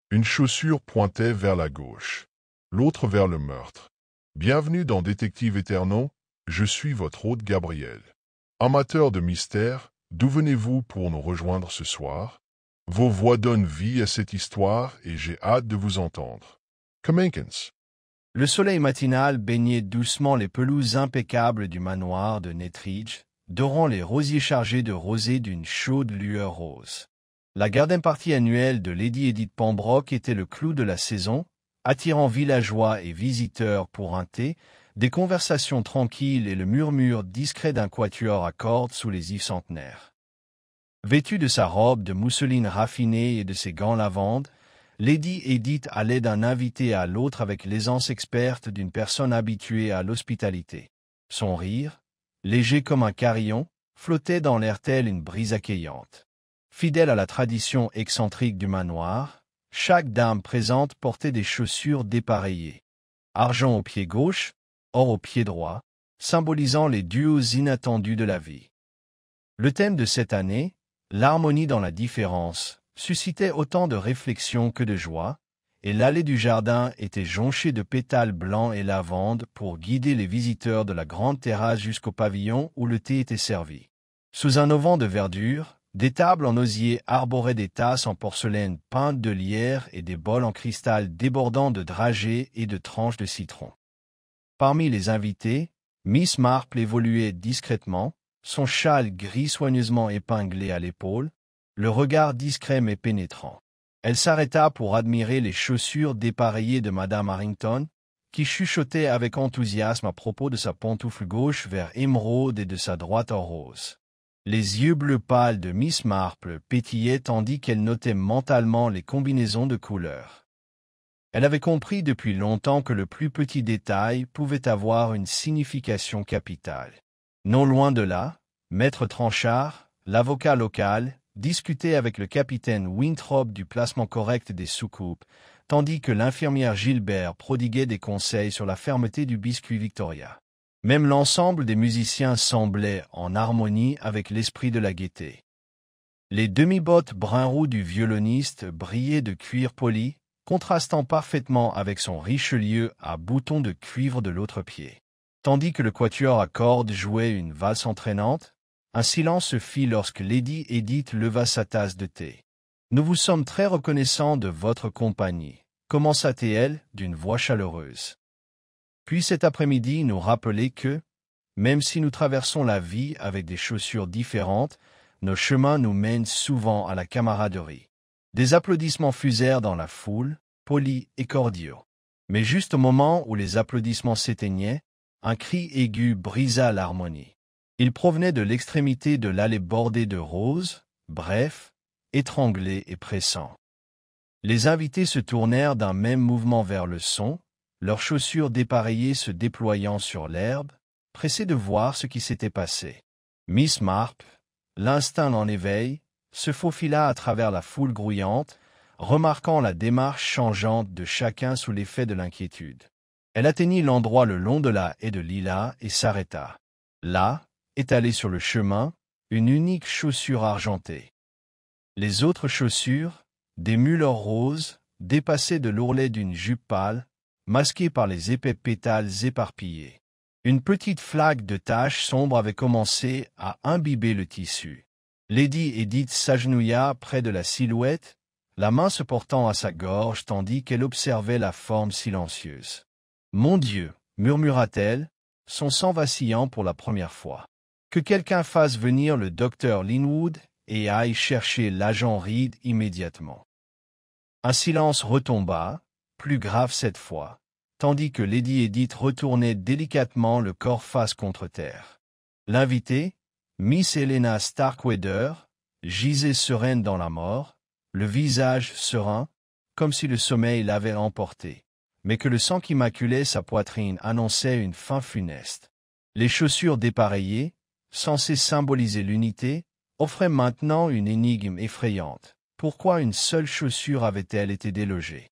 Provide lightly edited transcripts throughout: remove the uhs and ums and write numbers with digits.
Une chaussure pointait vers la gauche, l'autre vers le meurtre. Bienvenue dans Détective Éternel, je suis votre hôte Gabriel. Amateur de mystère, d'où venez-vous pour nous rejoindre ce soir? Vos voix donnent vie à cette histoire et j'ai hâte de vous entendre. Commencez. Le soleil matinal baignait doucement les pelouses impeccables du manoir de Nettridge, dorant les rosiers chargés de rosée d'une chaude lueur rose. La garden party annuelle de Lady Edith Pembroke était le clou de la saison, attirant villageois et visiteurs pour un thé, des conversations tranquilles et le murmure discret d'un quatuor à cordes sous les ifs centenaires. Vêtue de sa robe de mousseline raffinée et de ses gants lavande, Lady Edith allait d'un invité à l'autre avec l'aisance experte d'une personne habituée à l'hospitalité. Son rire, léger comme un carillon, flottait dans l'air tel une brise accueillante. Fidèle à la tradition excentrique du manoir, chaque dame présente portait des chaussures dépareillées. Argent au pied gauche, or au pied droit, symbolisant les duos inattendus de la vie. Le thème de cette année, l'harmonie dans la différence, suscitait autant de réflexion que de joie, et l'allée du jardin était jonchée de pétales blancs et lavande pour guider les visiteurs de la grande terrasse jusqu'au pavillon où le thé était servi. Sous un auvent de verdure, des tables en osier arboraient des tasses en porcelaine peintes de lierre et des bols en cristal débordant de dragées et de tranches de citron. Parmi les invités, Miss Marple évoluait discrètement, son châle gris soigneusement épinglé à l'épaule, le regard discret mais pénétrant. Elle s'arrêta pour admirer les chaussures dépareillées de Madame Harrington, qui chuchotait avec enthousiasme à propos de sa pantoufle gauche vert émeraude et de sa droite en rose. Les yeux bleus pâles de Miss Marple pétillaient tandis qu'elle notait mentalement les combinaisons de couleurs. Elle avait compris depuis longtemps que le plus petit détail pouvait avoir une signification capitale. Non loin de là, Maître Tranchard, l'avocat local, discutait avec le capitaine Winthrop du placement correct des soucoupes, tandis que l'infirmière Gilbert prodiguait des conseils sur la fermeté du biscuit Victoria. Même l'ensemble des musiciens semblait en harmonie avec l'esprit de la gaieté. Les demi-bottes brun-roux du violoniste brillaient de cuir poli, contrastant parfaitement avec son Richelieu à boutons de cuivre de l'autre pied. Tandis que le quatuor à cordes jouait une valse entraînante, un silence se fit lorsque Lady Edith leva sa tasse de thé. « Nous vous sommes très reconnaissants de votre compagnie », commença-t-elle d'une voix chaleureuse. Puis cet après-midi nous rappelait que, même si nous traversons la vie avec des chaussures différentes, nos chemins nous mènent souvent à la camaraderie. Des applaudissements fusèrent dans la foule, polis et cordiaux. Mais juste au moment où les applaudissements s'éteignaient, un cri aigu brisa l'harmonie. Il provenait de l'extrémité de l'allée bordée de roses, bref, étranglé et pressant. Les invités se tournèrent d'un même mouvement vers le son, leurs chaussures dépareillées se déployant sur l'herbe, pressés de voir ce qui s'était passé. Miss Marple, l'instinct en éveil, se faufila à travers la foule grouillante, remarquant la démarche changeante de chacun sous l'effet de l'inquiétude. Elle atteignit l'endroit le long de la haie de lilas et s'arrêta. Là, étalée sur le chemin, une unique chaussure argentée. Les autres chaussures, des mules roses, dépassaient de l'ourlet d'une jupe pâle, masquée par les épais pétales éparpillés. Une petite flaque de taches sombres avait commencé à imbiber le tissu. Lady Edith s'agenouilla près de la silhouette, la main se portant à sa gorge tandis qu'elle observait la forme silencieuse. « Mon Dieu !» murmura-t-elle, son sang vacillant pour la première fois. « Que quelqu'un fasse venir le docteur Linwood et aille chercher l'agent Reed immédiatement. » Un silence retomba, plus grave cette fois, tandis que Lady Edith retournait délicatement le corps face contre terre. L'invitée, Miss Helena Starkweather, gisait sereine dans la mort, le visage serein, comme si le sommeil l'avait emporté, mais que le sang qui maculait sa poitrine annonçait une fin funeste. Les chaussures dépareillées, censées symboliser l'unité, offraient maintenant une énigme effrayante. Pourquoi une seule chaussure avait-elle été délogée?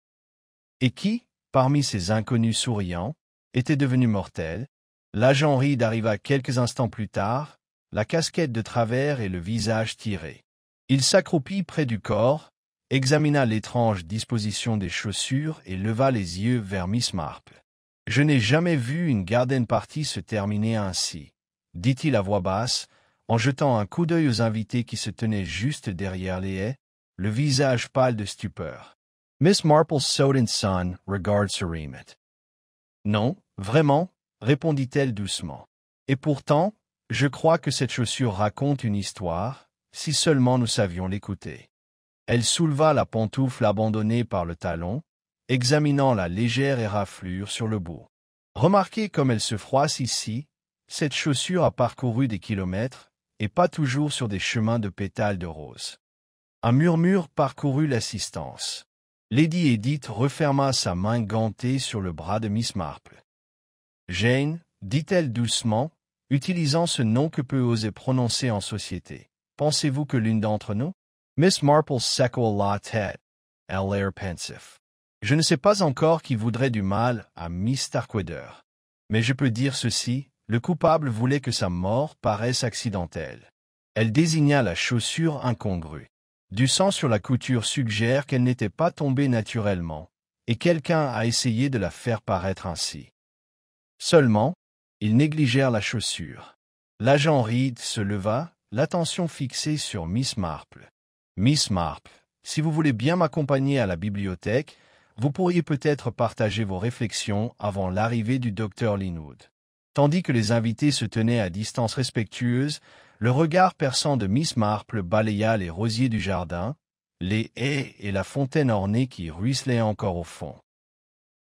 Et qui, parmi ces inconnus souriants, était devenu mortel? L'agent Reed arriva quelques instants plus tard, la casquette de travers et le visage tiré. Il s'accroupit près du corps, examina l'étrange disposition des chaussures et leva les yeux vers Miss Marple. « Je n'ai jamais vu une garden party se terminer ainsi, » dit-il à voix basse, en jetant un coup d'œil aux invités qui se tenaient juste derrière les haies, le visage pâle de stupeur. Miss Marple's sodden son regarde Ceremet. « Non, vraiment, » répondit-elle doucement. « Et pourtant, je crois que cette chaussure raconte une histoire, si seulement nous savions l'écouter. » Elle souleva la pantoufle abandonnée par le talon, examinant la légère éraflure sur le bout. « Remarquez comme elle se froisse ici, cette chaussure a parcouru des kilomètres, et pas toujours sur des chemins de pétales de rose. » Un murmure parcourut l'assistance. Lady Edith referma sa main gantée sur le bras de Miss Marple. « Jane, dit-elle doucement, utilisant ce nom que peu oser prononcer en société, pensez-vous que l'une d'entre nous? » Miss Marple secoua la tête. Elle l'air pensif. « Je ne sais pas encore qui voudrait du mal à Miss Starkweather. Mais je peux dire ceci, le coupable voulait que sa mort paraisse accidentelle. » Elle désigna la chaussure incongrue. Du sang sur la couture suggère qu'elle n'était pas tombée naturellement, et quelqu'un a essayé de la faire paraître ainsi. Seulement, ils négligèrent la chaussure. L'agent Reed se leva, l'attention fixée sur Miss Marple. « Miss Marple, si vous voulez bien m'accompagner à la bibliothèque, vous pourriez peut-être partager vos réflexions avant l'arrivée du docteur Linwood. » Tandis que les invités se tenaient à distance respectueuse, le regard perçant de Miss Marple balaya les rosiers du jardin, les haies et la fontaine ornée qui ruisselait encore au fond.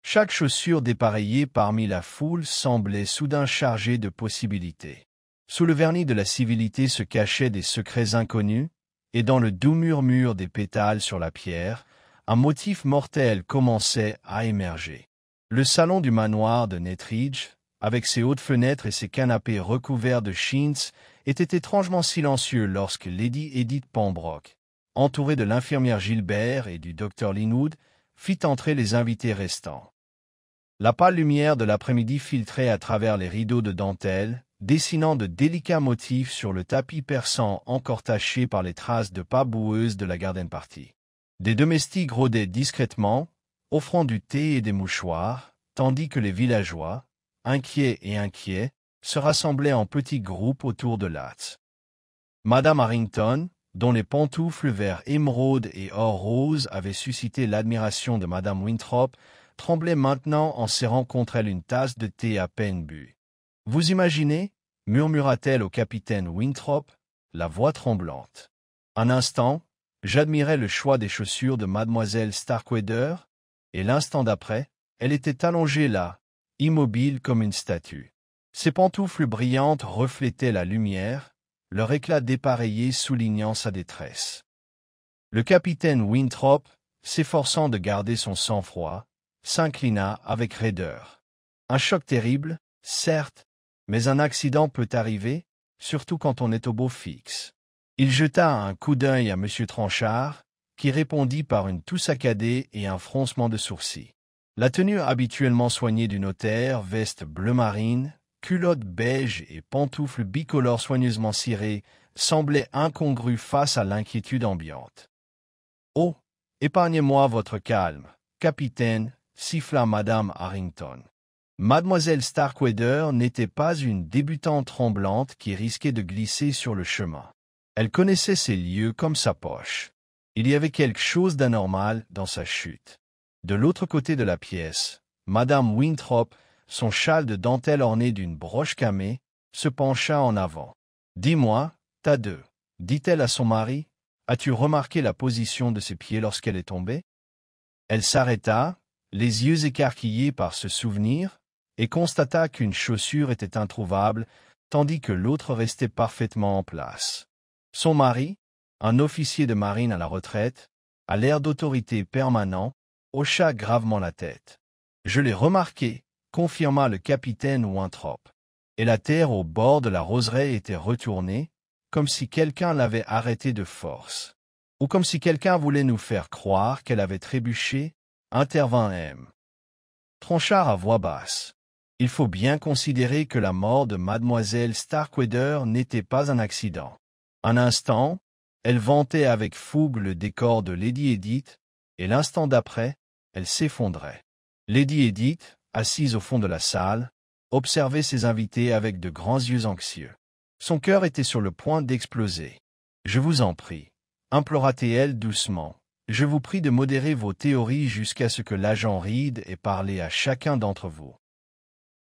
Chaque chaussure dépareillée parmi la foule semblait soudain chargée de possibilités. Sous le vernis de la civilité se cachaient des secrets inconnus, et dans le doux murmure des pétales sur la pierre, un motif mortel commençait à émerger. Le salon du manoir de Nettridge, avec ses hautes fenêtres et ses canapés recouverts de chintz, était étrangement silencieux lorsque Lady Edith Pembroke, entourée de l'infirmière Gilbert et du docteur Linwood, fit entrer les invités restants. La pâle lumière de l'après-midi filtrait à travers les rideaux de dentelle, dessinant de délicats motifs sur le tapis persan encore taché par les traces de pas boueuses de la garden party. Des domestiques rôdaient discrètement, offrant du thé et des mouchoirs, tandis que les villageois, inquiets et inquiets, se rassemblaient en petits groupes autour de l'âtre. Madame Harrington, dont les pantoufles vert émeraude et or rose avaient suscité l'admiration de Madame Winthrop, tremblait maintenant en serrant contre elle une tasse de thé à peine bue. « Vous imaginez » murmura-t-elle au capitaine Winthrop, la voix tremblante. Un instant, j'admirais le choix des chaussures de mademoiselle Starkweather, et l'instant d'après, elle était allongée là, immobile comme une statue. Ses pantoufles brillantes reflétaient la lumière, leur éclat dépareillé soulignant sa détresse. Le capitaine Winthrop, s'efforçant de garder son sang-froid, s'inclina avec raideur. Un choc terrible, certes, mais un accident peut arriver, surtout quand on est au beau fixe. Il jeta un coup d'œil à M. Tranchard, qui répondit par une toux saccadée et un froncement de sourcils. La tenue habituellement soignée du notaire, veste bleu marine, culotte beige et pantoufles bicolores soigneusement cirées, semblait incongrue face à l'inquiétude ambiante. « Oh, épargnez-moi votre calme, capitaine », siffla Madame Harrington. Mademoiselle Starkweather n'était pas une débutante tremblante qui risquait de glisser sur le chemin. Elle connaissait ces lieux comme sa poche. Il y avait quelque chose d'anormal dans sa chute. De l'autre côté de la pièce, Madame Winthrop, son châle de dentelle orné d'une broche camée, se pencha en avant. « Dis-moi, t'as deux, » dit-elle à son mari, « as-tu remarqué la position de ses pieds lorsqu'elle est tombée ?» Elle s'arrêta, les yeux écarquillés par ce souvenir, et constata qu'une chaussure était introuvable, tandis que l'autre restait parfaitement en place. Son mari, un officier de marine à la retraite, à l'air d'autorité permanent, hocha gravement la tête. « Je l'ai remarqué », confirma le capitaine Winthrop. Et la terre au bord de la roseraie était retournée, comme si quelqu'un l'avait arrêtée de force. Ou comme si quelqu'un voulait nous faire croire qu'elle avait trébuché, intervint M. Tranchard à voix basse. Il faut bien considérer que la mort de mademoiselle Starkweather n'était pas un accident. Un instant, Elle vantait avec fougue le décor de Lady Edith, et l'instant d'après, elle s'effondrait. Lady Edith, assise au fond de la salle, observait ses invités avec de grands yeux anxieux. Son cœur était sur le point d'exploser. « Je vous en prie, » implora-t-elle doucement. « Je vous prie de modérer vos théories jusqu'à ce que l'agent Reed ait parlé à chacun d'entre vous.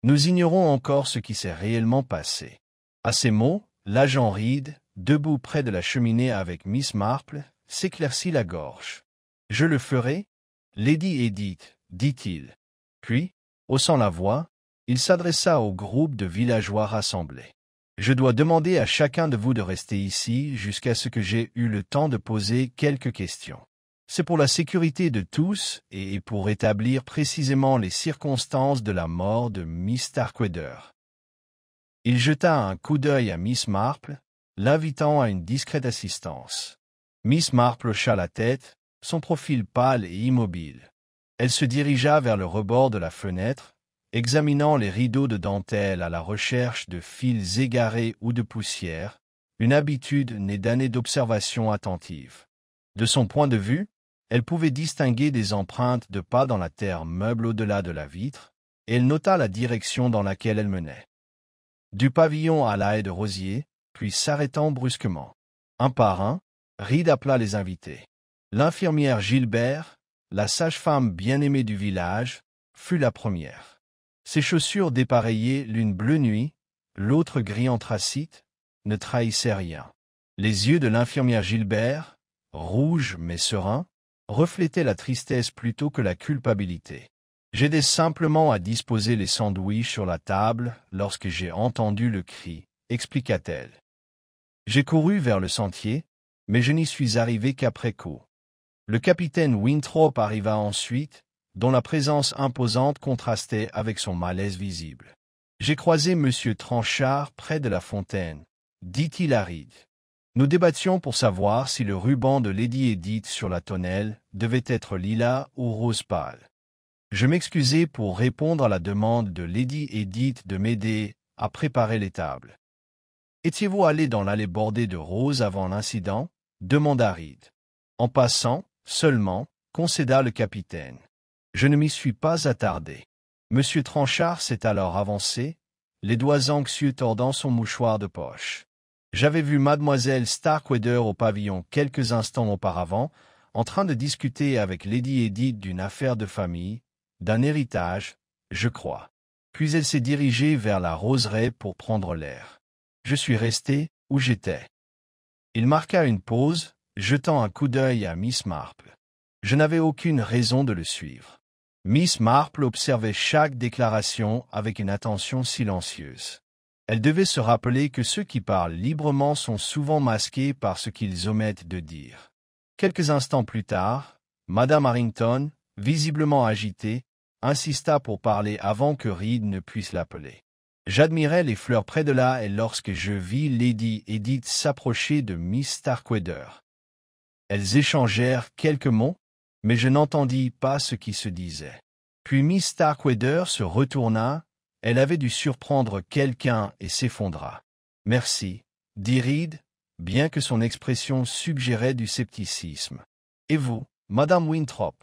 Nous ignorons encore ce qui s'est réellement passé. » À ces mots, l'agent Reed, debout près de la cheminée avec Miss Marple, s'éclaircit la gorge. « Je le ferai, Lady Edith, » dit-il. Puis, haussant la voix, il s'adressa au groupe de villageois rassemblés. « Je dois demander à chacun de vous de rester ici jusqu'à ce que j'aie eu le temps de poser quelques questions. C'est pour la sécurité de tous et pour établir précisément les circonstances de la mort de Miss Starkweather. » Il jeta un coup d'œil à Miss Marple, l'invitant à une discrète assistance. Miss Marple hocha la tête, son profil pâle et immobile. Elle se dirigea vers le rebord de la fenêtre, examinant les rideaux de dentelle à la recherche de fils égarés ou de poussière, une habitude née d'années d'observation attentive. De son point de vue, elle pouvait distinguer des empreintes de pas dans la terre meuble au-delà de la vitre, et elle nota la direction dans laquelle elle menait. Du pavillon à la haie de rosiers, puis s'arrêtant brusquement. Un par un, Reed appela les invités. L'infirmière Gilbert, la sage-femme bien-aimée du village, fut la première. Ses chaussures dépareillées, l'une bleu nuit, l'autre gris anthracite, ne trahissaient rien. Les yeux de l'infirmière Gilbert, rouges mais sereins, reflétaient la tristesse plutôt que la culpabilité. J'aidais simplement à disposer les sandwichs sur la table lorsque j'ai entendu le cri, expliqua-t-elle. J'ai couru vers le sentier, mais je n'y suis arrivé qu'après coup. Le capitaine Winthrop arriva ensuite, dont la présence imposante contrastait avec son malaise visible. J'ai croisé M. Tranchard près de la fontaine, dit-il à Reed. Nous débattions pour savoir si le ruban de Lady Edith sur la tonnelle devait être lilas ou rose pâle. Je m'excusai pour répondre à la demande de Lady Edith de m'aider à préparer les tables. « Étiez-vous allé dans l'allée bordée de roses avant l'incident » demanda Reed. « En passant, seulement, » concéda le capitaine. « Je ne m'y suis pas attardé. » Monsieur Tranchard s'est alors avancé, les doigts anxieux tordant son mouchoir de poche. « J'avais vu mademoiselle Starkweather au pavillon quelques instants auparavant, en train de discuter avec Lady Edith d'une affaire de famille, d'un héritage, je crois. Puis elle s'est dirigée vers la roseraie pour prendre l'air. Je suis resté où j'étais. » Il marqua une pause, jetant un coup d'œil à Miss Marple. Je n'avais aucune raison de le suivre. Miss Marple observait chaque déclaration avec une attention silencieuse. Elle devait se rappeler que ceux qui parlent librement sont souvent masqués par ce qu'ils omettent de dire. Quelques instants plus tard, Madame Harrington, visiblement agitée, insista pour parler avant que Reed ne puisse l'appeler. J'admirais les fleurs près de là et lorsque je vis Lady Edith s'approcher de Miss Starkweather. Elles échangèrent quelques mots, mais je n'entendis pas ce qui se disait. Puis Miss Starkweather se retourna, elle avait dû surprendre quelqu'un et s'effondra. « Merci, » dit Reed, bien que son expression suggérait du scepticisme. « Et vous, Madame Winthrop ?»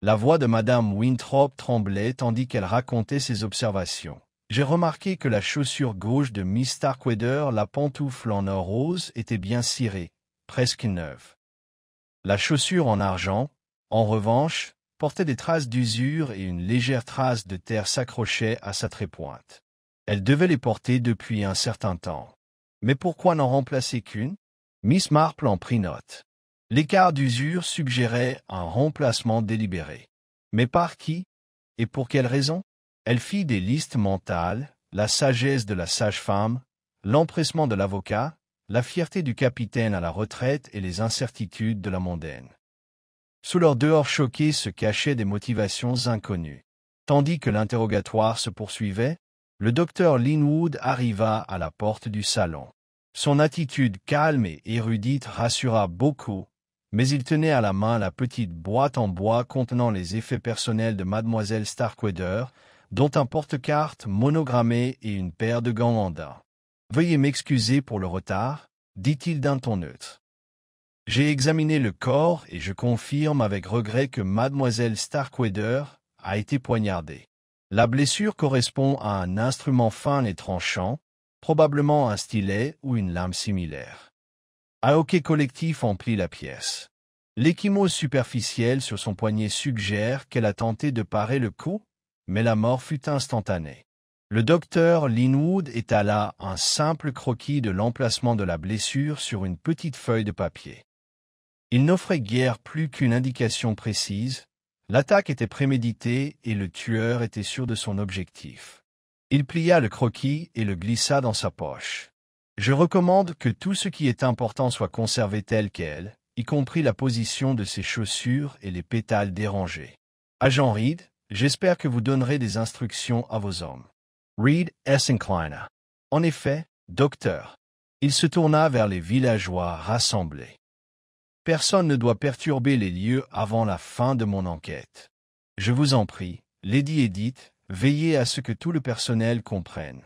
La voix de Madame Winthrop tremblait tandis qu'elle racontait ses observations. J'ai remarqué que la chaussure gauche de Miss Starkweather, la pantoufle en or rose, était bien cirée, presque neuve. La chaussure en argent, en revanche, portait des traces d'usure et une légère trace de terre s'accrochait à sa trépointe. Elle devait les porter depuis un certain temps. Mais pourquoi n'en remplacer qu'une? Miss Marple en prit note. L'écart d'usure suggérait un remplacement délibéré. Mais par qui? Et pour quelle raison? Elle fit des listes mentales, la sagesse de la sage-femme, l'empressement de l'avocat, la fierté du capitaine à la retraite et les incertitudes de la mondaine. Sous leur dehors choqué se cachaient des motivations inconnues. Tandis que l'interrogatoire se poursuivait, le docteur Linwood arriva à la porte du salon. Son attitude calme et érudite rassura beaucoup, mais il tenait à la main la petite boîte en bois contenant les effets personnels de mademoiselle Starkweather, dont un porte-cartes monogrammé et une paire de gants en daim. « Veuillez m'excuser pour le retard, dit-il d'un ton neutre. J'ai examiné le corps et je confirme avec regret que mademoiselle Starkweather a été poignardée. La blessure correspond à un instrument fin et tranchant, probablement un stylet ou une lame similaire. Un hoquet collectif emplit la pièce. L'échymose superficielle sur son poignet suggère qu'elle a tenté de parer le coup, mais la mort fut instantanée. Le docteur Linwood étala un simple croquis de l'emplacement de la blessure sur une petite feuille de papier. Il n'offrait guère plus qu'une indication précise. L'attaque était préméditée et le tueur était sûr de son objectif. Il plia le croquis et le glissa dans sa poche. Je recommande que tout ce qui est important soit conservé tel quel, y compris la position de ses chaussures et les pétales dérangés. Agent Reed, j'espère que vous donnerez des instructions à vos hommes. Reed s'inclina. En effet, docteur. Il se tourna vers les villageois rassemblés. Personne ne doit perturber les lieux avant la fin de mon enquête. Je vous en prie, Lady Edith, veillez à ce que tout le personnel comprenne.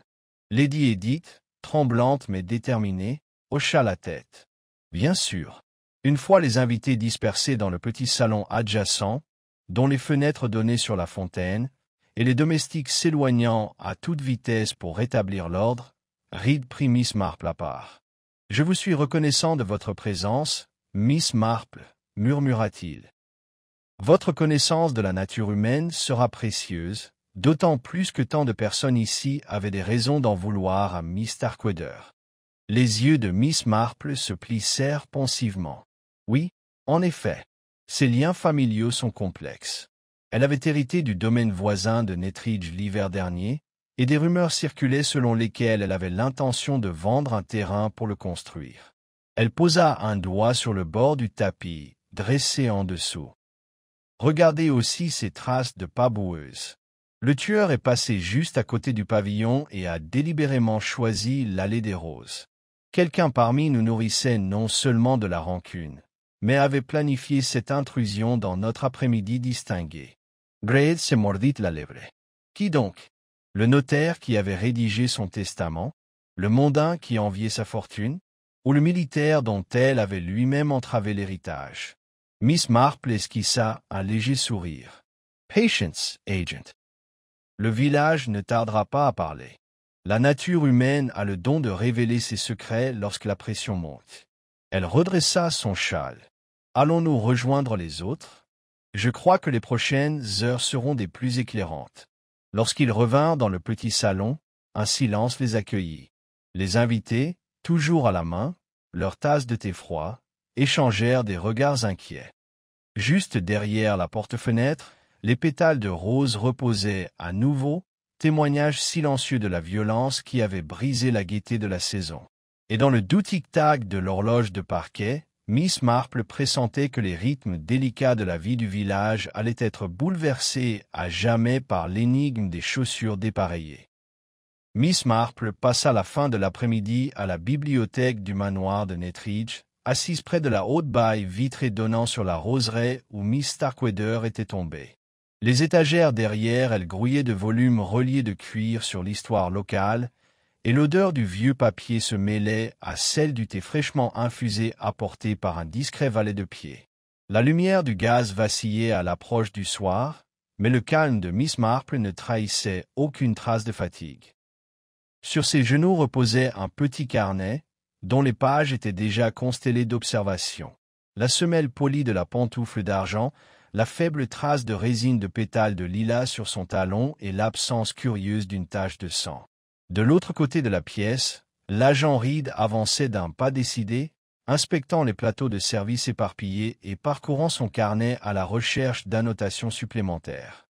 Lady Edith, tremblante mais déterminée, hocha la tête. Bien sûr. Une fois les invités dispersés dans le petit salon adjacent, dont les fenêtres donnaient sur la fontaine, et les domestiques s'éloignant à toute vitesse pour rétablir l'ordre, Reed prit Miss Marple à part. « Je vous suis reconnaissant de votre présence, Miss Marple, murmura-t-il. Votre connaissance de la nature humaine sera précieuse, d'autant plus que tant de personnes ici avaient des raisons d'en vouloir à Miss Starkweather. » Les yeux de Miss Marple se plissèrent pensivement. Oui, en effet, ses liens familiaux sont complexes. Elle avait hérité du domaine voisin de Nettridge l'hiver dernier, et des rumeurs circulaient selon lesquelles elle avait l'intention de vendre un terrain pour le construire. Elle posa un doigt sur le bord du tapis, dressé en dessous. Regardez aussi ces traces de pas boueuses. Le tueur est passé juste à côté du pavillon et a délibérément choisi l'allée des roses. Quelqu'un parmi nous nourrissait non seulement de la rancune, mais avait planifié cette intrusion dans notre après-midi distingué. Gray se mordit la lèvre. Qui donc? Le notaire qui avait rédigé son testament? Le mondain qui enviait sa fortune? Ou le militaire dont elle avait lui-même entravé l'héritage? Miss Marple esquissa un léger sourire. « Patience, agent. Le village ne tardera pas à parler. La nature humaine a le don de révéler ses secrets lorsque la pression monte. » Elle redressa son châle. « Allons-nous rejoindre les autres? Je crois que les prochaines heures seront des plus éclairantes. » Lorsqu'ils revinrent dans le petit salon, un silence les accueillit. Les invités, toujours à la main, leur tasse de thé froid, échangèrent des regards inquiets. Juste derrière la porte-fenêtre, les pétales de rose reposaient à nouveau, témoignage silencieux de la violence qui avait brisé la gaieté de la saison. Et dans le doux tic-tac de l'horloge de parquet, Miss Marple pressentait que les rythmes délicats de la vie du village allaient être bouleversés à jamais par l'énigme des chaussures dépareillées. Miss Marple passa la fin de l'après-midi à la bibliothèque du manoir de Nettridge, assise près de la haute baille vitrée donnant sur la roseraie où Miss Starkweather était tombée. Les étagères derrière elle grouillaient de volumes reliés de cuir sur l'histoire locale, et l'odeur du vieux papier se mêlait à celle du thé fraîchement infusé apporté par un discret valet de pied. La lumière du gaz vacillait à l'approche du soir, mais le calme de Miss Marple ne trahissait aucune trace de fatigue. Sur ses genoux reposait un petit carnet, dont les pages étaient déjà constellées d'observations. La semelle polie de la pantoufle d'argent, la faible trace de résine de pétales de lilas sur son talon et l'absence curieuse d'une tache de sang. De l'autre côté de la pièce, l'agent Reed avançait d'un pas décidé, inspectant les plateaux de service éparpillés et parcourant son carnet à la recherche d'annotations supplémentaires.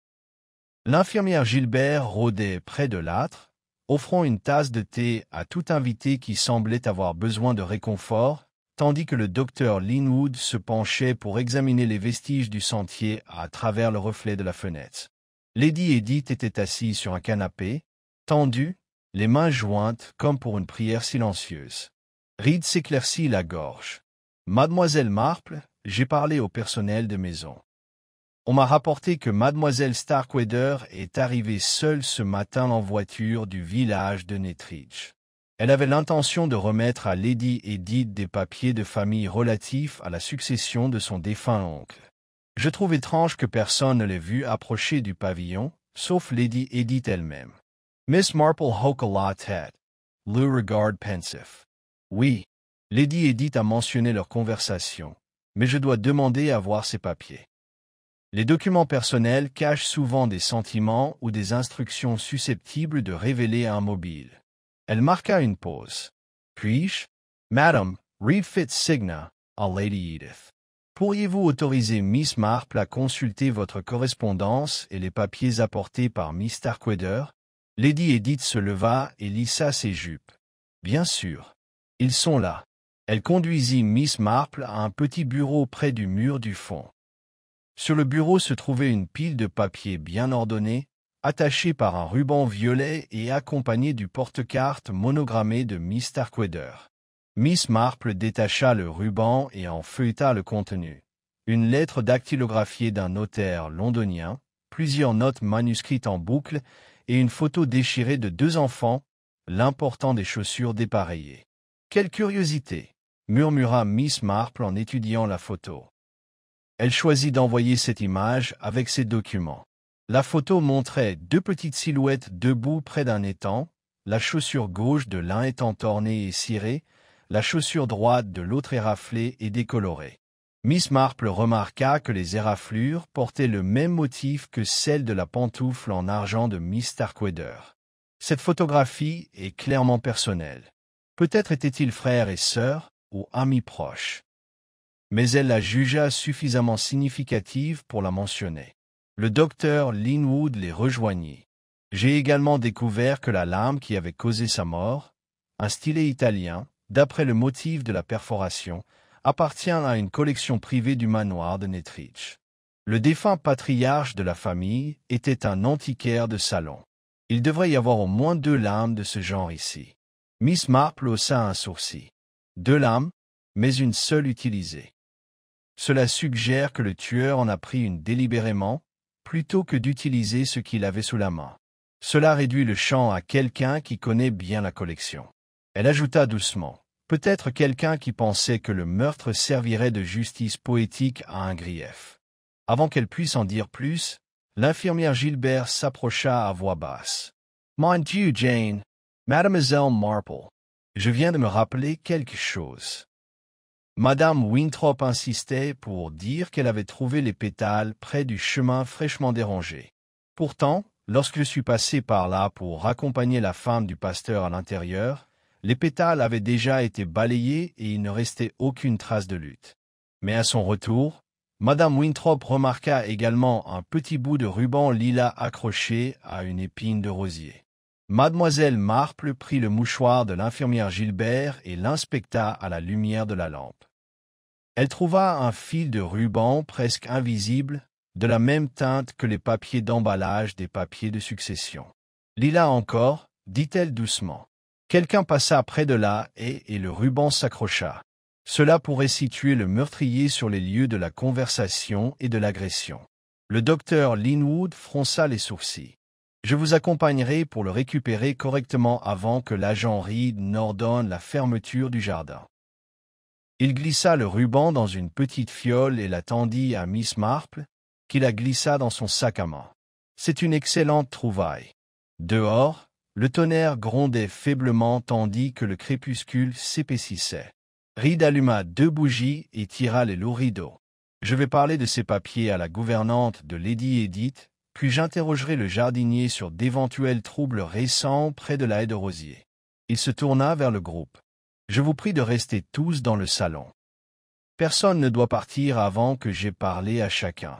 L'infirmière Gilbert rôdait près de l'âtre, offrant une tasse de thé à tout invité qui semblait avoir besoin de réconfort, tandis que le docteur Linwood se penchait pour examiner les vestiges du sentier à travers le reflet de la fenêtre. Lady Edith était assise sur un canapé, tendue, les mains jointes comme pour une prière silencieuse. Reed s'éclaircit la gorge. « Mademoiselle Marple, j'ai parlé au personnel de maison. On m'a rapporté que mademoiselle Starkweather est arrivée seule ce matin en voiture du village de Nettridge. Elle avait l'intention de remettre à Lady Edith des papiers de famille relatifs à la succession de son défunt oncle. Je trouve étrange que personne ne l'ait vue approcher du pavillon, sauf Lady Edith elle-même. Miss Marple hocha la tête, le regard pensif. Oui, Lady Edith a mentionné leur conversation, mais je dois demander à voir ces papiers. Les documents personnels cachent souvent des sentiments ou des instructions susceptibles de révéler un mobile. Elle marqua une pause. Puis-je, Madame, read fit signa, à Lady Edith. Pourriez-vous autoriser Miss Marple à consulter votre correspondance et les papiers apportés par Miss Starkweather? Lady Edith se leva et lissa ses jupes. Bien sûr. Ils sont là. Elle conduisit Miss Marple à un petit bureau près du mur du fond. Sur le bureau se trouvait une pile de papiers bien ordonnés, attachés par un ruban violet et accompagnés du porte-carte monogrammé de Miss Starkweather. Miss Marple détacha le ruban et en feuilleta le contenu. Une lettre dactylographiée d'un notaire londonien, plusieurs notes manuscrites en boucle et une photo déchirée de 2 enfants, l'un portant des chaussures dépareillées. « Quelle curiosité !» murmura Miss Marple en étudiant la photo. Elle choisit d'envoyer cette image avec ses documents. La photo montrait 2 petites silhouettes debout près d'un étang, la chaussure gauche de l'un étant ornée et cirée, la chaussure droite de l'autre éraflée et décolorée. Miss Marple remarqua que les éraflures portaient le même motif que celle de la pantoufle en argent de Miss Starkweather. Cette photographie est clairement personnelle. Peut-être étaient-ils frères et sœurs ou amis proches. Mais elle la jugea suffisamment significative pour la mentionner. Le docteur Linwood les rejoignit. J'ai également découvert que la lame qui avait causé sa mort, un stylet italien, d'après le motif de la perforation, appartient à une collection privée du manoir de Nettridge. Le défunt patriarche de la famille était un antiquaire de salon. Il devrait y avoir au moins 2 lames de ce genre ici. Miss Marple haussa un sourcil. 2 lames, mais une seule utilisée. Cela suggère que le tueur en a pris une délibérément, plutôt que d'utiliser ce qu'il avait sous la main. Cela réduit le champ à quelqu'un qui connaît bien la collection. Elle ajouta doucement. Peut-être quelqu'un qui pensait que le meurtre servirait de justice poétique à un grief. Avant qu'elle puisse en dire plus, l'infirmière Gilbert s'approcha à voix basse. « Mon Dieu, Jane, Mademoiselle Marple, je viens de me rappeler quelque chose. » Madame Winthrop insistait pour dire qu'elle avait trouvé les pétales près du chemin fraîchement dérangé. Pourtant, lorsque je suis passé par là pour raccompagner la femme du pasteur à l'intérieur, les pétales avaient déjà été balayés et il ne restait aucune trace de lutte. Mais à son retour, Madame Winthrop remarqua également un petit bout de ruban lilas accroché à une épine de rosier. Mademoiselle Marple prit le mouchoir de l'infirmière Gilbert et l'inspecta à la lumière de la lampe. Elle trouva un fil de ruban presque invisible, de la même teinte que les papiers d'emballage des papiers de succession. « Lilas encore, dit-elle doucement. Quelqu'un passa près de là et le ruban s'accrocha. Cela pourrait situer le meurtrier sur les lieux de la conversation et de l'agression. » Le docteur Linwood fronça les sourcils. « Je vous accompagnerai pour le récupérer correctement avant que l'agent Reed n'ordonne la fermeture du jardin. » Il glissa le ruban dans une petite fiole et la tendit à Miss Marple, qui la glissa dans son sac à main. C'est une excellente trouvaille. Dehors, le tonnerre grondait faiblement tandis que le crépuscule s'épaississait. Reed alluma 2 bougies et tira les lourds rideaux. Je vais parler de ces papiers à la gouvernante de Lady Edith, puis j'interrogerai le jardinier sur d'éventuels troubles récents près de la haie de rosiers. Il se tourna vers le groupe. Je vous prie de rester tous dans le salon. Personne ne doit partir avant que j'aie parlé à chacun.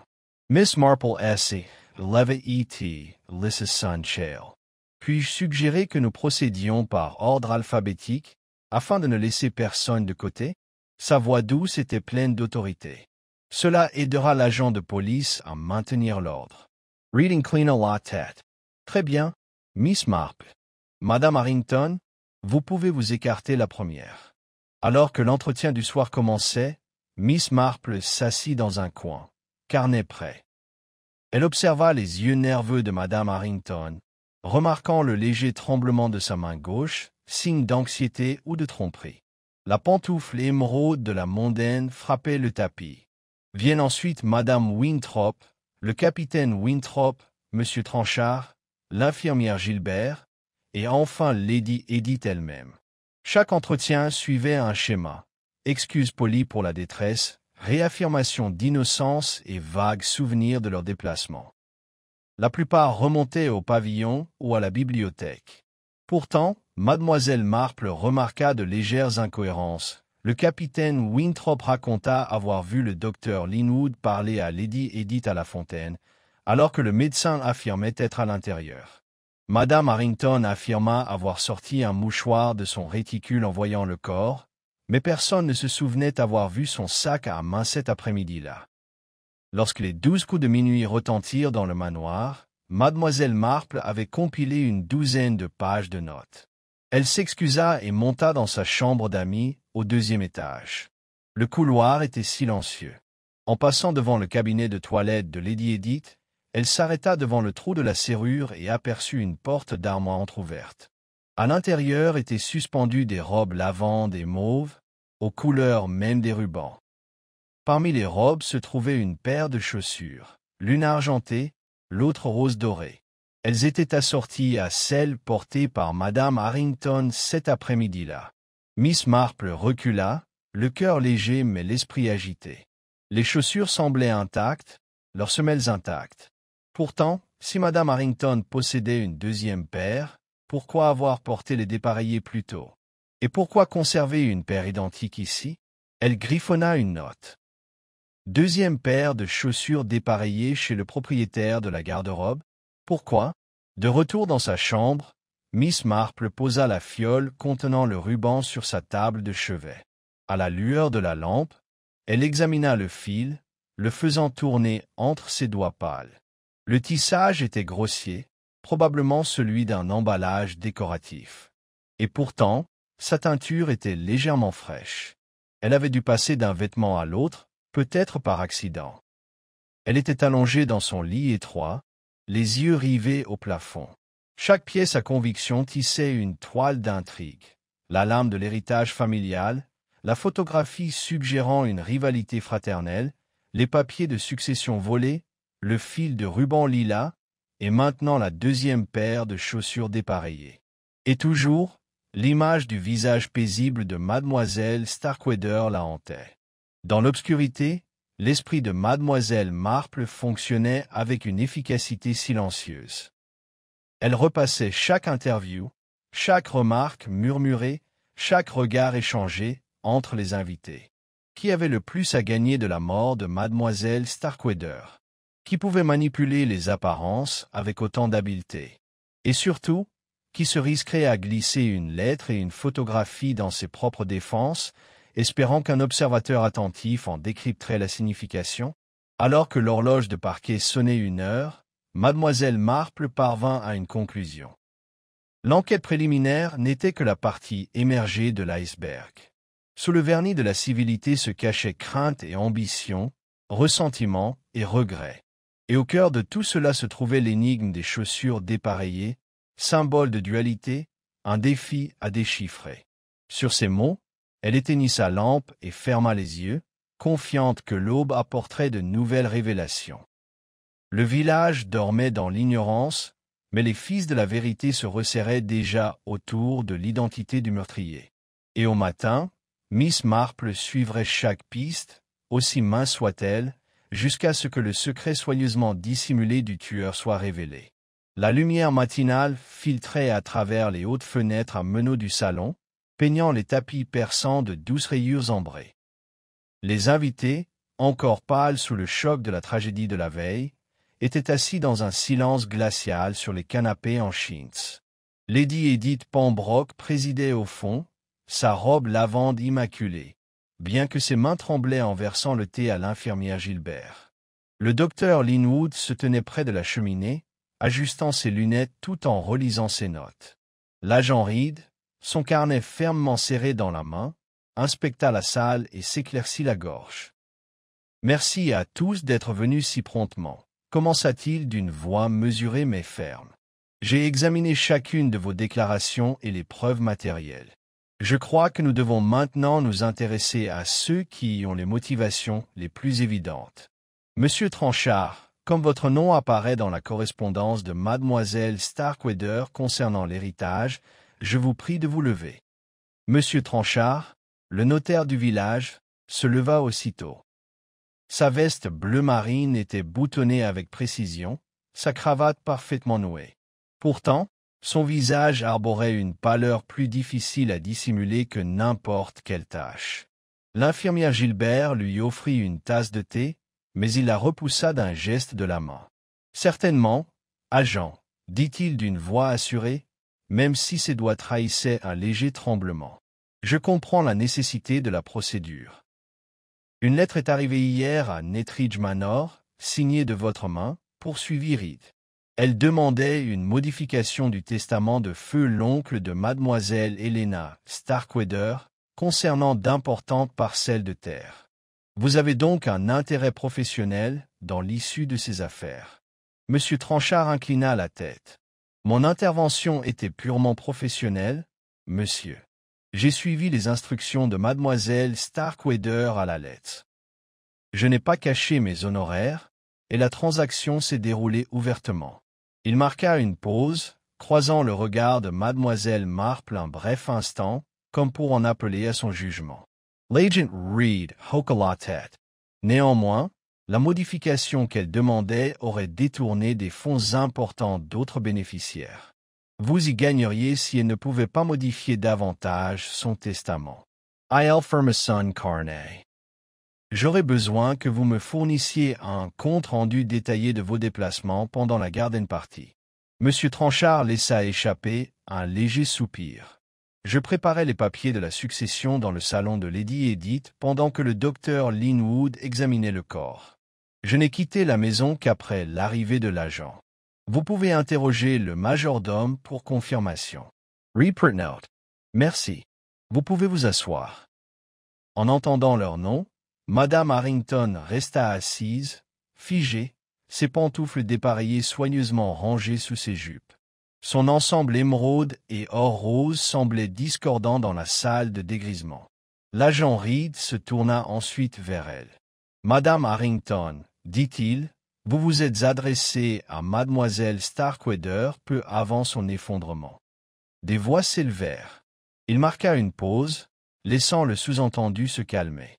Miss Marple S.A. Leva E.T. Lissa Sunshale. Puis-je suggérer que nous procédions par ordre alphabétique, afin de ne laisser personne de côté? Sa voix douce était pleine d'autorité. Cela aidera l'agent de police à maintenir l'ordre. Reed inclina la tête. Très bien, Miss Marple. Madame Harrington, vous pouvez vous écarter la première. Alors que l'entretien du soir commençait, Miss Marple s'assit dans un coin, carnet prêt. Elle observa les yeux nerveux de Madame Harrington, remarquant le léger tremblement de sa main gauche, signe d'anxiété ou de tromperie. La pantoufle émeraude de la mondaine frappait le tapis. Viennent ensuite Madame Winthrop, le capitaine Winthrop, Monsieur Tranchard, l'infirmière Gilbert, et enfin Lady Edith elle-même. Chaque entretien suivait un schéma. Excuses polies pour la détresse, réaffirmation d'innocence et vagues souvenirs de leur déplacement. La plupart remontaient au pavillon ou à la bibliothèque. Pourtant, Mademoiselle Marple remarqua de légères incohérences. Le capitaine Winthrop raconta avoir vu le docteur Linwood parler à Lady Edith à la fontaine, alors que le médecin affirmait être à l'intérieur. Madame Harrington affirma avoir sorti un mouchoir de son réticule en voyant le corps, mais personne ne se souvenait avoir vu son sac à main cet après-midi-là. Lorsque les 12 coups de minuit retentirent dans le manoir, Mademoiselle Marple avait compilé une douzaine de pages de notes. Elle s'excusa et monta dans sa chambre d'amis, au 2e étage. Le couloir était silencieux. En passant devant le cabinet de toilette de Lady Edith, elle s'arrêta devant le trou de la serrure et aperçut une porte d'armoire entr'ouverte. À l'intérieur étaient suspendues des robes lavande et mauve, aux couleurs même des rubans. Parmi les robes se trouvait une paire de chaussures, l'une argentée, l'autre rose dorée. Elles étaient assorties à celles portées par Madame Harrington cet après-midi-là. Miss Marple recula, le cœur léger mais l'esprit agité. Les chaussures semblaient intactes, leurs semelles intactes. Pourtant, si Madame Harrington possédait une deuxième paire, pourquoi avoir porté les dépareillés plus tôt? Et pourquoi conserver une paire identique ici? Elle griffonna une note. Deuxième paire de chaussures dépareillées chez le propriétaire de la garde-robe. Pourquoi? De retour dans sa chambre, Miss Marple posa la fiole contenant le ruban sur sa table de chevet. À la lueur de la lampe, elle examina le fil, le faisant tourner entre ses doigts pâles. Le tissage était grossier, probablement celui d'un emballage décoratif. Et pourtant, sa teinture était légèrement fraîche. Elle avait dû passer d'un vêtement à l'autre, peut-être par accident. Elle était allongée dans son lit étroit, les yeux rivés au plafond. Chaque pièce à conviction tissait une toile d'intrigue. La lame de l'héritage familial, la photographie suggérant une rivalité fraternelle, les papiers de succession volés, le fil de ruban lilas, et maintenant la deuxième paire de chaussures dépareillées. Et toujours, l'image du visage paisible de Mademoiselle Starkweather la hantait. Dans l'obscurité, l'esprit de Mademoiselle Marple fonctionnait avec une efficacité silencieuse. Elle repassait chaque interview, chaque remarque murmurée, chaque regard échangé entre les invités. Qui avait le plus à gagner de la mort de Mademoiselle Starkweather? Qui pouvait manipuler les apparences avec autant d'habileté? Et surtout, qui se risquerait à glisser une lettre et une photographie dans ses propres défenses, espérant qu'un observateur attentif en décrypterait la signification? Alors que l'horloge de parquet sonnait 1 heure, Mademoiselle Marple parvint à une conclusion. L'enquête préliminaire n'était que la partie émergée de l'iceberg. Sous le vernis de la civilité se cachaient crainte et ambition, ressentiment et regret. Et au cœur de tout cela se trouvait l'énigme des chaussures dépareillées, symbole de dualité, un défi à déchiffrer. Sur ces mots, elle éteignit sa lampe et ferma les yeux, confiante que l'aube apporterait de nouvelles révélations. Le village dormait dans l'ignorance, mais les fils de la vérité se resserraient déjà autour de l'identité du meurtrier. Et au matin, Miss Marple suivrait chaque piste, aussi mince soit-elle, jusqu'à ce que le secret soigneusement dissimulé du tueur soit révélé. La lumière matinale filtrait à travers les hautes fenêtres à meneaux du salon, peignant les tapis perçants de douces rayures ambrées. Les invités, encore pâles sous le choc de la tragédie de la veille, étaient assis dans un silence glacial sur les canapés en chintz. Lady Edith Pembroke présidait au fond, sa robe lavande immaculée, bien que ses mains tremblaient en versant le thé à l'infirmière Gilbert. Le docteur Linwood se tenait près de la cheminée, ajustant ses lunettes tout en relisant ses notes. L'agent Reed, son carnet fermement serré dans la main, inspecta la salle et s'éclaircit la gorge. « Merci à tous d'être venus si promptement », commença-t-il d'une voix mesurée mais ferme. « J'ai examiné chacune de vos déclarations et les preuves matérielles. Je crois que nous devons maintenant nous intéresser à ceux qui ont les motivations les plus évidentes. Monsieur Tranchard, comme votre nom apparaît dans la correspondance de Mademoiselle Starkweather concernant l'héritage, je vous prie de vous lever. Monsieur Tranchard, le notaire du village, se leva aussitôt. Sa veste bleu marine était boutonnée avec précision, sa cravate parfaitement nouée. Pourtant, son visage arborait une pâleur plus difficile à dissimuler que n'importe quelle tache. L'infirmière Gilbert lui offrit une tasse de thé, mais il la repoussa d'un geste de la main. « Certainement, agent, » dit-il d'une voix assurée, même si ses doigts trahissaient un léger tremblement. « Je comprends la nécessité de la procédure. Une lettre est arrivée hier à Nettridge Manor, signée de votre main, poursuivit Reed. Elle demandait une modification du testament de feu l'oncle de Mademoiselle Helena Starkweather concernant d'importantes parcelles de terre. Vous avez donc un intérêt professionnel dans l'issue de ces affaires. Monsieur Tranchard inclina la tête. Mon intervention était purement professionnelle, monsieur. J'ai suivi les instructions de Mademoiselle Starkweather à la lettre. Je n'ai pas caché mes honoraires, et la transaction s'est déroulée ouvertement. Il marqua une pause, croisant le regard de Mademoiselle Marple un bref instant, comme pour en appeler à son jugement. L'agent Reed hocha la tête. Néanmoins, la modification qu'elle demandait aurait détourné des fonds importants d'autres bénéficiaires. Vous y gagneriez si elle ne pouvait pas modifier davantage son testament. I.L. Fermason Carney. J'aurais besoin que vous me fournissiez un compte-rendu détaillé de vos déplacements pendant la garden party. Monsieur Tranchard laissa échapper un léger soupir. Je préparais les papiers de la succession dans le salon de Lady Edith pendant que le docteur Linwood examinait le corps. Je n'ai quitté la maison qu'après l'arrivée de l'agent. Vous pouvez interroger le majordome pour confirmation. Report note. Merci. Vous pouvez vous asseoir. En entendant leur nom, Madame Harrington resta assise, figée, ses pantoufles dépareillées soigneusement rangées sous ses jupes. Son ensemble émeraude et or rose semblait discordant dans la salle de dégrisement. L'agent Reed se tourna ensuite vers elle. « Madame Harrington, dit-il, vous vous êtes adressée à Mademoiselle Starkweather peu avant son effondrement. » Des voix s'élevèrent. Il marqua une pause, laissant le sous-entendu se calmer.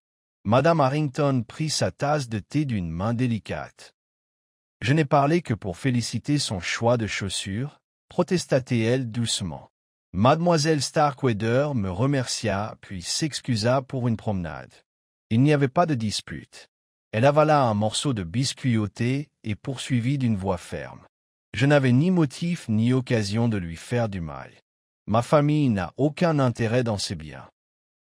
Madame Harrington prit sa tasse de thé d'une main délicate. « Je n'ai parlé que pour féliciter son choix de chaussures, » protesta-t-elle doucement. Mademoiselle Starkweather me remercia puis s'excusa pour une promenade. Il n'y avait pas de dispute. Elle avala un morceau de biscuit au thé et poursuivit d'une voix ferme. Je n'avais ni motif ni occasion de lui faire du mal. Ma famille n'a aucun intérêt dans ses biens.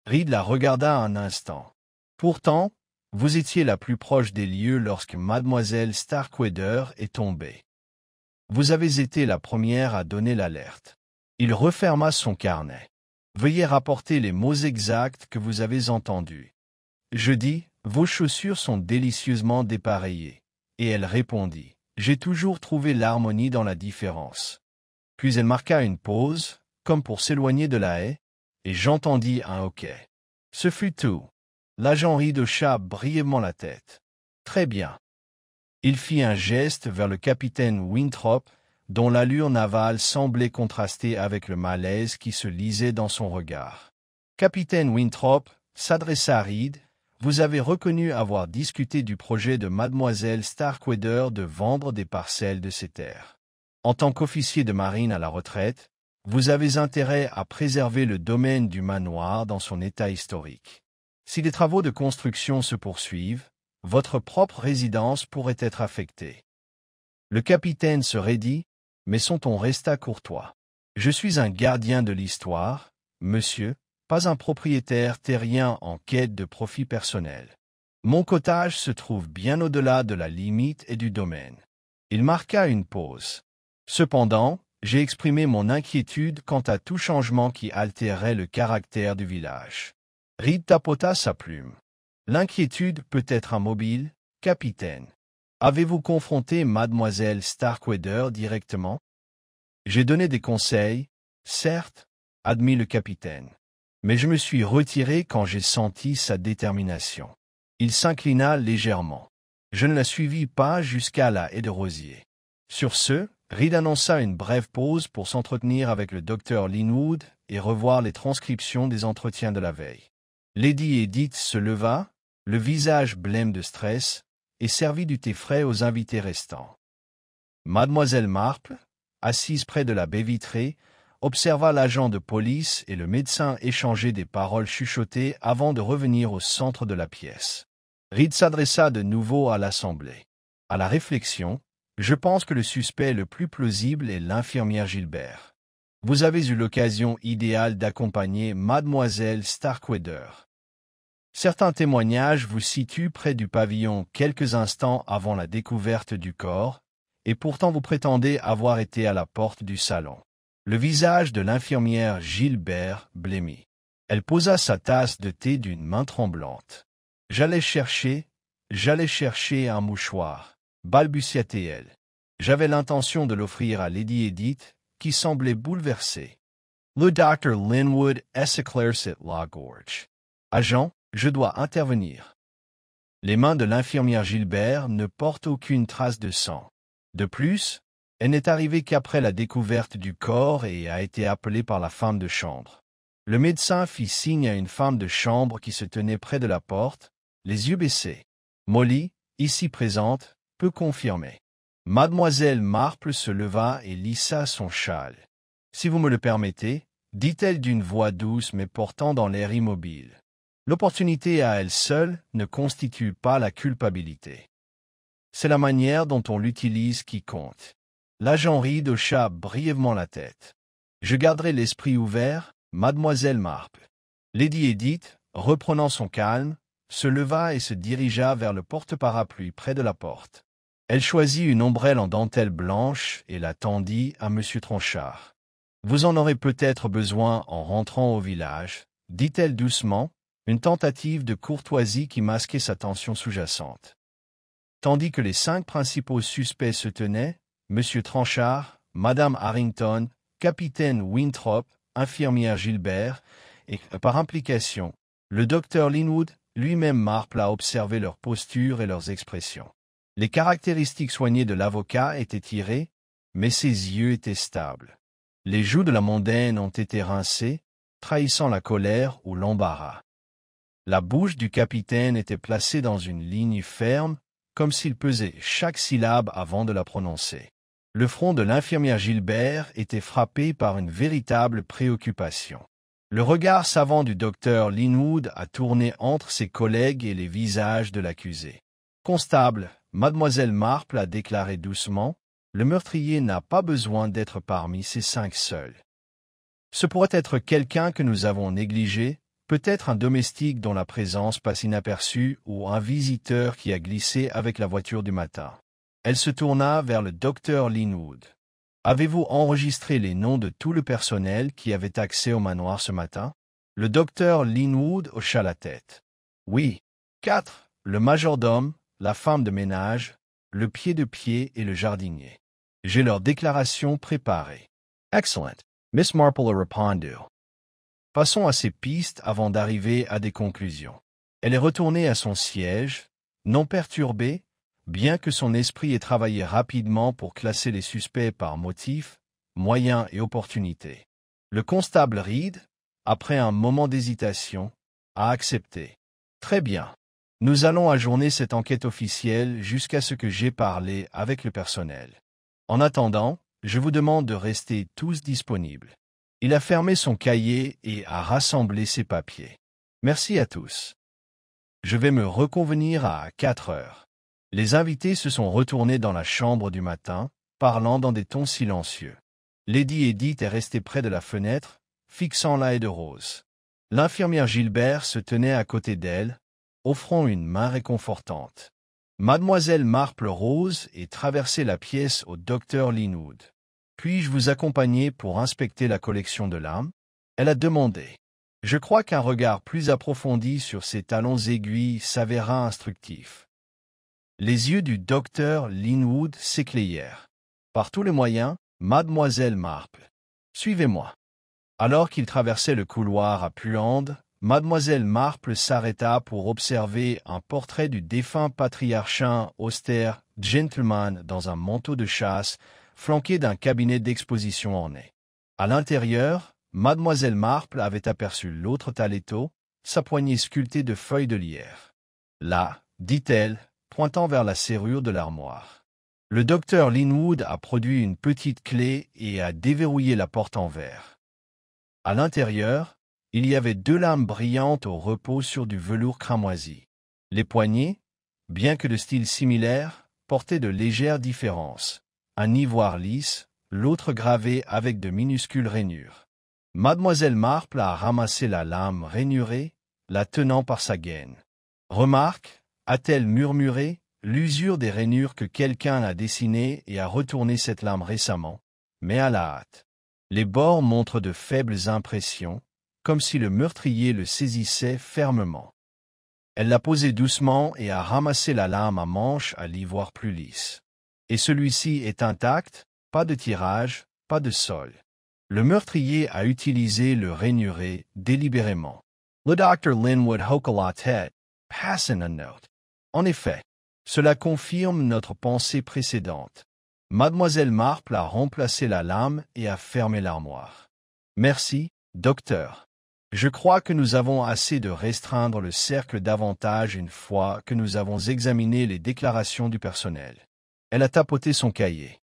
Reed la regarda un instant. Pourtant, vous étiez la plus proche des lieux lorsque Mademoiselle Starkweather est tombée. Vous avez été la première à donner l'alerte. Il referma son carnet. Veuillez rapporter les mots exacts que vous avez entendus. Je dis, vos chaussures sont délicieusement dépareillées. Et elle répondit, j'ai toujours trouvé l'harmonie dans la différence. Puis elle marqua une pause, comme pour s'éloigner de la haie, et j'entendis un hoquet. Ce fut tout. L'agent Reed hocha brièvement la tête. Très bien. Il fit un geste vers le capitaine Winthrop, dont l'allure navale semblait contraster avec le malaise qui se lisait dans son regard. Capitaine Winthrop s'adressa à Reed. Vous avez reconnu avoir discuté du projet de Mademoiselle Starkweather de vendre des parcelles de ses terres. En tant qu'officier de marine à la retraite, vous avez intérêt à préserver le domaine du manoir dans son état historique. Si les travaux de construction se poursuivent, votre propre résidence pourrait être affectée. Le capitaine se raidit, mais son ton resta courtois. Je suis un gardien de l'histoire, monsieur, pas un propriétaire terrien en quête de profit personnel. Mon cottage se trouve bien au-delà de la limite et du domaine. Il marqua une pause. Cependant, j'ai exprimé mon inquiétude quant à tout changement qui altérerait le caractère du village. Reed tapota sa plume. L'inquiétude peut être immobile, capitaine. Avez-vous confronté Mademoiselle Starkweather directement? J'ai donné des conseils, certes, admit le capitaine. Mais je me suis retiré quand j'ai senti sa détermination. Il s'inclina légèrement. Je ne la suivis pas jusqu'à la haie de rosiers. Sur ce, Reed annonça une brève pause pour s'entretenir avec le docteur Linwood et revoir les transcriptions des entretiens de la veille. Lady Edith se leva, le visage blême de stress, et servit du thé frais aux invités restants. Mademoiselle Marple, assise près de la baie vitrée, observa l'agent de police et le médecin échanger des paroles chuchotées avant de revenir au centre de la pièce. Reed s'adressa de nouveau à l'assemblée. À la réflexion, je pense que le suspect le plus plausible est l'infirmière Gilbert. Vous avez eu l'occasion idéale d'accompagner Mademoiselle Starkweather. Certains témoignages vous situent près du pavillon quelques instants avant la découverte du corps, et pourtant vous prétendez avoir été à la porte du salon. Le visage de l'infirmière Gilbert blêmit. Elle posa sa tasse de thé d'une main tremblante. J'allais chercher un mouchoir, balbutia-t-elle. J'avais l'intention de l'offrir à Lady Edith, qui semblait bouleversée. Le docteur Linwood s'éclaircit la gorge. Agent, je dois intervenir. Les mains de l'infirmière Gilbert ne portent aucune trace de sang. De plus, elle n'est arrivée qu'après la découverte du corps et a été appelée par la femme de chambre. Le médecin fit signe à une femme de chambre qui se tenait près de la porte, les yeux baissés. Molly, ici présente, peut confirmer. Mademoiselle Marple se leva et lissa son châle. Si vous me le permettez, dit-elle d'une voix douce mais portant dans l'air immobile. L'opportunité à elle seule ne constitue pas la culpabilité. C'est la manière dont on l'utilise qui compte. L'agent Reed hocha brièvement la tête. Je garderai l'esprit ouvert, Mademoiselle Marple. Lady Edith, reprenant son calme, se leva et se dirigea vers le porte-parapluie près de la porte. Elle choisit une ombrelle en dentelle blanche et la tendit à M. Tronchard. Vous en aurez peut-être besoin en rentrant au village, dit-elle doucement, une tentative de courtoisie qui masquait sa tension sous-jacente. Tandis que les 5 principaux suspects se tenaient, M. Tranchard, Mme Harrington, capitaine Winthrop, infirmière Gilbert, et, par implication, le docteur Linwood, lui-même Marple a observé leur posture et leurs expressions. Les caractéristiques soignées de l'avocat étaient tirées, mais ses yeux étaient stables. Les joues de la mondaine ont été rincées, trahissant la colère ou l'embarras. La bouche du capitaine était placée dans une ligne ferme, comme s'il pesait chaque syllabe avant de la prononcer. Le front de l'infirmière Gilbert était frappé par une véritable préoccupation. Le regard savant du docteur Linwood a tourné entre ses collègues et les visages de l'accusé. Constable, Mademoiselle Marple a déclaré doucement, le meurtrier n'a pas besoin d'être parmi ces 5 seuls. Ce pourrait être quelqu'un que nous avons négligé, peut-être un domestique dont la présence passe inaperçue ou un visiteur qui a glissé avec la voiture du matin. Elle se tourna vers le docteur Linwood. Avez-vous enregistré les noms de tout le personnel qui avait accès au manoir ce matin? Le docteur Linwood hocha la tête. Oui, 4, le majordome, la femme de ménage, le pied-de-pied et le jardinier. J'ai leur déclaration préparée. Excellent. Miss Marple a répondu. Passons à ces pistes avant d'arriver à des conclusions. Elle est retournée à son siège, non perturbée, bien que son esprit ait travaillé rapidement pour classer les suspects par motif, moyen et opportunité. Le constable Reed, après un moment d'hésitation, a accepté. Très bien. Nous allons ajourner cette enquête officielle jusqu'à ce que j'aie parlé avec le personnel. En attendant, je vous demande de rester tous disponibles. Il a fermé son cahier et a rassemblé ses papiers. Merci à tous. Je vais me reconvenir à 4 heures. Les invités se sont retournés dans la chambre du matin, parlant dans des tons silencieux. Lady Edith est restée près de la fenêtre, fixant la haie de rose. L'infirmière Gilbert se tenait à côté d'elle, offrant une main réconfortante. Mademoiselle Marple rose et traversait la pièce au docteur Linwood. Puis-je vous accompagner pour inspecter la collection de l'arme? Elle a demandé. Je crois qu'un regard plus approfondi sur ses talons aiguilles s'avéra instructif. Les yeux du docteur Linwood s'éclayèrent. Par tous les moyens, Mademoiselle Marple. Suivez-moi. Alors qu'il traversait le couloir à puante, Mademoiselle Marple s'arrêta pour observer un portrait du défunt patriarcat austère gentleman dans un manteau de chasse, flanqué d'un cabinet d'exposition orné. À l'intérieur, Mademoiselle Marple avait aperçu l'autre Taletto, sa poignée sculptée de feuilles de lierre. Là, dit-elle, pointant vers la serrure de l'armoire. Le docteur Linwood a produit une petite clé et a déverrouillé la porte en verre. À l'intérieur, il y avait 2 lames brillantes au repos sur du velours cramoisi. Les poignées, bien que de style similaire, portaient de légères différences. Un ivoire lisse, l'autre gravé avec de minuscules rainures. Mademoiselle Marple a ramassé la lame rainurée, la tenant par sa gaine. « Remarque, a-t-elle murmuré, l'usure des rainures que quelqu'un a dessinées et a retourné cette lame récemment, mais à la hâte. Les bords montrent de faibles impressions, comme si le meurtrier le saisissait fermement. Elle l'a posé doucement et a ramassé la lame à manche à l'ivoire plus lisse. Et celui-ci est intact, pas de tirage, pas de sol. Le meurtrier a utilisé le rainuré délibérément. Le Dr. Linwood hocha la tête, passant une note. En effet, cela confirme notre pensée précédente. Mademoiselle Marple a remplacé la lame et a fermé l'armoire. Merci, docteur. Je crois que nous avons assez de restreindre le cercle davantage une fois que nous avons examiné les déclarations du personnel. Elle a tapoté son cahier.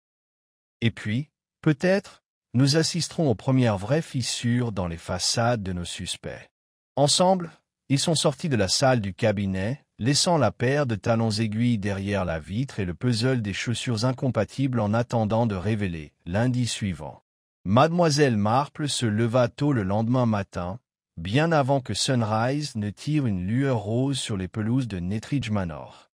Et puis, peut-être, nous assisterons aux premières vraies fissures dans les façades de nos suspects. Ensemble, ils sont sortis de la salle du cabinet, laissant la paire de talons aiguilles derrière la vitre et le puzzle des chaussures incompatibles en attendant de révéler lundi suivant. Mademoiselle Marple se leva tôt le lendemain matin, bien avant que Sunrise ne tire une lueur rose sur les pelouses de Nettridge Manor.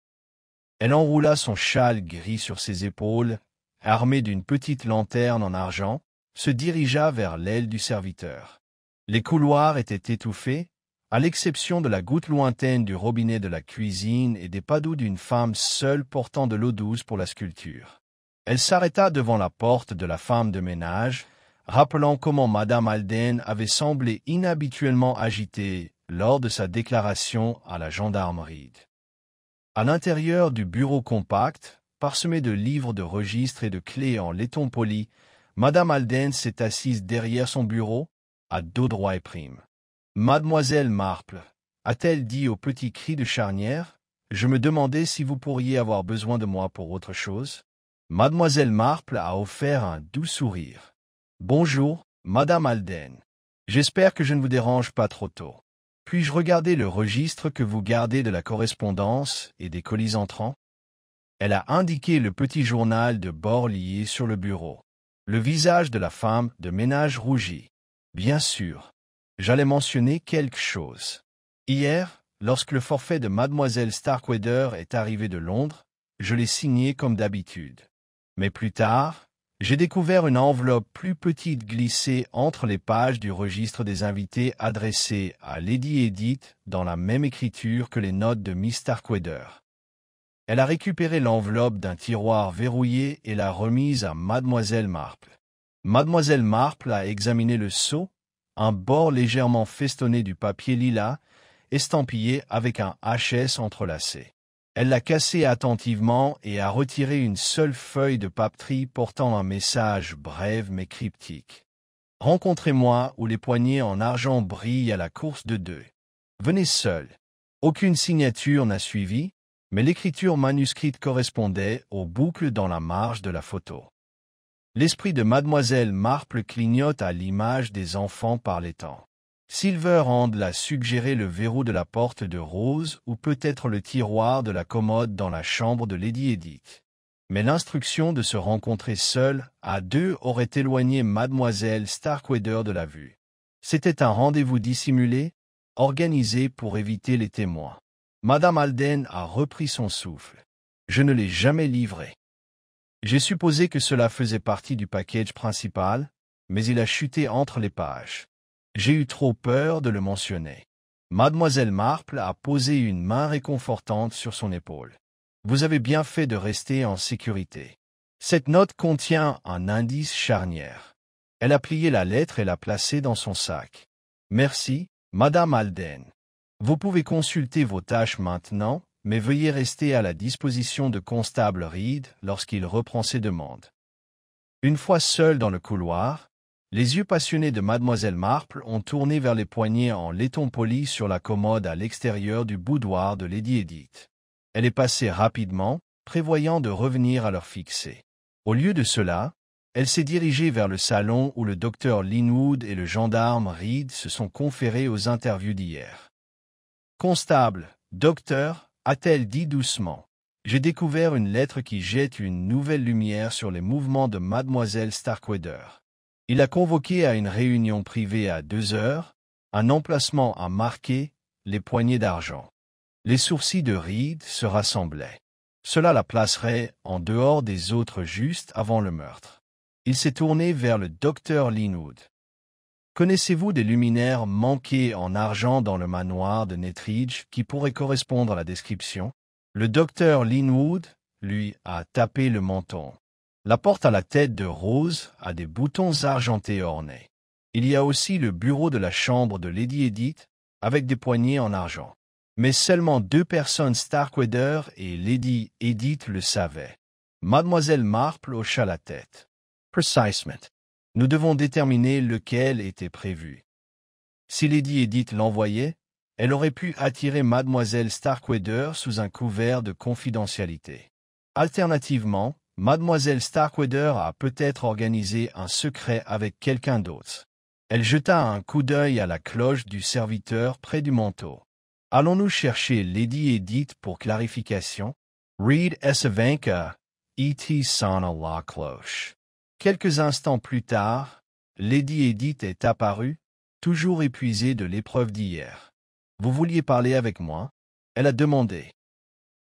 Elle enroula son châle gris sur ses épaules, armée d'une petite lanterne en argent, se dirigea vers l'aile du serviteur. Les couloirs étaient étouffés, à l'exception de la goutte lointaine du robinet de la cuisine et des pas doux d'une femme seule portant de l'eau douce pour la sculpture. Elle s'arrêta devant la porte de la femme de ménage, rappelant comment Madame Alden avait semblé inhabituellement agitée lors de sa déclaration à la gendarmerie. À l'intérieur du bureau compact, parsemé de livres de registres et de clés en laiton poli, Madame Alden s'est assise derrière son bureau, à dos droit et prime. Mademoiselle Marple, a-t-elle dit au petit cri de charnière, je me demandais si vous pourriez avoir besoin de moi pour autre chose. Mademoiselle Marple a offert un doux sourire. Bonjour, Madame Alden. J'espère que je ne vous dérange pas trop tôt. Puis-je regarder le registre que vous gardez de la correspondance et des colis entrants? Elle a indiqué le petit journal de bord lié sur le bureau. Le visage de la femme de ménage rougit. Bien sûr. J'allais mentionner quelque chose. Hier, lorsque le forfait de Mademoiselle Starkweather est arrivé de Londres, je l'ai signé comme d'habitude. Mais plus tard, j'ai découvert une enveloppe plus petite glissée entre les pages du registre des invités adressée à Lady Edith dans la même écriture que les notes de Miss Starkweather. Elle a récupéré l'enveloppe d'un tiroir verrouillé et l'a remise à Mademoiselle Marple. Mademoiselle Marple a examiné le sceau, un bord légèrement festonné du papier lilas, estampillé avec un HS entrelacé. Elle l'a cassé attentivement et a retiré une seule feuille de papeterie portant un message bref mais cryptique. « Rencontrez-moi où les poignées en argent brillent à la course de 2. Venez seul. » Aucune signature n'a suivi, mais l'écriture manuscrite correspondait aux boucles dans la marge de la photo. L'esprit de Mademoiselle Marple clignote à l'image des enfants par les temps. Silverhand l'a suggéré le verrou de la porte de Rose ou peut-être le tiroir de la commode dans la chambre de Lady Edith. Mais l'instruction de se rencontrer seul à 2 aurait éloigné Mademoiselle Starkweather de la vue. C'était un rendez-vous dissimulé, organisé pour éviter les témoins. Madame Alden a repris son souffle. Je ne l'ai jamais livré. J'ai supposé que cela faisait partie du package principal, mais il a chuté entre les pages. J'ai eu trop peur de le mentionner. Mademoiselle Marple a posé une main réconfortante sur son épaule. Vous avez bien fait de rester en sécurité. Cette note contient un indice charnière. Elle a plié la lettre et l'a placée dans son sac. Merci, Madame Alden. Vous pouvez consulter vos tâches maintenant, mais veuillez rester à la disposition de Constable Reed lorsqu'il reprend ses demandes. Une fois seul dans le couloir, les yeux passionnés de Mademoiselle Marple ont tourné vers les poignées en laiton poli sur la commode à l'extérieur du boudoir de Lady Edith. Elle est passée rapidement, prévoyant de revenir à l'heure fixée. Au lieu de cela, elle s'est dirigée vers le salon où le docteur Linwood et le gendarme Reed se sont conférés aux interviews d'hier. « Constable, docteur », a-t-elle dit doucement, « j'ai découvert une lettre qui jette une nouvelle lumière sur les mouvements de Mademoiselle Starkweather. Il a convoqué à une réunion privée à 2 heures, un emplacement à marquer, les poignées d'argent. » Les sourcils de Reed se rassemblaient. Cela la placerait en dehors des autres juste avant le meurtre. Il s'est tourné vers le docteur Linwood. « Connaissez-vous des luminaires manqués en argent dans le manoir de Nettridge qui pourraient correspondre à la description ?» Le docteur Linwood, lui, a tapé le menton. La porte à la tête de rose a des boutons argentés ornés. Il y a aussi le bureau de la chambre de Lady Edith avec des poignées en argent. Mais seulement 2 personnes, Starkweather et Lady Edith, le savaient. Mademoiselle Marple hocha la tête. Precisement. Nous devons déterminer lequel était prévu. Si Lady Edith l'envoyait, elle aurait pu attirer Mademoiselle Starkweather sous un couvert de confidentialité. Alternativement, Mademoiselle Starkweather a peut-être organisé un secret avec quelqu'un d'autre. Elle jeta un coup d'œil à la cloche du serviteur près du manteau. Allons-nous chercher Lady Edith pour clarification? Reed Essevenka, E.T. sonna la cloche. Quelques instants plus tard, Lady Edith est apparue, toujours épuisée de l'épreuve d'hier. « Vous vouliez parler avec moi ?» elle a demandé.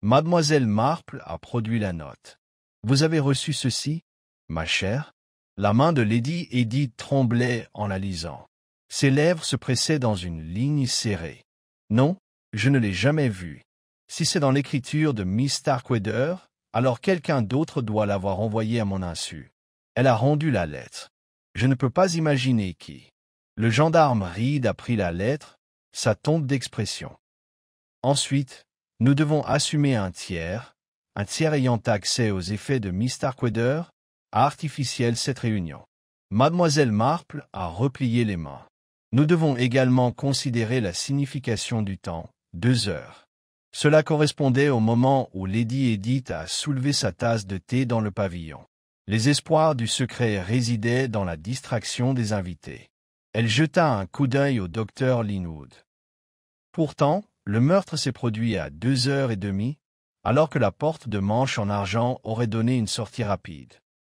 Mademoiselle Marple a produit la note. « Vous avez reçu ceci, ma chère ?» La main de Lady Edith tremblait en la lisant. Ses lèvres se pressaient dans une ligne serrée. « Non, je ne l'ai jamais vu. Si c'est dans l'écriture de Miss Starkweather, alors quelqu'un d'autre doit l'avoir envoyée à mon insu. » Elle a rendu la lettre. Je ne peux pas imaginer qui. Le gendarme Reed a pris la lettre, ça tombe d'expression. Ensuite, nous devons assumer un tiers ayant accès aux effets de Miss Starkweather, a artificiel cette réunion. Mademoiselle Marple a replié les mains. Nous devons également considérer la signification du temps, 2 heures. Cela correspondait au moment où Lady Edith a soulevé sa tasse de thé dans le pavillon. Les espoirs du secret résidaient dans la distraction des invités. Elle jeta un coup d'œil au docteur Linwood. Pourtant, le meurtre s'est produit à 2h30, alors que la porte de manche en argent aurait donné une sortie rapide.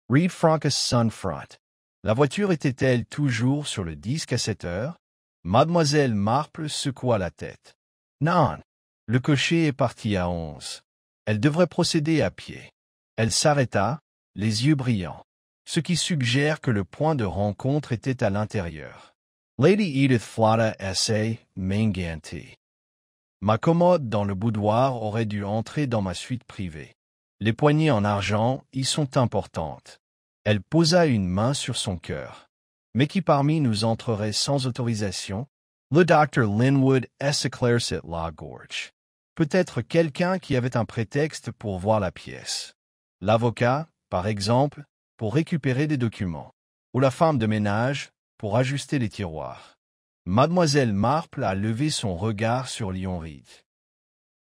Reed Francas Sunfront. La voiture était-elle toujours sur le disque à 7 heures? Mademoiselle Marple secoua la tête. Non. Le cocher est parti à 11. Elle devrait procéder à pied. Elle s'arrêta, les yeux brillants, ce qui suggère que le point de rencontre était à l'intérieur. Lady Edith Flotta S.A. Manganti. Ma commode dans le boudoir aurait dû entrer dans ma suite privée. Les poignées en argent y sont importantes. Elle posa une main sur son cœur. Mais qui parmi nous entrerait sans autorisation? Le Dr. Linwood s'éclaircit la gorge. Peut-être quelqu'un qui avait un prétexte pour voir la pièce. L'avocat, par exemple, pour récupérer des documents. Ou la femme de ménage, pour ajuster les tiroirs. Mademoiselle Marple a levé son regard sur Lyon Reed.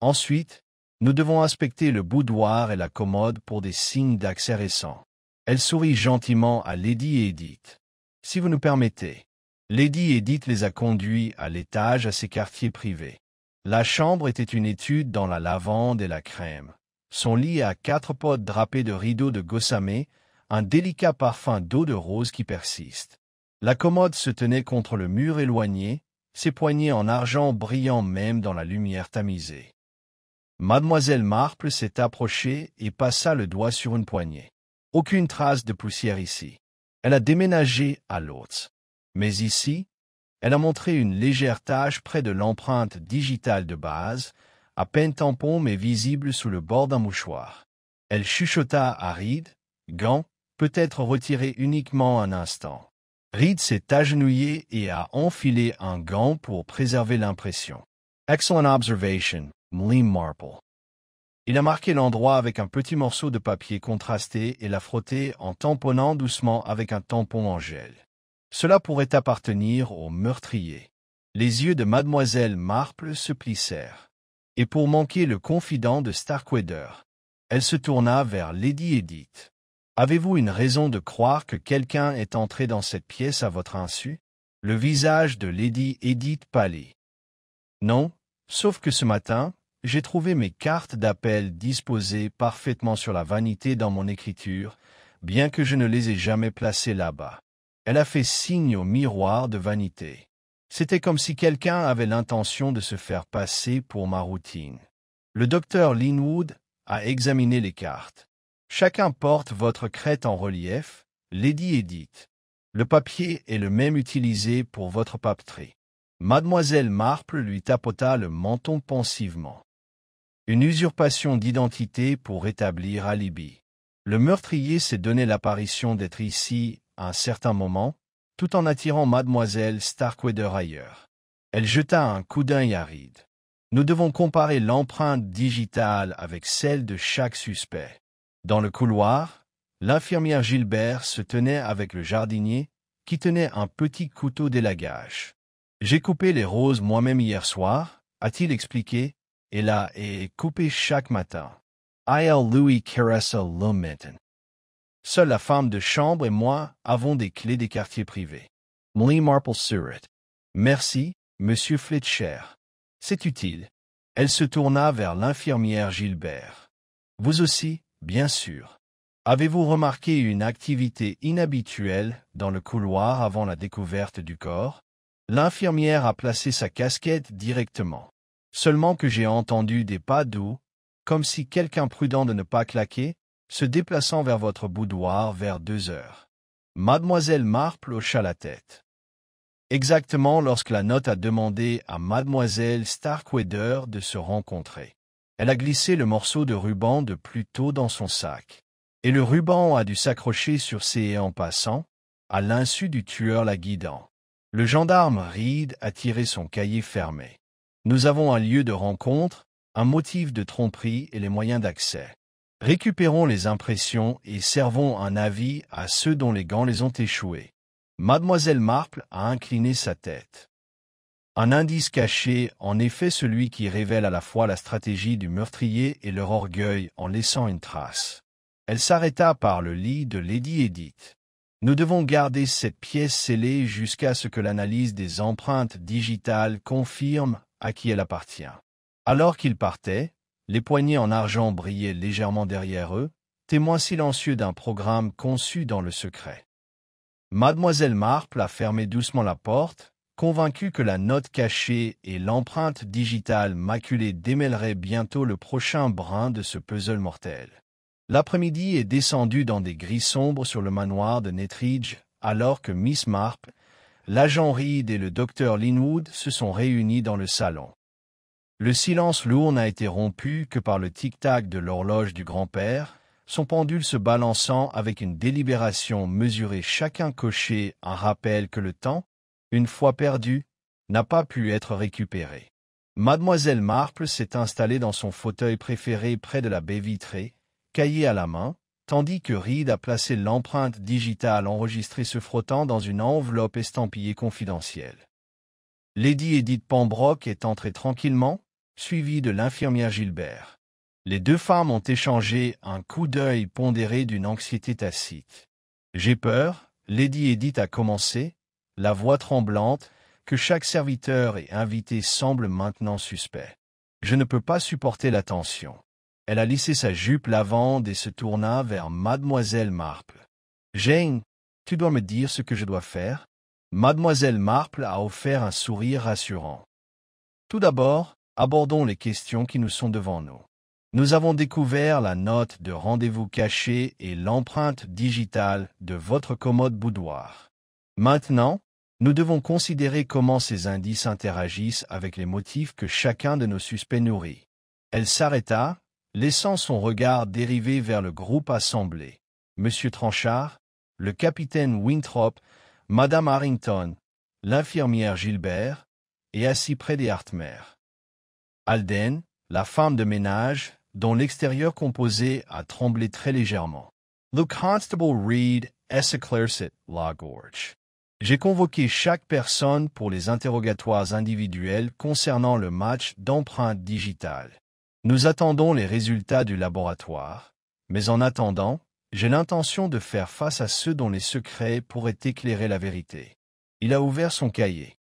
Ensuite, nous devons inspecter le boudoir et la commode pour des signes d'accès récents. Elle sourit gentiment à Lady Edith. Si vous nous permettez. Lady Edith les a conduits à l'étage à ses quartiers privés. La chambre était une étude dans la lavande et la crème. Son lit à 4 potes drapé de rideaux de gossamé, un délicat parfum d'eau de rose qui persiste. La commode se tenait contre le mur éloigné, ses poignées en argent brillant même dans la lumière tamisée. Mademoiselle Marple s'est approchée et passa le doigt sur une poignée. Aucune trace de poussière ici. Elle a déménagé à l'autre. Mais ici, elle a montré une légère tache près de l'empreinte digitale de base, à peine tampon mais visible sous le bord d'un mouchoir. Elle chuchota à Reed, gants, peut être retiré uniquement un instant. Reed s'est agenouillé et a enfilé un gant pour préserver l'impression. Excellent observation, Mlim Marple. Il a marqué l'endroit avec un petit morceau de papier contrasté et l'a frotté en tamponnant doucement avec un tampon en gel. Cela pourrait appartenir au meurtrier. Les yeux de mademoiselle Marple se plissèrent. Et pour manquer le confident de Starkweather, elle se tourna vers Lady Edith. « Avez-vous une raison de croire que quelqu'un est entré dans cette pièce à votre insu ?» Le visage de Lady Edith pâlit. « Non, sauf que ce matin, j'ai trouvé mes cartes d'appel disposées parfaitement sur la vanité dans mon écriture, bien que je ne les ai jamais placées là-bas. » Elle a fait signe au miroir de vanité. C'était comme si quelqu'un avait l'intention de se faire passer pour ma routine. Le docteur Linwood a examiné les cartes. Chacun porte votre crête en relief, Lady Edith. Le papier est le même utilisé pour votre papeterie. Mademoiselle Marple lui tapota le menton pensivement. Une usurpation d'identité pour rétablir alibi. Le meurtrier s'est donné l'apparition d'être ici à un certain moment, tout en attirant mademoiselle Starkweather ailleurs. Elle jeta un coup d'œil à Reed. Nous devons comparer l'empreinte digitale avec celle de chaque suspect. Dans le couloir, l'infirmière Gilbert se tenait avec le jardinier, qui tenait un petit couteau d'élagage. « J'ai coupé les roses moi-même hier soir, a-t-il expliqué, et la ai coupée chaque matin. Il Louis caressa l'homme. Seule la femme de chambre et moi avons des clés des quartiers privés. Mlim Marple Surrey. Merci, monsieur Fletcher. C'est utile. » Elle se tourna vers l'infirmière Gilbert. « Vous aussi, bien sûr. Avez-vous remarqué une activité inhabituelle dans le couloir avant la découverte du corps ?» L'infirmière a placé sa casquette directement. « Seulement que j'ai entendu des pas doux, comme si quelqu'un prudent de ne pas claquer, se déplaçant vers votre boudoir vers 2 heures. » Mademoiselle Marple hocha la tête. Exactement lorsque la note a demandé à mademoiselle Starkweather de se rencontrer. Elle a glissé le morceau de ruban de plus tôt dans son sac. Et le ruban a dû s'accrocher sur ses en passant, à l'insu du tueur la guidant. Le gendarme Reed a tiré son cahier fermé. Nous avons un lieu de rencontre, un motif de tromperie et les moyens d'accès. Récupérons les impressions et servons un avis à ceux dont les gants les ont échoués. Mademoiselle Marple a incliné sa tête. Un indice caché, en effet celui qui révèle à la fois la stratégie du meurtrier et leur orgueil en laissant une trace. Elle s'arrêta par le lit de Lady Edith. Nous devons garder cette pièce scellée jusqu'à ce que l'analyse des empreintes digitales confirme à qui elle appartient. Alors qu'ils partaient, les poignées en argent brillaient légèrement derrière eux, témoins silencieux d'un programme conçu dans le secret. Mademoiselle Marple a fermé doucement la porte, convaincue que la note cachée et l'empreinte digitale maculée démêleraient bientôt le prochain brin de ce puzzle mortel. L'après-midi est descendu dans des gris sombres sur le manoir de Nettridge, alors que Miss Marple, l'agent Reed et le docteur Linwood se sont réunis dans le salon. Le silence lourd n'a été rompu que par le tic-tac de l'horloge du grand-père, son pendule se balançant avec une délibération mesurée chacun coché un rappel que le temps, une fois perdu, n'a pas pu être récupéré. Mademoiselle Marple s'est installée dans son fauteuil préféré près de la baie vitrée, cahier à la main, tandis que Reed a placé l'empreinte digitale enregistrée se frottant dans une enveloppe estampillée confidentielle. Lady Edith Pembroke est entrée tranquillement, suivie de l'infirmière Gilbert. Les deux femmes ont échangé un coup d'œil pondéré d'une anxiété tacite. « J'ai peur, Lady Edith a commencé, la voix tremblante, que chaque serviteur et invité semble maintenant suspect. Je ne peux pas supporter la tension. » Elle a lissé sa jupe lavande et se tourna vers mademoiselle Marple. « Jane, tu dois me dire ce que je dois faire ?» Mademoiselle Marple a offert un sourire rassurant. « Tout d'abord, abordons les questions qui nous sont devant nous. Nous avons découvert la note de rendez-vous cachée et l'empreinte digitale de votre commode boudoir. Maintenant, nous devons considérer comment ces indices interagissent avec les motifs que chacun de nos suspects nourrit. » Elle s'arrêta, laissant son regard dériver vers le groupe assemblé. Monsieur Tranchard, le capitaine Winthrop, Madame Harrington, l'infirmière Gilbert, et assis près des Hartmer. Alden, la femme de ménage, dont l'extérieur composé a tremblé très légèrement. The Constable Reed s'éclaircit la gorge. J'ai convoqué chaque personne pour les interrogatoires individuels concernant le match d'empreintes digitales. Nous attendons les résultats du laboratoire, mais en attendant, j'ai l'intention de faire face à ceux dont les secrets pourraient éclairer la vérité. Il a ouvert son cahier.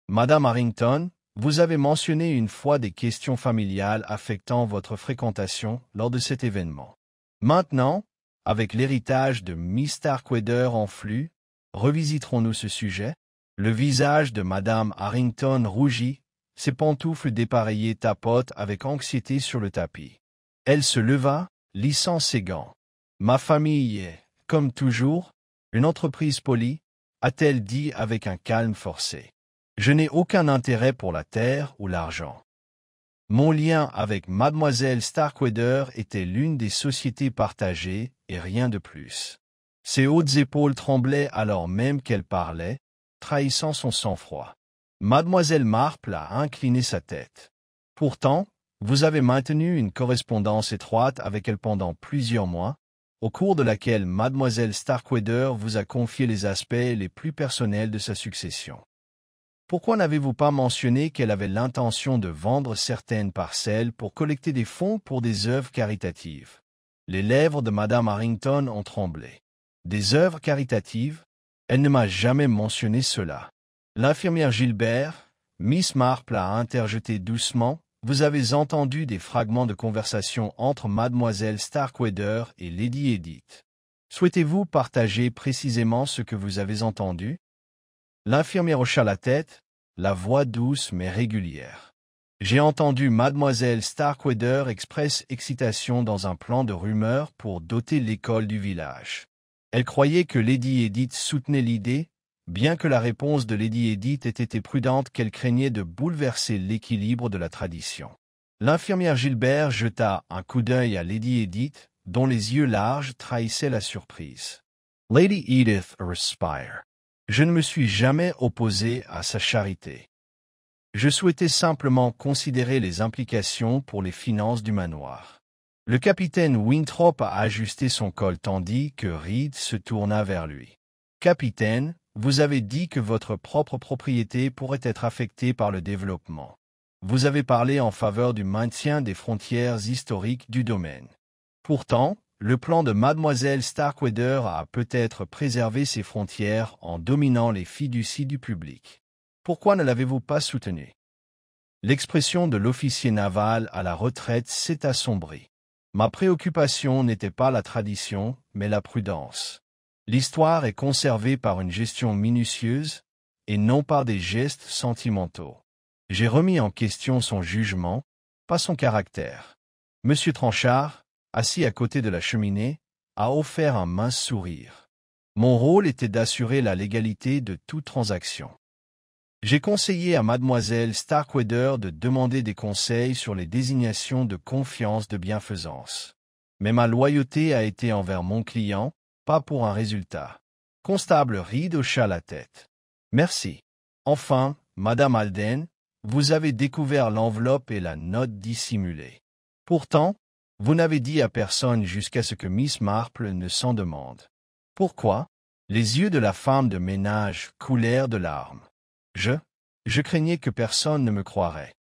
Madame Harrington, vous avez mentionné une fois des questions familiales affectant votre fréquentation lors de cet événement. Maintenant, avec l'héritage de Miss Starkweather en flux, revisiterons-nous ce sujet? Le visage de Madame Harrington rougit, ses pantoufles dépareillées tapotent avec anxiété sur le tapis. Elle se leva, lissant ses gants. Ma famille est, comme toujours, une entreprise polie, a-t-elle dit avec un calme forcé. Je n'ai aucun intérêt pour la terre ou l'argent. Mon lien avec Mademoiselle Starkweather était l'une des sociétés partagées et rien de plus. Ses hautes épaules tremblaient alors même qu'elle parlait, trahissant son sang-froid. Mademoiselle Marple a incliné sa tête. Pourtant, vous avez maintenu une correspondance étroite avec elle pendant plusieurs mois, au cours de laquelle Mademoiselle Starkweather vous a confié les aspects les plus personnels de sa succession. Pourquoi n'avez-vous pas mentionné qu'elle avait l'intention de vendre certaines parcelles pour collecter des fonds pour des œuvres caritatives? Les lèvres de Madame Harrington ont tremblé. Des œuvres caritatives? Elle ne m'a jamais mentionné cela. L'infirmière Gilbert, Miss Marple a interjeté doucement, vous avez entendu des fragments de conversation entre Mademoiselle Starkweather et Lady Edith. Souhaitez-vous partager précisément ce que vous avez entendu? L'infirmière hocha la tête, la voix douce mais régulière. J'ai entendu Mademoiselle Starkweather expresse excitation dans un plan de rumeur pour doter l'école du village. Elle croyait que Lady Edith soutenait l'idée, bien que la réponse de Lady Edith ait été prudente qu'elle craignait de bouleverser l'équilibre de la tradition. L'infirmière Gilbert jeta un coup d'œil à Lady Edith, dont les yeux larges trahissaient la surprise. Lady Edith respire. Je ne me suis jamais opposé à sa charité. Je souhaitais simplement considérer les implications pour les finances du manoir. Le capitaine Winthrop a ajusté son col tandis que Reed se tourna vers lui. Capitaine, vous avez dit que votre propre propriété pourrait être affectée par le développement. Vous avez parlé en faveur du maintien des frontières historiques du domaine. Pourtant, le plan de Mademoiselle Starkweather a peut-être préservé ses frontières en dominant les fiducies du public. Pourquoi ne l'avez-vous pas soutenu? L'expression de l'officier naval à la retraite s'est assombrie. Ma préoccupation n'était pas la tradition, mais la prudence. L'histoire est conservée par une gestion minutieuse, et non par des gestes sentimentaux. J'ai remis en question son jugement, pas son caractère. Monsieur Tranchard, assis à côté de la cheminée, a offert un mince sourire. Mon rôle était d'assurer la légalité de toute transaction. J'ai conseillé à Mademoiselle Starkweather de demander des conseils sur les désignations de confiance de bienfaisance. Mais ma loyauté a été envers mon client, pas pour un résultat. Constable Reed hocha la tête. Merci. Enfin, Madame Alden, vous avez découvert l'enveloppe et la note dissimulée. Pourtant, vous n'avez dit à personne jusqu'à ce que Miss Marple ne s'en demande. Pourquoi? Les yeux de la femme de ménage coulèrent de larmes. Je craignais que personne ne me croirait.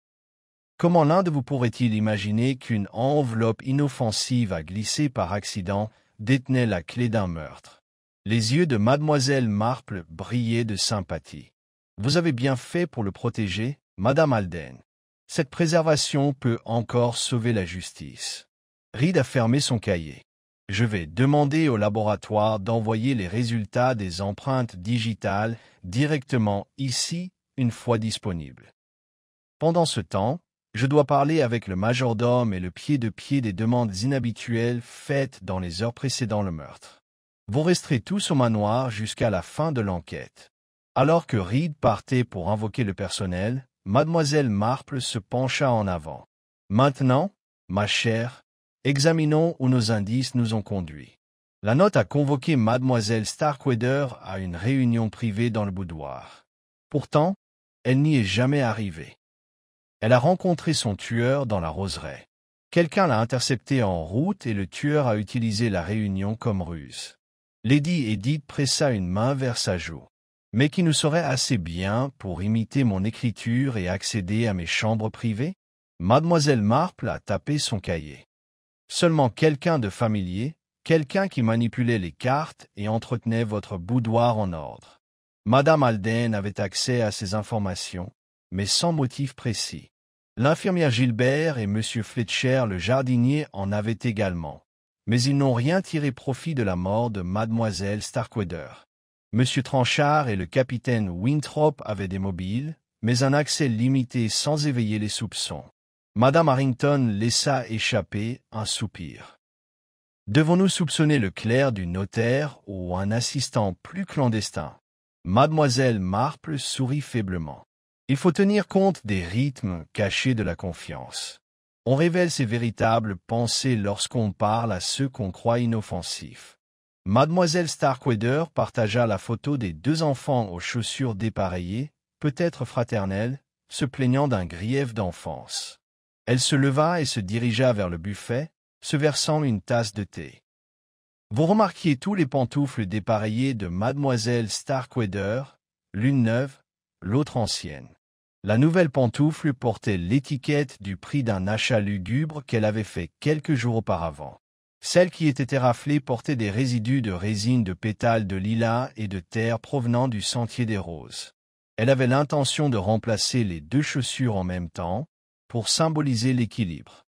Comment l'un de vous pourrait-il imaginer qu'une enveloppe inoffensive à glisser par accident détenait la clé d'un meurtre? Les yeux de Mademoiselle Marple brillaient de sympathie. Vous avez bien fait pour le protéger, Madame Alden. Cette préservation peut encore sauver la justice. Reed a fermé son cahier. Je vais demander au laboratoire d'envoyer les résultats des empreintes digitales directement ici, une fois disponibles. Pendant ce temps, je dois parler avec le majordome et le pied des demandes inhabituelles faites dans les heures précédant le meurtre. Vous resterez tous au manoir jusqu'à la fin de l'enquête. Alors que Reed partait pour invoquer le personnel, Mademoiselle Marple se pencha en avant. Maintenant, ma chère, examinons où nos indices nous ont conduits. La note a convoqué mademoiselle Starkweather à une réunion privée dans le boudoir. Pourtant, elle n'y est jamais arrivée. Elle a rencontré son tueur dans la roseraie. Quelqu'un l'a intercepté en route et le tueur a utilisé la réunion comme ruse. Lady Edith pressa une main vers sa joue. Mais qui nous saurait assez bien pour imiter mon écriture et accéder à mes chambres privées? Mademoiselle Marple a tapé son cahier. Seulement quelqu'un de familier, quelqu'un qui manipulait les cartes et entretenait votre boudoir en ordre. Madame Alden avait accès à ces informations, mais sans motif précis. L'infirmière Gilbert et M. Fletcher le jardinier en avaient également, mais ils n'ont rien tiré profit de la mort de mademoiselle Starkweather. M. Tranchard et le capitaine Winthrop avaient des mobiles, mais un accès limité sans éveiller les soupçons. Madame Harrington laissa échapper un soupir. Devons-nous soupçonner le clerc du notaire ou un assistant plus clandestin? Mademoiselle Marple sourit faiblement. Il faut tenir compte des rythmes cachés de la confiance. On révèle ses véritables pensées lorsqu'on parle à ceux qu'on croit inoffensifs. Mademoiselle Starkweather partagea la photo des 2 enfants aux chaussures dépareillées, peut-être fraternelles, se plaignant d'un grief d'enfance. Elle se leva et se dirigea vers le buffet, se versant une tasse de thé. Vous remarquiez tous les pantoufles dépareillées de mademoiselle Starkweather, l'une neuve, l'autre ancienne. La nouvelle pantoufle portait l'étiquette du prix d'un achat lugubre qu'elle avait fait quelques jours auparavant. Celle qui était raflée portait des résidus de résine de pétales de lilas et de terre provenant du sentier des roses. Elle avait l'intention de remplacer les 2 chaussures en même temps, pour symboliser l'équilibre.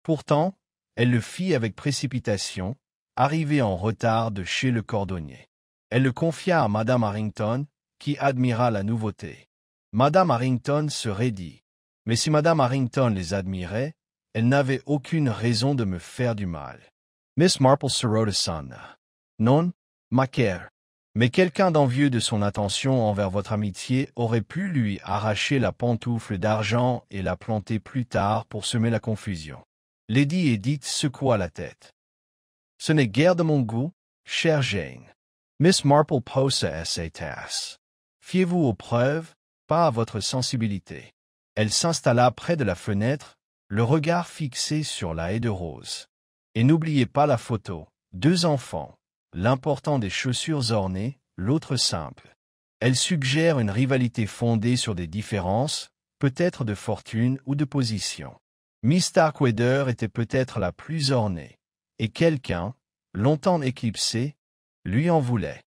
Pourtant, elle le fit avec précipitation, arrivée en retard de chez le cordonnier. Elle le confia à Madame Harrington, qui admira la nouveauté. Madame Harrington se raidit. Mais si Madame Harrington les admirait, elle n'avait aucune raison de me faire du mal. Miss Marple se redressa. Non, ma chère. Mais quelqu'un d'envieux de son attention envers votre amitié aurait pu lui arracher la pantoufle d'argent et la planter plus tard pour semer la confusion. Lady Edith secoua la tête. Ce n'est guère de mon goût, chère Jane. Miss Marple posa sa tasse. Fiez-vous aux preuves, pas à votre sensibilité. Elle s'installa près de la fenêtre, le regard fixé sur la haie de roses. Et n'oubliez pas la photo. 2 enfants. L'important des chaussures ornées, l'autre simple. Elle suggère une rivalité fondée sur des différences, peut-être de fortune ou de position. Miss Starkweather était peut-être la plus ornée, et quelqu'un, longtemps éclipsé, lui en voulait.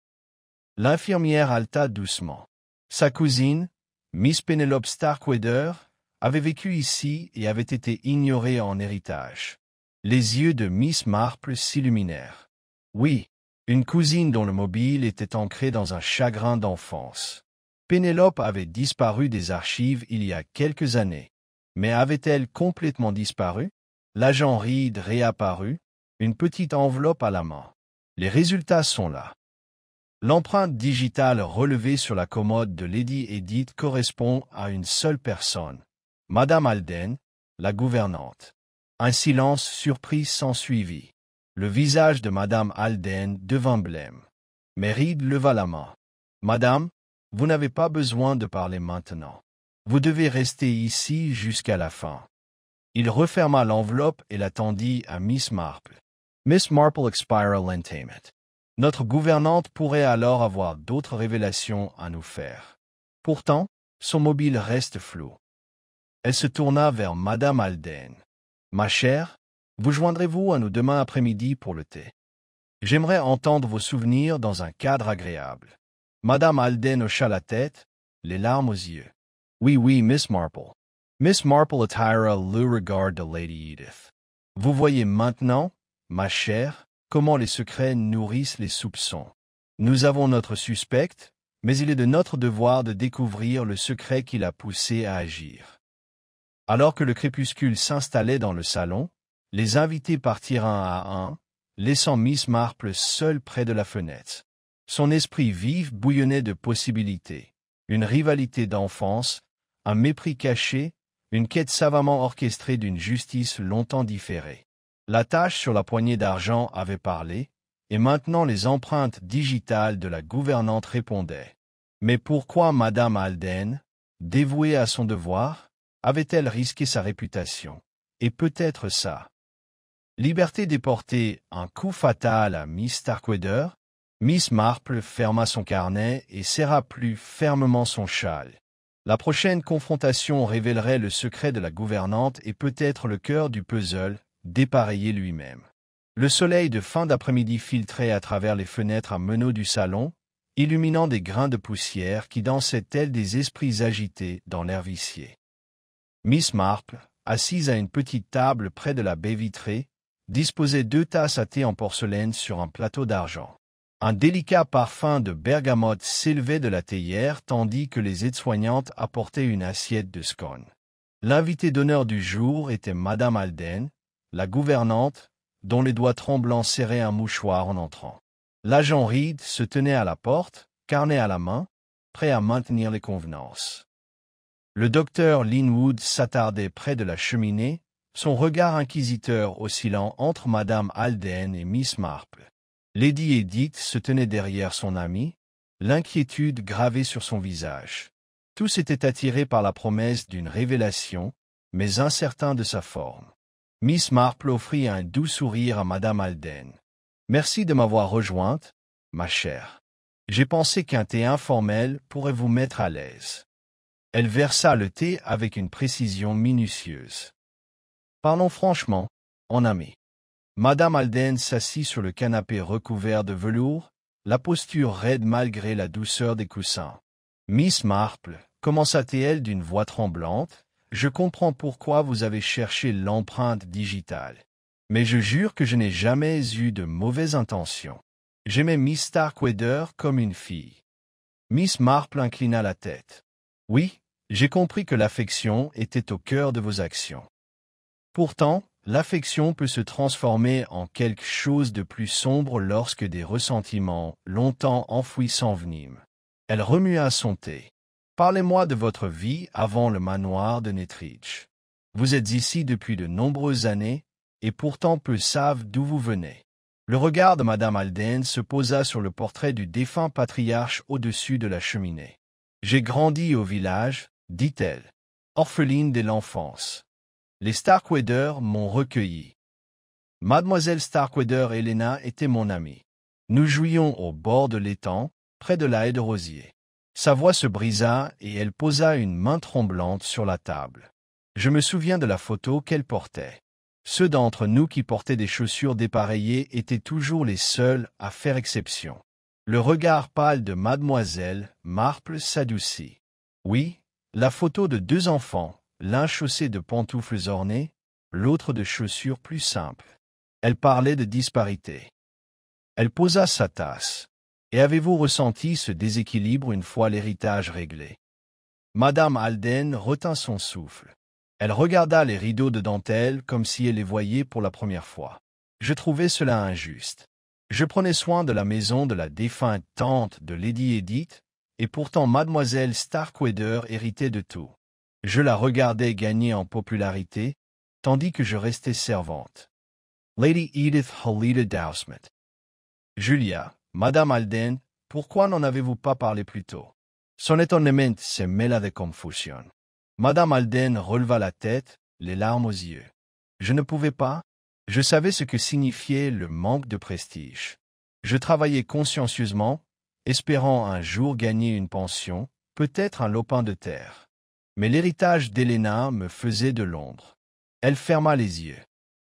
L'infirmière halta doucement. Sa cousine, Miss Penelope Starkweather, avait vécu ici et avait été ignorée en héritage. Les yeux de Miss Marple s'illuminèrent. Oui, une cousine dont le mobile était ancré dans un chagrin d'enfance. Pénélope avait disparu des archives il y a quelques années. Mais avait-elle complètement disparu? L'agent Reed réapparut, une petite enveloppe à la main. Les résultats sont là. L'empreinte digitale relevée sur la commode de Lady Edith correspond à une seule personne, Madame Alden, la gouvernante. Un silence surpris s'ensuivit. Le visage de Madame Alden devint blême. Mais Reed leva la main. « Madame, vous n'avez pas besoin de parler maintenant. Vous devez rester ici jusqu'à la fin. » Il referma l'enveloppe et la tendit à Miss Marple. Miss Marple expira lentement. Notre gouvernante pourrait alors avoir d'autres révélations à nous faire. Pourtant, son mobile reste flou. Elle se tourna vers Madame Alden. « Ma chère, vous joindrez-vous à nous demain après-midi pour le thé? J'aimerais entendre vos souvenirs dans un cadre agréable. » Madame Alden hocha la tête, les larmes aux yeux. « Oui, oui, Miss Marple. » Miss Marple attira le regard de Lady Edith. « Vous voyez maintenant, ma chère, comment les secrets nourrissent les soupçons. Nous avons notre suspecte, mais il est de notre devoir de découvrir le secret qui l'a poussé à agir. » Alors que le crépuscule s'installait dans le salon, les invités partirent un à un, laissant Miss Marple seule près de la fenêtre. Son esprit vif bouillonnait de possibilités. Une rivalité d'enfance, un mépris caché, une quête savamment orchestrée d'une justice longtemps différée. La tache sur la poignée d'argent avait parlé, et maintenant les empreintes digitales de la gouvernante répondaient. Mais pourquoi Madame Alden, dévouée à son devoir, avait-elle risqué sa réputation? Et peut-être ça. Liberté déportée, un coup fatal à Miss Starkweather. Miss Marple ferma son carnet et serra plus fermement son châle. La prochaine confrontation révélerait le secret de la gouvernante et peut-être le cœur du puzzle, dépareillé lui-même. Le soleil de fin d'après-midi filtrait à travers les fenêtres à meneaux du salon, illuminant des grains de poussière qui dansaient tels des esprits agités dans l'air vicié. Miss Marple, assise à une petite table près de la baie vitrée, disposait 2 tasses à thé en porcelaine sur un plateau d'argent. Un délicat parfum de bergamote s'élevait de la théière tandis que les aides-soignantes apportaient une assiette de scones. L'invitée d'honneur du jour était Madame Alden, la gouvernante, dont les doigts tremblants serraient un mouchoir en entrant. L'agent Reed se tenait à la porte, carnet à la main, prêt à maintenir les convenances. Le docteur Linwood s'attardait près de la cheminée, son regard inquisiteur oscillant entre Madame Alden et Miss Marple. Lady Edith se tenait derrière son amie, l'inquiétude gravée sur son visage. Tous étaient attirés par la promesse d'une révélation, mais incertains de sa forme. Miss Marple offrit un doux sourire à Madame Alden. « Merci de m'avoir rejointe, ma chère. J'ai pensé qu'un thé informel pourrait vous mettre à l'aise. » Elle versa le thé avec une précision minutieuse. « Parlons franchement, en amie. » Madame Alden s'assit sur le canapé recouvert de velours, la posture raide malgré la douceur des coussins. « Miss Marple, » commença-t-elle d'une voix tremblante, « je comprends pourquoi vous avez cherché l'empreinte digitale. Mais je jure que je n'ai jamais eu de mauvaises intentions. J'aimais Miss Starkweather comme une fille. » Miss Marple inclina la tête. « Oui, j'ai compris que l'affection était au cœur de vos actions. Pourtant, l'affection peut se transformer en quelque chose de plus sombre lorsque des ressentiments, longtemps enfouis, s'enveniment. » Elle remua son thé. « Parlez-moi de votre vie avant le manoir de Nettridge. Vous êtes ici depuis de nombreuses années, et pourtant peu savent d'où vous venez. » Le regard de Madame Alden se posa sur le portrait du défunt patriarche au-dessus de la cheminée. « J'ai grandi au village, » dit-elle, « orpheline dès l'enfance. Les Starkweather m'ont recueilli. Mademoiselle Starkweather Helena était mon amie. Nous jouions au bord de l'étang, près de la haie de rosiers. » Sa voix se brisa et elle posa une main tremblante sur la table. Je me souviens de la photo qu'elle portait. Ceux d'entre nous qui portaient des chaussures dépareillées étaient toujours les seuls à faire exception. Le regard pâle de Mademoiselle Marple s'adoucit. Oui, la photo de 2 enfants, l'un chaussé de pantoufles ornées, l'autre de chaussures plus simples. Elle parlait de disparité. Elle posa sa tasse. Et avez-vous ressenti ce déséquilibre une fois l'héritage réglé? Madame Alden retint son souffle. Elle regarda les rideaux de dentelle comme si elle les voyait pour la première fois. Je trouvais cela injuste. Je prenais soin de la maison de la défunte tante de Lady Edith, et pourtant Mademoiselle Starkweather héritait de tout. Je la regardais gagner en popularité, tandis que je restais servante. Lady Edith Helena Dowsmet. Julia, Madame Alden, pourquoi n'en avez-vous pas parlé plus tôt? Son étonnement se mêla de confusion. Madame Alden releva la tête, les larmes aux yeux. Je ne pouvais pas. Je savais ce que signifiait le manque de prestige. Je travaillais consciencieusement, espérant un jour gagner une pension, peut-être un lopin de terre. Mais l'héritage d'Helena me faisait de l'ombre. Elle ferma les yeux.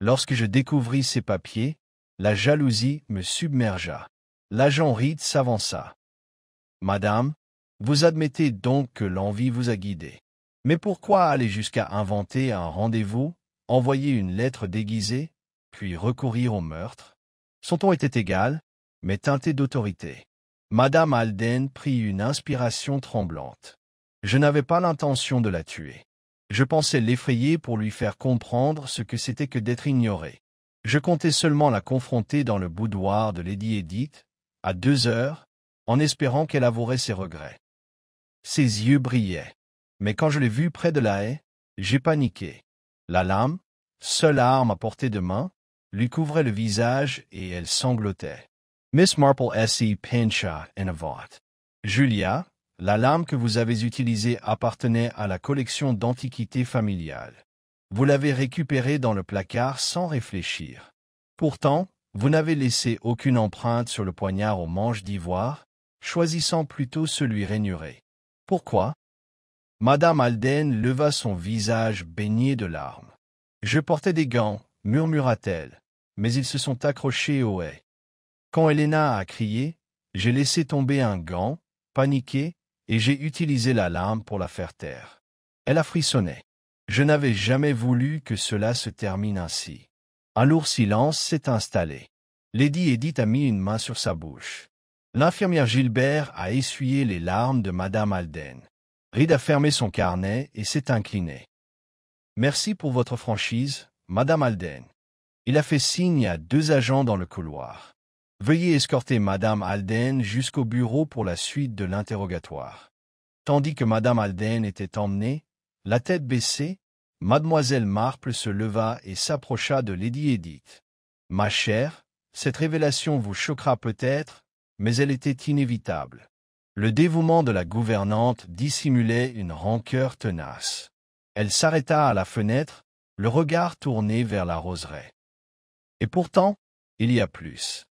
Lorsque je découvris ces papiers, la jalousie me submergea. L'agent Reed s'avança. « Madame, vous admettez donc que l'envie vous a guidé. Mais pourquoi aller jusqu'à inventer un rendez-vous, envoyer une lettre déguisée, puis recourir au meurtre? Son ton était égal, mais teinté d'autorité. » Madame Alden prit une inspiration tremblante. Je n'avais pas l'intention de la tuer. Je pensais l'effrayer pour lui faire comprendre ce que c'était que d'être ignoré. Je comptais seulement la confronter dans le boudoir de Lady Edith, à 2 heures, en espérant qu'elle avouerait ses regrets. Ses yeux brillaient. Mais quand je l'ai vue près de la haie, j'ai paniqué. La lame, seule arme à portée de main, lui couvrait le visage et elle sanglotait. Miss Marple s'y pencha en avant. Julia, la lame que vous avez utilisée appartenait à la collection d'antiquités familiales. Vous l'avez récupérée dans le placard sans réfléchir. Pourtant, vous n'avez laissé aucune empreinte sur le poignard au manche d'ivoire, choisissant plutôt celui rainuré. Pourquoi? Madame Alden leva son visage baigné de larmes. Je portais des gants, murmura-t-elle, mais ils se sont accrochés au haie. Quand Helena a crié, j'ai laissé tomber un gant, paniqué, et j'ai utilisé la lame pour la faire taire. Elle a frissonné. Je n'avais jamais voulu que cela se termine ainsi. Un lourd silence s'est installé. Lady Edith a mis une main sur sa bouche. L'infirmière Gilbert a essuyé les larmes de Madame Alden. Reed a fermé son carnet et s'est incliné. Merci pour votre franchise, Madame Alden. Il a fait signe à 2 agents dans le couloir. Veuillez escorter Madame Alden jusqu'au bureau pour la suite de l'interrogatoire. Tandis que Madame Alden était emmenée, la tête baissée, Mademoiselle Marple se leva et s'approcha de Lady Edith. Ma chère, cette révélation vous choquera peut-être, mais elle était inévitable. Le dévouement de la gouvernante dissimulait une rancœur tenace. Elle s'arrêta à la fenêtre, le regard tourné vers la roseraie. Et pourtant, il y a plus.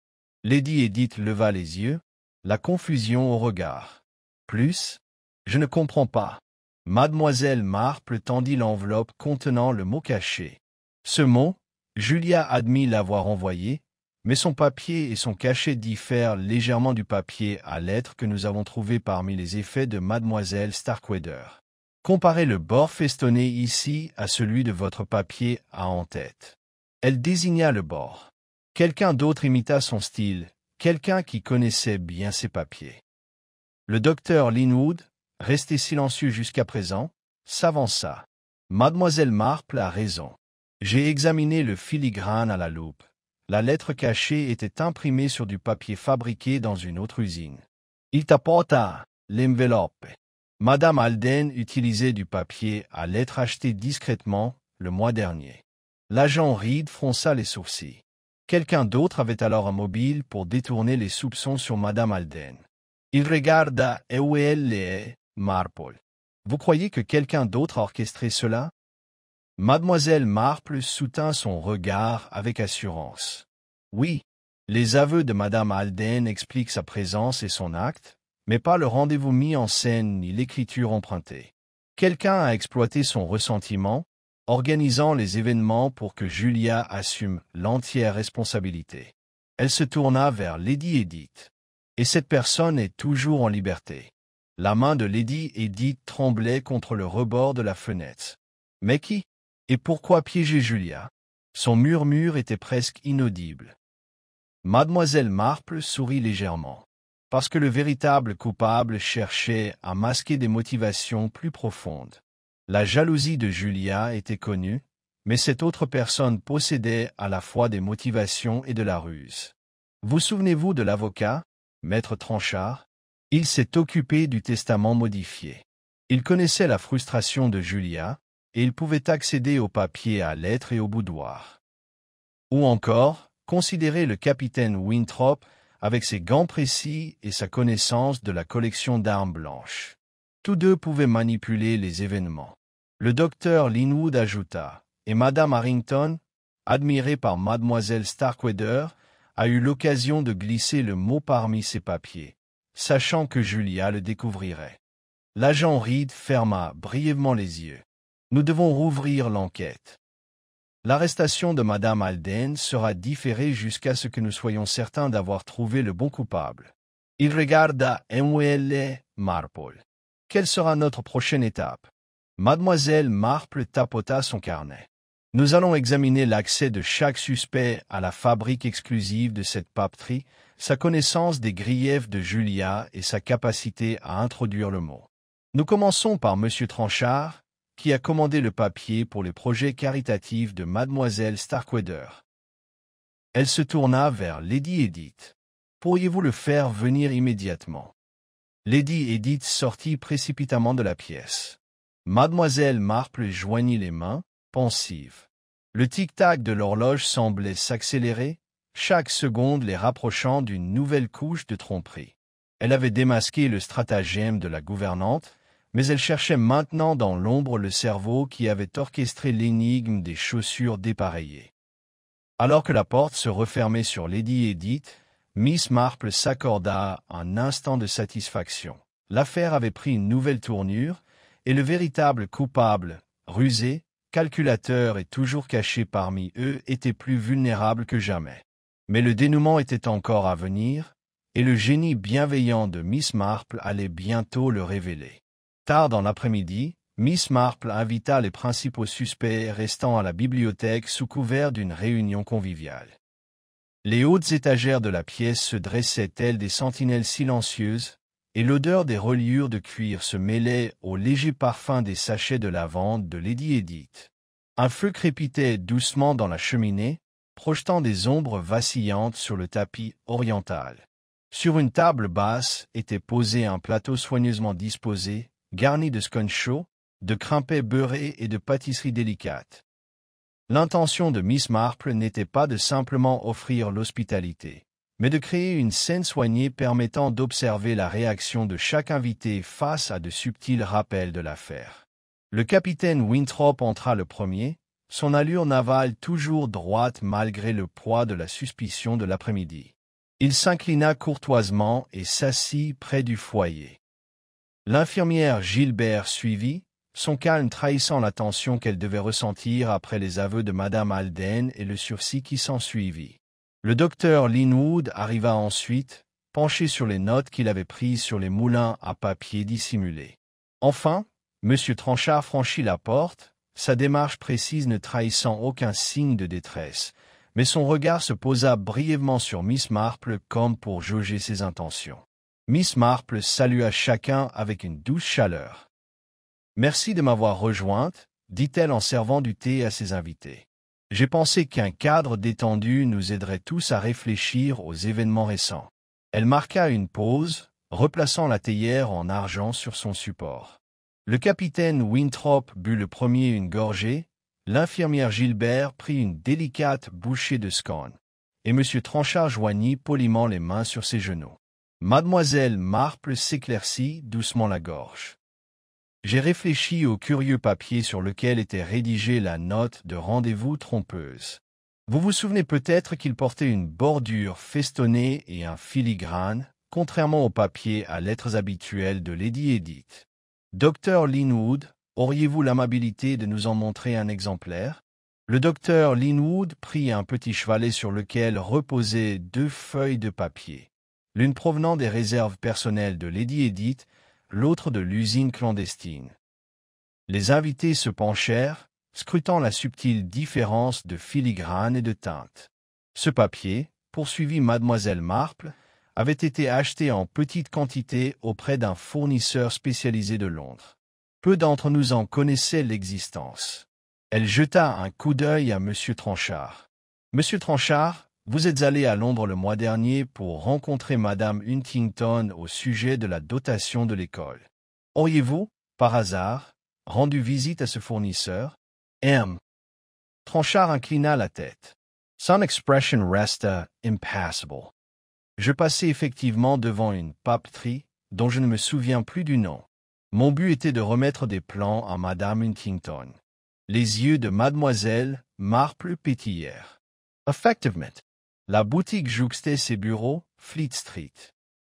Lady Edith leva les yeux, la confusion au regard. Plus? Je ne comprends pas. Mademoiselle Marple tendit l'enveloppe contenant le mot caché. Ce mot, Julia admit l'avoir envoyé, mais son papier et son cachet diffèrent légèrement du papier à lettres que nous avons trouvé parmi les effets de Mademoiselle Starkweather. Comparez le bord festonné ici à celui de votre papier à en-tête. Elle désigna le bord. Quelqu'un d'autre imita son style, quelqu'un qui connaissait bien ses papiers. Le docteur Linwood, resté silencieux jusqu'à présent, s'avança. Mademoiselle Marple a raison. J'ai examiné le filigrane à la loupe. La lettre cachée était imprimée sur du papier fabriqué dans une autre usine. Il t'apporta l'enveloppe. Madame Alden utilisait du papier à lettres acheté discrètement le mois dernier. L'agent Reed fronça les sourcils. Quelqu'un d'autre avait alors un mobile pour détourner les soupçons sur Madame Alden. Il regarda où elle est, Marple. Vous croyez que quelqu'un d'autre a orchestré cela? Mademoiselle Marple soutint son regard avec assurance. Oui, les aveux de Madame Alden expliquent sa présence et son acte, mais pas le rendez-vous mis en scène ni l'écriture empruntée. Quelqu'un a exploité son ressentiment, organisant les événements pour que Julia assume l'entière responsabilité. Elle se tourna vers Lady Edith. Et cette personne est toujours en liberté. La main de Lady Edith tremblait contre le rebord de la fenêtre. Mais qui? Et pourquoi piéger Julia? Son murmure était presque inaudible. Mademoiselle Marple sourit légèrement. Parce que le véritable coupable cherchait à masquer des motivations plus profondes. La jalousie de Julia était connue, mais cette autre personne possédait à la fois des motivations et de la ruse. Vous souvenez-vous de l'avocat, Maître Tranchard? Il s'est occupé du testament modifié. Il connaissait la frustration de Julia, et il pouvait accéder au papier à lettres et au boudoir. Ou encore, considérer le capitaine Winthrop avec ses gants précis et sa connaissance de la collection d'armes blanches. Tous deux pouvaient manipuler les événements. Le docteur Linwood ajouta, et Madame Harrington, admirée par Mademoiselle Starkweather, a eu l'occasion de glisser le mot parmi ses papiers, sachant que Julia le découvrirait. L'agent Reed ferma brièvement les yeux. Nous devons rouvrir l'enquête. L'arrestation de Madame Alden sera différée jusqu'à ce que nous soyons certains d'avoir trouvé le bon coupable. Il regarda M.L. Marple. Quelle sera notre prochaine étape? Mademoiselle Marple tapota son carnet. Nous allons examiner l'accès de chaque suspect à la fabrique exclusive de cette papeterie, sa connaissance des griefs de Julia et sa capacité à introduire le mot. Nous commençons par M. Tranchard, qui a commandé le papier pour les projets caritatifs de Mademoiselle Starkweather. Elle se tourna vers Lady Edith. Pourriez-vous le faire venir immédiatement? Lady Edith sortit précipitamment de la pièce. Mademoiselle Marple joignit les mains, pensive. Le tic-tac de l'horloge semblait s'accélérer, chaque seconde les rapprochant d'une nouvelle couche de tromperie. Elle avait démasqué le stratagème de la gouvernante, mais elle cherchait maintenant dans l'ombre le cerveau qui avait orchestré l'énigme des chaussures dépareillées. Alors que la porte se refermait sur Lady Edith, Miss Marple s'accorda un instant de satisfaction. L'affaire avait pris une nouvelle tournure, et le véritable coupable, rusé, calculateur et toujours caché parmi eux, était plus vulnérable que jamais. Mais le dénouement était encore à venir, et le génie bienveillant de Miss Marple allait bientôt le révéler. Tard dans l'après-midi, Miss Marple invita les principaux suspects restant à la bibliothèque sous couvert d'une réunion conviviale. Les hautes étagères de la pièce se dressaient telles des sentinelles silencieuses, et l'odeur des reliures de cuir se mêlait au léger parfum des sachets de lavande de Lady Edith. Un feu crépitait doucement dans la cheminée, projetant des ombres vacillantes sur le tapis oriental. Sur une table basse était posé un plateau soigneusement disposé, garni de scones chauds, de crimpets beurrés et de pâtisseries délicates. L'intention de Miss Marple n'était pas de simplement offrir l'hospitalité, mais de créer une scène soignée permettant d'observer la réaction de chaque invité face à de subtils rappels de l'affaire. Le capitaine Winthrop entra le premier, son allure navale toujours droite malgré le poids de la suspicion de l'après-midi. Il s'inclina courtoisement et s'assit près du foyer. L'infirmière Gilbert suivit, son calme trahissant la tension qu'elle devait ressentir après les aveux de Madame Alden et le sursis qui s'ensuivit. Le docteur Linwood arriva ensuite, penché sur les notes qu'il avait prises sur les moulins à papier dissimulés. Enfin, M. Tranchard franchit la porte, sa démarche précise ne trahissant aucun signe de détresse, mais son regard se posa brièvement sur Miss Marple comme pour jauger ses intentions. Miss Marple salua chacun avec une douce chaleur. « Merci de m'avoir rejointe, » dit-elle en servant du thé à ses invités. « J'ai pensé qu'un cadre détendu nous aiderait tous à réfléchir aux événements récents. » Elle marqua une pause, replaçant la théière en argent sur son support. Le capitaine Winthrop but le premier une gorgée, l'infirmière Gilbert prit une délicate bouchée de scone, et M. Tranchard joignit poliment les mains sur ses genoux. Mademoiselle Marple s'éclaircit doucement la gorge. J'ai réfléchi au curieux papier sur lequel était rédigée la note de rendez-vous trompeuse. Vous vous souvenez peut-être qu'il portait une bordure festonnée et un filigrane, contrairement au papier à lettres habituelles de Lady Edith. Docteur Linwood, auriez-vous l'amabilité de nous en montrer un exemplaire? Le docteur Linwood prit un petit chevalet sur lequel reposaient 2 feuilles de papier, l'une provenant des réserves personnelles de Lady Edith, l'autre de l'usine clandestine. Les invités se penchèrent, scrutant la subtile différence de filigrane et de teinte. Ce papier, poursuivit mademoiselle Marple, avait été acheté en petite quantité auprès d'un fournisseur spécialisé de Londres. Peu d'entre nous en connaissaient l'existence. Elle jeta un coup d'œil à M. Tranchard. « Monsieur Tranchard, vous êtes allé à Londres le mois dernier pour rencontrer Madame Huntington au sujet de la dotation de l'école. Auriez-vous, par hasard, rendu visite à ce fournisseur? » M. Tranchard inclina la tête. Son expression resta impassible. Je passais effectivement devant une papeterie dont je ne me souviens plus du nom. Mon but était de remettre des plans à Madame Huntington. Les yeux de Mademoiselle Marple pétillèrent. Effectivement, la boutique jouxtait ses bureaux, Fleet Street.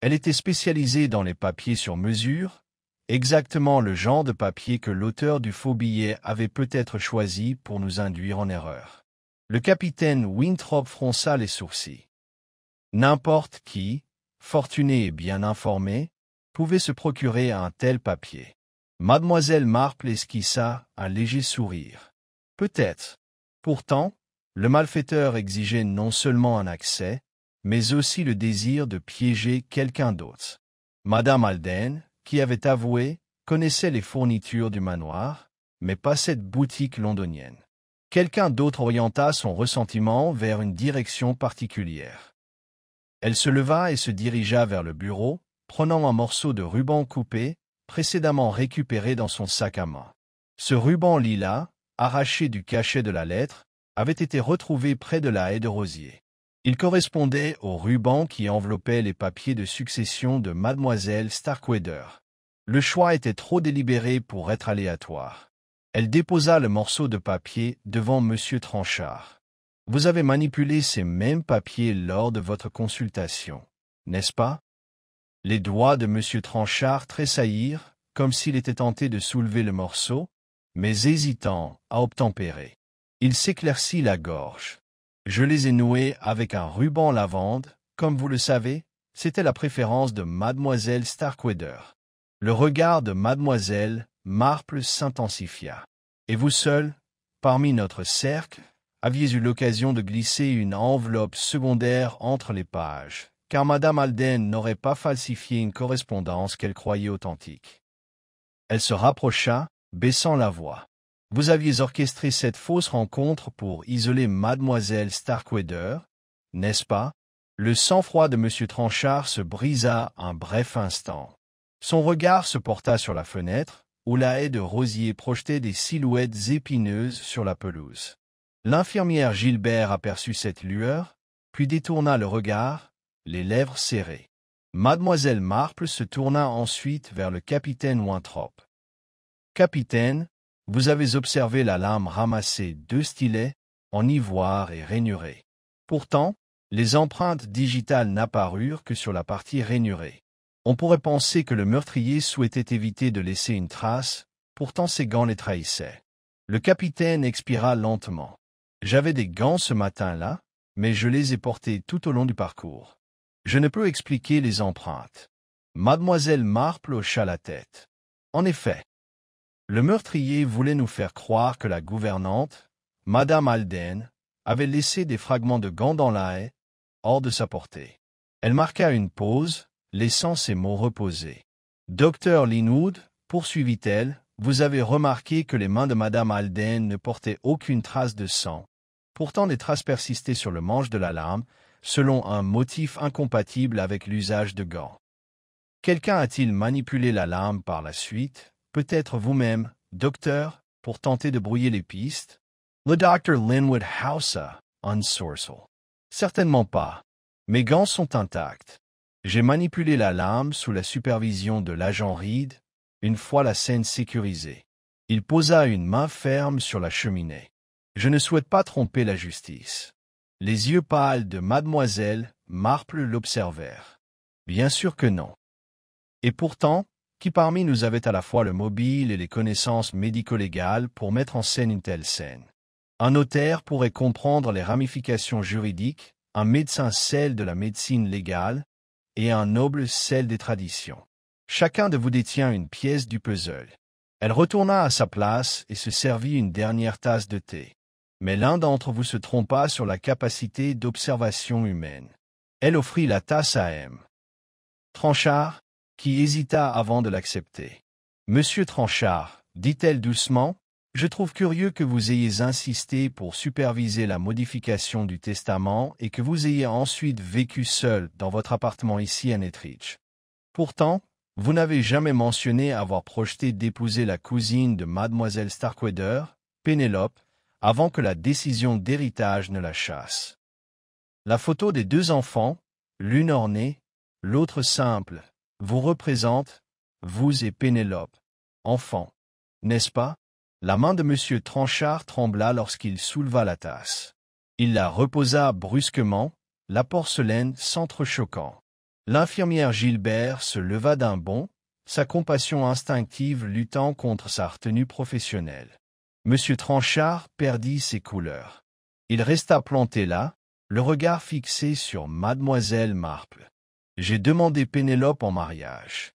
Elle était spécialisée dans les papiers sur mesure, exactement le genre de papier que l'auteur du faux billet avait peut-être choisi pour nous induire en erreur. Le capitaine Winthrop fronça les sourcils. N'importe qui, fortuné et bien informé, pouvait se procurer un tel papier. Mademoiselle Marple esquissa un léger sourire. Peut-être. Pourtant, le malfaiteur exigeait non seulement un accès, mais aussi le désir de piéger quelqu'un d'autre. Madame Alden, qui avait avoué, connaissait les fournitures du manoir, mais pas cette boutique londonienne. Quelqu'un d'autre orienta son ressentiment vers une direction particulière. Elle se leva et se dirigea vers le bureau, prenant un morceau de ruban coupé, précédemment récupéré dans son sac à main. Ce ruban lilas, arraché du cachet de la lettre, avait été retrouvé près de la haie de rosiers. Il correspondait au ruban qui enveloppait les papiers de succession de mademoiselle Starkweather. Le choix était trop délibéré pour être aléatoire. Elle déposa le morceau de papier devant M. Tranchard. « Vous avez manipulé ces mêmes papiers lors de votre consultation, n'est-ce pas ?» Les doigts de M. Tranchard tressaillirent, comme s'il était tenté de soulever le morceau, mais hésitant à obtempérer. Il s'éclaircit la gorge. « Je les ai noués avec un ruban lavande, comme vous le savez, c'était la préférence de mademoiselle Starkweather. » Le regard de mademoiselle Marple s'intensifia. « Et vous seul, parmi notre cercle, aviez eu l'occasion de glisser une enveloppe secondaire entre les pages, car madame Alden n'aurait pas falsifié une correspondance qu'elle croyait authentique. » Elle se rapprocha, baissant la voix. « Vous aviez orchestré cette fausse rencontre pour isoler mademoiselle Starkweather, n'est-ce pas ?» Le sang-froid de M. Tranchard se brisa un bref instant. Son regard se porta sur la fenêtre, où la haie de rosiers projetait des silhouettes épineuses sur la pelouse. L'infirmière Gilbert aperçut cette lueur, puis détourna le regard, les lèvres serrées. Mademoiselle Marple se tourna ensuite vers le capitaine Winthrop. « Capitaine, vous avez observé la lame ramasser 2 stylets, en ivoire et rainuré. Pourtant, les empreintes digitales n'apparurent que sur la partie rainurée. On pourrait penser que le meurtrier souhaitait éviter de laisser une trace, pourtant ses gants les trahissaient. » Le capitaine expira lentement. « J'avais des gants ce matin-là, mais je les ai portés tout au long du parcours. Je ne peux expliquer les empreintes. » Mademoiselle Marple hocha la tête. En effet, le meurtrier voulait nous faire croire que la gouvernante, Madame Alden, avait laissé des fragments de gants dans la haie, hors de sa portée. Elle marqua une pause, laissant ses mots reposer. « Docteur Linwood, poursuivit-elle, vous avez remarqué que les mains de Madame Alden ne portaient aucune trace de sang. Pourtant des traces persistaient sur le manche de la lame, selon un motif incompatible avec l'usage de gants. Quelqu'un a-t-il manipulé la lame par la suite, peut-être vous-même, docteur, pour tenter de brouiller les pistes? » Le docteur Linwood haussa un sourcil. « Certainement pas. Mes gants sont intacts. J'ai manipulé la lame sous la supervision de l'agent Reed, une fois la scène sécurisée. » Il posa une main ferme sur la cheminée. « Je ne souhaite pas tromper la justice. » Les yeux pâles de mademoiselle Marple l'observèrent. « Bien sûr que non. Et pourtant, qui parmi nous avait à la fois le mobile et les connaissances médico-légales pour mettre en scène une telle scène? Un notaire pourrait comprendre les ramifications juridiques, un médecin celles de la médecine légale, et un noble celle des traditions. Chacun de vous détient une pièce du puzzle. » Elle retourna à sa place et se servit une dernière tasse de thé. Mais l'un d'entre vous se trompa sur la capacité d'observation humaine. Elle offrit la tasse à M. Tranchard, qui hésita avant de l'accepter. « Monsieur Tranchard, dit-elle doucement, je trouve curieux que vous ayez insisté pour superviser la modification du testament et que vous ayez ensuite vécu seul dans votre appartement ici à Nettridge. Pourtant, vous n'avez jamais mentionné avoir projeté d'épouser la cousine de mademoiselle Starkweather, Pénélope, avant que la décision d'héritage ne la chasse. La photo des 2 enfants, l'une ornée, l'autre simple, vous représente, vous et Pénélope, enfants, n'est-ce pas? » La main de M. Tranchard trembla lorsqu'il souleva la tasse. Il la reposa brusquement, la porcelaine s'entrechoquant. L'infirmière Gilbert se leva d'un bond, sa compassion instinctive luttant contre sa retenue professionnelle. M. Tranchard perdit ses couleurs. Il resta planté là, le regard fixé sur mademoiselle Marple. « J'ai demandé Pénélope en mariage.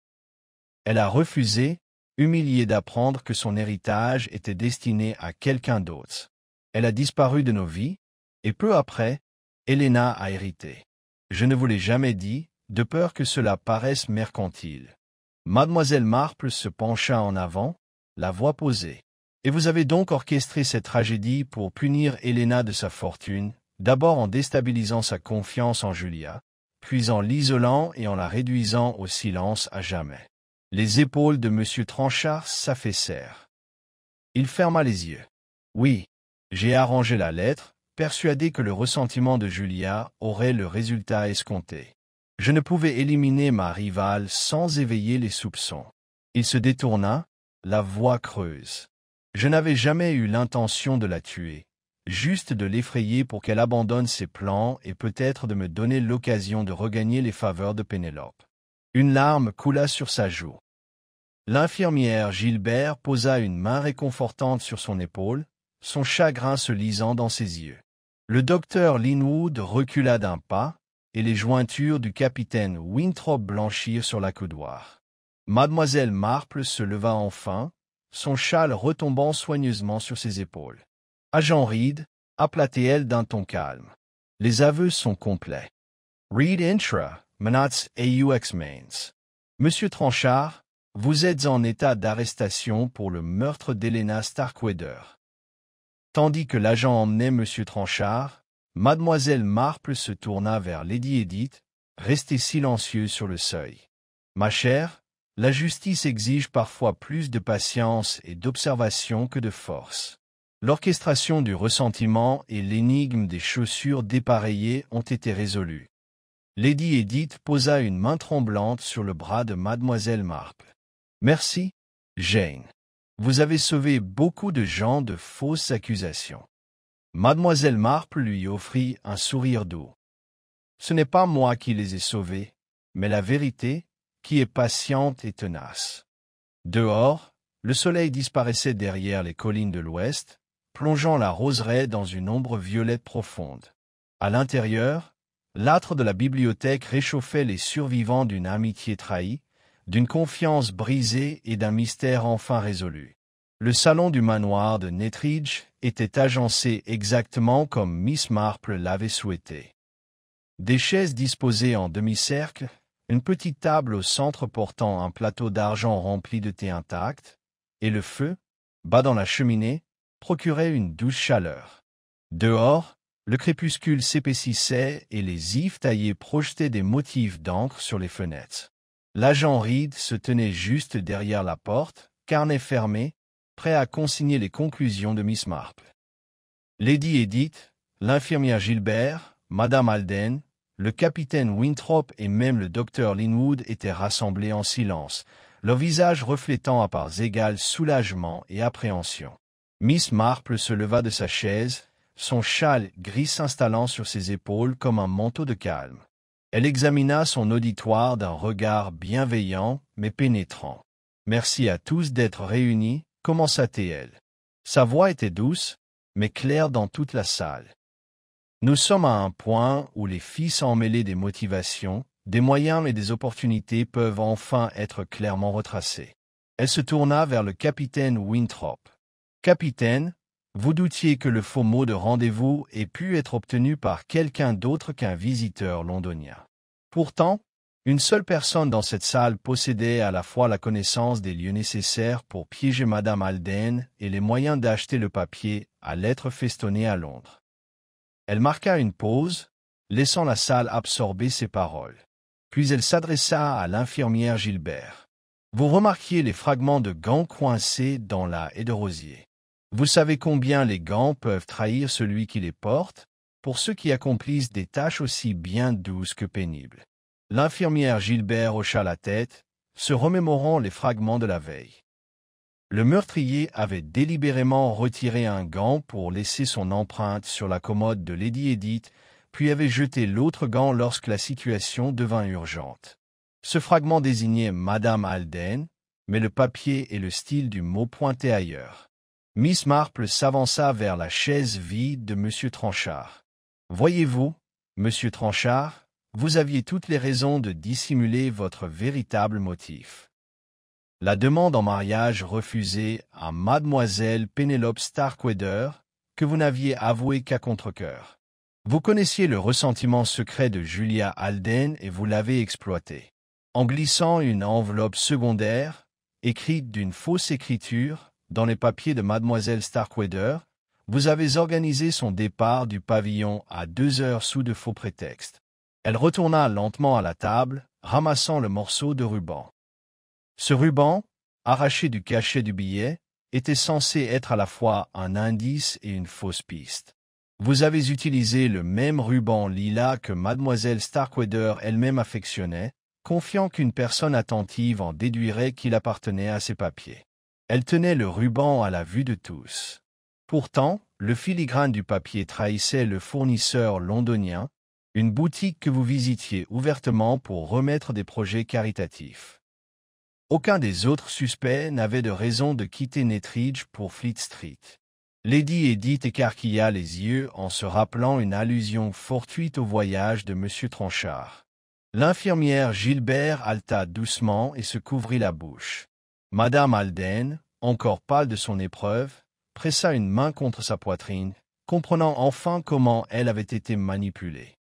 Elle a refusé, humiliée d'apprendre que son héritage était destiné à quelqu'un d'autre. Elle a disparu de nos vies, et peu après, Helena a hérité. Je ne vous l'ai jamais dit, de peur que cela paraisse mercantile. » Mademoiselle Marple se pencha en avant, la voix posée. « Et vous avez donc orchestré cette tragédie pour punir Helena de sa fortune, d'abord en déstabilisant sa confiance en Julia, puis en l'isolant et en la réduisant au silence à jamais. » Les épaules de M. Tranchard s'affaissèrent. Il ferma les yeux. « Oui, j'ai arrangé la lettre, persuadé que le ressentiment de Julia aurait le résultat escompté. Je ne pouvais éliminer ma rivale sans éveiller les soupçons. Il se détourna, la voix creuse. Je n'avais jamais eu l'intention de la tuer, juste de l'effrayer pour qu'elle abandonne ses plans et peut-être de me donner l'occasion de regagner les faveurs de Pénélope. Une larme coula sur sa joue. L'infirmière Gilbert posa une main réconfortante sur son épaule, son chagrin se lisant dans ses yeux. Le docteur Linwood recula d'un pas, et les jointures du capitaine Winthrop blanchirent sur l'accoudoir. Mademoiselle Marple se leva enfin, son châle retombant soigneusement sur ses épaules. « Agent Reed » appela-t-elle d'un ton calme. « Les aveux sont complets. Reed intra, menats aux mains. Monsieur Tranchard, vous êtes en état d'arrestation pour le meurtre d'Helena Starkweather. » Tandis que l'agent emmenait Monsieur Tranchard, Mademoiselle Marple se tourna vers Lady Edith, restée silencieuse sur le seuil. « Ma chère, la justice exige parfois plus de patience et d'observation que de force. L'orchestration du ressentiment et l'énigme des chaussures dépareillées ont été résolues. » Lady Edith posa une main tremblante sur le bras de Mademoiselle Marple. « Merci, Jane. Vous avez sauvé beaucoup de gens de fausses accusations. » Mademoiselle Marple lui offrit un sourire doux. « Ce n'est pas moi qui les ai sauvés, mais la vérité, qui est patiente et tenace. » Dehors, le soleil disparaissait derrière les collines de l'ouest, plongeant la roseraie dans une ombre violette profonde. À l'intérieur, l'âtre de la bibliothèque réchauffait les survivants d'une amitié trahie, d'une confiance brisée et d'un mystère enfin résolu. Le salon du manoir de Nettridge était agencé exactement comme Miss Marple l'avait souhaité. Des chaises disposées en demi-cercle, une petite table au centre portant un plateau d'argent rempli de thé intact, et le feu, bas dans la cheminée, procurait une douce chaleur. Dehors, le crépuscule s'épaississait et les ifs taillés projetaient des motifs d'encre sur les fenêtres. L'agent Reed se tenait juste derrière la porte, carnet fermé, prêt à consigner les conclusions de Miss Marple. Lady Edith, l'infirmière Gilbert, Madame Alden, le capitaine Winthrop et même le docteur Linwood étaient rassemblés en silence, leurs visages reflétant à parts égales soulagement et appréhension. Miss Marple se leva de sa chaise, son châle gris s'installant sur ses épaules comme un manteau de calme. Elle examina son auditoire d'un regard bienveillant mais pénétrant. « Merci à tous d'être réunis », commença-t-elle. Sa voix était douce, mais claire dans toute la salle. Nous sommes à un point où les fils emmêlés des motivations, des moyens et des opportunités peuvent enfin être clairement retracés. Elle se tourna vers le capitaine Winthrop. « Capitaine, vous doutiez que le faux mot de rendez-vous ait pu être obtenu par quelqu'un d'autre qu'un visiteur londonien. Pourtant, une seule personne dans cette salle possédait à la fois la connaissance des lieux nécessaires pour piéger Madame Alden et les moyens d'acheter le papier à lettres festonné à Londres. » Elle marqua une pause, laissant la salle absorber ses paroles. Puis elle s'adressa à l'infirmière Gilbert. « Vous remarquiez les fragments de gants coincés dans la haie de rosier. Vous savez combien les gants peuvent trahir celui qui les porte, pour ceux qui accomplissent des tâches aussi bien douces que pénibles. » L'infirmière Gilbert hocha la tête, se remémorant les fragments de la veille. Le meurtrier avait délibérément retiré un gant pour laisser son empreinte sur la commode de Lady Edith, puis avait jeté l'autre gant lorsque la situation devint urgente. Ce fragment désignait Madame Alden, mais le papier et le style du mot pointaient ailleurs. Miss Marple s'avança vers la chaise vide de M. Tranchard. « Voyez-vous, Monsieur Tranchard, vous aviez toutes les raisons de dissimuler votre véritable motif. La demande en mariage refusée à Mademoiselle Pénélope Starkweather, que vous n'aviez avouée qu'à contre-cœur. Vous connaissiez le ressentiment secret de Julia Alden et vous l'avez exploité. En glissant une enveloppe secondaire, écrite d'une fausse écriture, dans les papiers de Mademoiselle Starkweather, vous avez organisé son départ du pavillon à 2 heures sous de faux prétextes. Elle retourna lentement à la table, ramassant le morceau de ruban. Ce ruban, arraché du cachet du billet, était censé être à la fois un indice et une fausse piste. Vous avez utilisé le même ruban lilas que mademoiselle Starkweather elle-même affectionnait, confiant qu'une personne attentive en déduirait qu'il appartenait à ses papiers. Elle tenait le ruban à la vue de tous. Pourtant, le filigrane du papier trahissait le fournisseur londonien, une boutique que vous visitiez ouvertement pour remettre des projets caritatifs. Aucun des autres suspects n'avait de raison de quitter Nettridge pour Fleet Street. Lady Edith écarquilla les yeux en se rappelant une allusion fortuite au voyage de M. Tranchard. L'infirmière Gilbert halta doucement et se couvrit la bouche. Madame Alden, encore pâle de son épreuve, pressa une main contre sa poitrine, comprenant enfin comment elle avait été manipulée.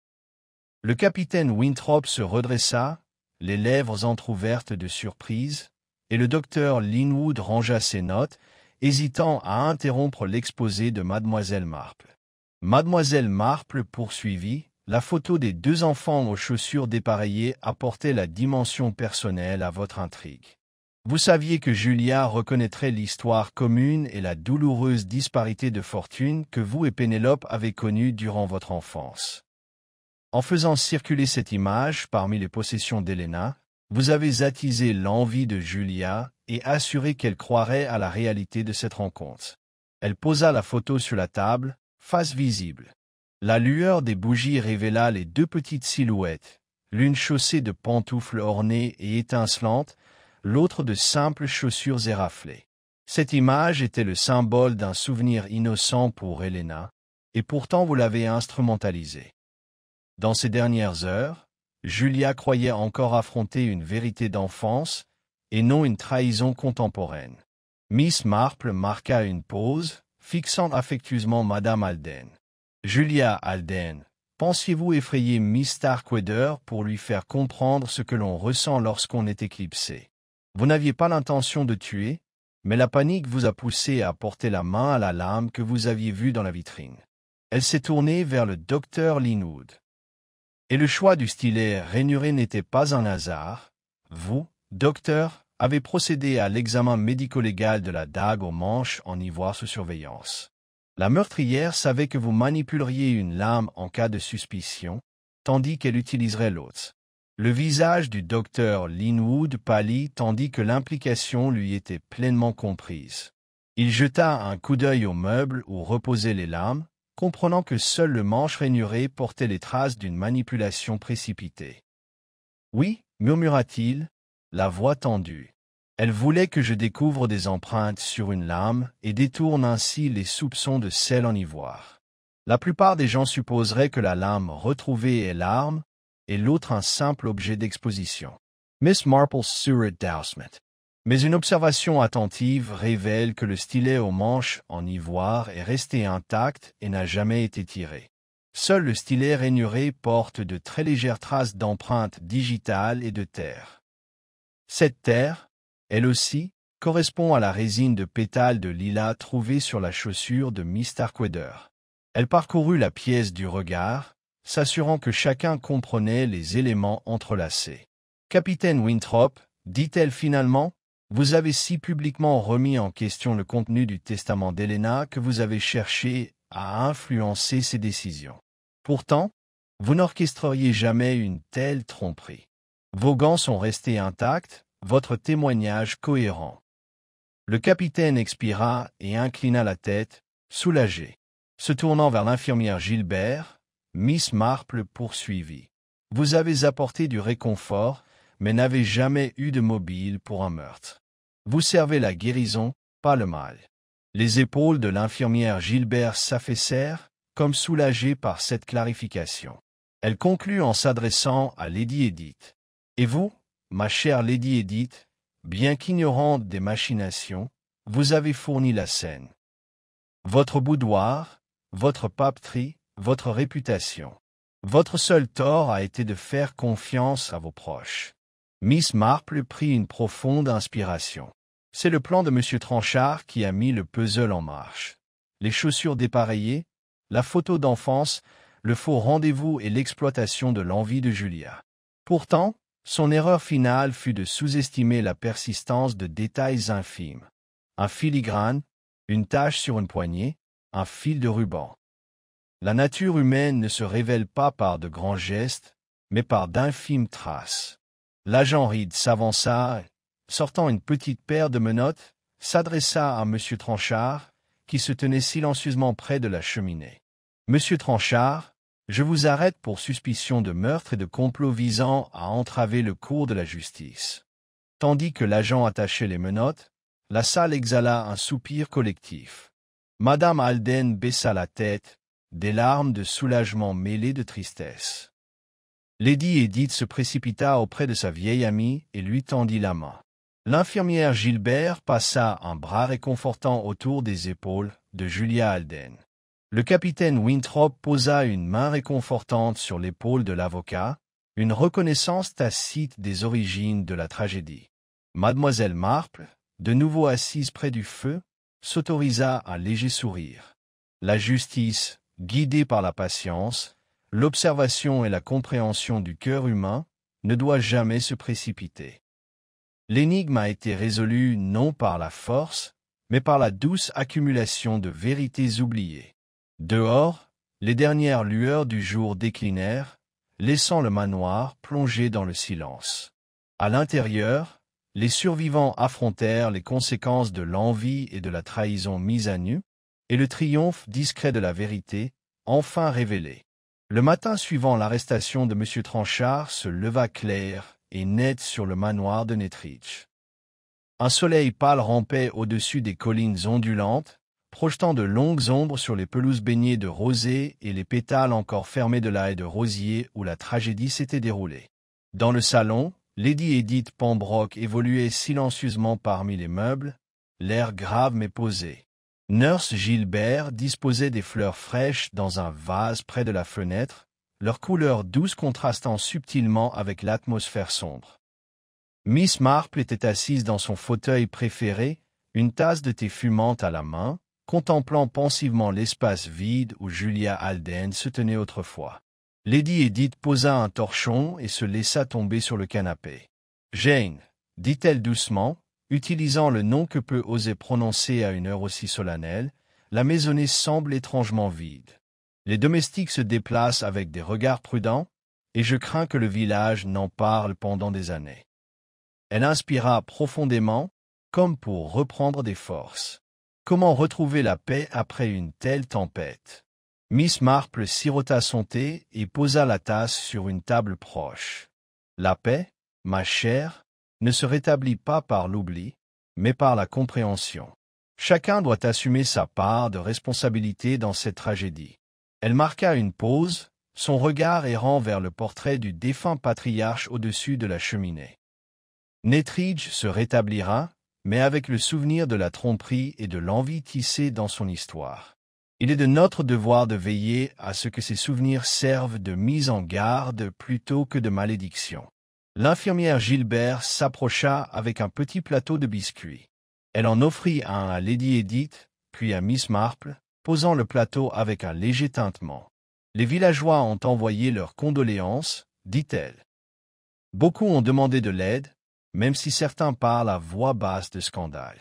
Le capitaine Winthrop se redressa, les lèvres entr'ouvertes de surprise, et le docteur Linwood rangea ses notes, hésitant à interrompre l'exposé de mademoiselle Marple. Mademoiselle Marple poursuivit, la photo des deux enfants aux chaussures dépareillées apportait la dimension personnelle à votre intrigue. Vous saviez que Julia reconnaîtrait l'histoire commune et la douloureuse disparité de fortune que vous et Pénélope avez connue durant votre enfance. En faisant circuler cette image parmi les possessions d'Helena, vous avez attisé l'envie de Julia et assuré qu'elle croirait à la réalité de cette rencontre. Elle posa la photo sur la table, face visible. La lueur des bougies révéla les deux petites silhouettes, l'une chaussée de pantoufles ornées et étincelantes, l'autre de simples chaussures éraflées. Cette image était le symbole d'un souvenir innocent pour Helena, et pourtant vous l'avez instrumentalisée. Dans ces dernières heures, Julia croyait encore affronter une vérité d'enfance, et non une trahison contemporaine. Miss Marple marqua une pause, fixant affectueusement Madame Alden. « Julia Alden, pensiez-vous effrayer Miss Starkweather pour lui faire comprendre ce que l'on ressent lorsqu'on est éclipsé? Vous n'aviez pas l'intention de tuer, mais la panique vous a poussé à porter la main à la lame que vous aviez vue dans la vitrine. » Elle s'est tournée vers le docteur Linwood. « Et le choix du stylet rainuré n'était pas un hasard. Vous, docteur, avez procédé à l'examen médico-légal de la dague au manche en ivoire sous surveillance. La meurtrière savait que vous manipuleriez une lame en cas de suspicion, tandis qu'elle utiliserait l'autre. » Le visage du docteur Linwood pâlit tandis que l'implication lui était pleinement comprise. Il jeta un coup d'œil aux meubles où reposaient les lames, comprenant que seul le manche rainuré portait les traces d'une manipulation précipitée. « Oui, murmura-t-il, la voix tendue. Elle voulait que je découvre des empreintes sur une lame et détourne ainsi les soupçons de celle en ivoire. La plupart des gens supposeraient que la lame retrouvée est l'arme et l'autre un simple objet d'exposition. » Miss Marple sourit doucement. Mais une observation attentive révèle que le stylet au manche en ivoire est resté intact et n'a jamais été tiré. Seul le stylet rainuré porte de très légères traces d'empreintes digitales et de terre. Cette terre, elle aussi, correspond à la résine de pétales de lilas trouvée sur la chaussure de Miss Starkweather. Elle parcourut la pièce du regard, s'assurant que chacun comprenait les éléments entrelacés. « Capitaine Winthrop, dit-elle finalement, vous avez si publiquement remis en question le contenu du testament d'Helena que vous avez cherché à influencer ses décisions. Pourtant, vous n'orchestreriez jamais une telle tromperie. Vos gants sont restés intacts, votre témoignage cohérent. » Le capitaine expira et inclina la tête, soulagé. Se tournant vers l'infirmière Gilbert, Miss Marple poursuivit. « Vous avez apporté du réconfort, mais n'avez jamais eu de mobile pour un meurtre. Vous servez la guérison, pas le mal. » Les épaules de l'infirmière Gilbert s'affaissèrent, comme soulagées par cette clarification. Elle conclut en s'adressant à Lady Edith. « Et vous, ma chère Lady Edith, bien qu'ignorante des machinations, vous avez fourni la scène. Votre boudoir, votre papeterie, votre réputation. Votre seul tort a été de faire confiance à vos proches. » Miss Marple prit une profonde inspiration. C'est le plan de M. Tranchard qui a mis le puzzle en marche. Les chaussures dépareillées, la photo d'enfance, le faux rendez-vous et l'exploitation de l'envie de Julia. Pourtant, son erreur finale fut de sous-estimer la persistance de détails infimes. Un filigrane, une tache sur une poignée, un fil de ruban. La nature humaine ne se révèle pas par de grands gestes, mais par d'infimes traces. L'agent Reed s'avança, sortant une petite paire de menottes, s'adressa à M. Tranchard, qui se tenait silencieusement près de la cheminée. « Monsieur Tranchard, je vous arrête pour suspicion de meurtre et de complot visant à entraver le cours de la justice. » Tandis que l'agent attachait les menottes, la salle exhala un soupir collectif. Madame Alden baissa la tête, des larmes de soulagement mêlées de tristesse. Lady Edith se précipita auprès de sa vieille amie et lui tendit la main. L'infirmière Gilbert passa un bras réconfortant autour des épaules de Julia Alden. Le capitaine Winthrop posa une main réconfortante sur l'épaule de l'avocat, une reconnaissance tacite des origines de la tragédie. Mademoiselle Marple, de nouveau assise près du feu, s'autorisa un léger sourire. La justice, guidée par la patience, l'observation et la compréhension du cœur humain, ne doit jamais se précipiter. L'énigme a été résolue non par la force, mais par la douce accumulation de vérités oubliées. Dehors, les dernières lueurs du jour déclinèrent, laissant le manoir plongé dans le silence. À l'intérieur, les survivants affrontèrent les conséquences de l'envie et de la trahison mise à nu, et le triomphe discret de la vérité, enfin révélé. Le matin suivant l'arrestation de M. Tranchard se leva clair et net sur le manoir de Nettridge. Un soleil pâle rampait au-dessus des collines ondulantes, projetant de longues ombres sur les pelouses baignées de rosée et les pétales encore fermés de la haie de rosier où la tragédie s'était déroulée. Dans le salon, Lady Edith Pembroke évoluait silencieusement parmi les meubles, l'air grave mais posé. Nurse Gilbert disposait des fleurs fraîches dans un vase près de la fenêtre, leur couleur douce contrastant subtilement avec l'atmosphère sombre. Miss Marple était assise dans son fauteuil préféré, une tasse de thé fumante à la main, contemplant pensivement l'espace vide où Julia Alden se tenait autrefois. Lady Edith posa un torchon et se laissa tomber sur le canapé. « Jane, » dit-elle doucement, utilisant le nom que peu oser prononcer à une heure aussi solennelle, la maisonnée semble étrangement vide. Les domestiques se déplacent avec des regards prudents, et je crains que le village n'en parle pendant des années. Elle inspira profondément, comme pour reprendre des forces. Comment retrouver la paix après une telle tempête? Miss Marple sirota son thé et posa la tasse sur une table proche. La paix, ma chère, ne se rétablit pas par l'oubli, mais par la compréhension. Chacun doit assumer sa part de responsabilité dans cette tragédie. Elle marqua une pause, son regard errant vers le portrait du défunt patriarche au-dessus de la cheminée. Nettridge se rétablira, mais avec le souvenir de la tromperie et de l'envie tissée dans son histoire. Il est de notre devoir de veiller à ce que ces souvenirs servent de mise en garde plutôt que de malédiction. L'infirmière Gilbert s'approcha avec un petit plateau de biscuits. Elle en offrit un à Lady Edith, puis à Miss Marple, posant le plateau avec un léger tintement. « Les villageois ont envoyé leurs condoléances, » dit-elle. Beaucoup ont demandé de l'aide, même si certains parlent à voix basse de scandale.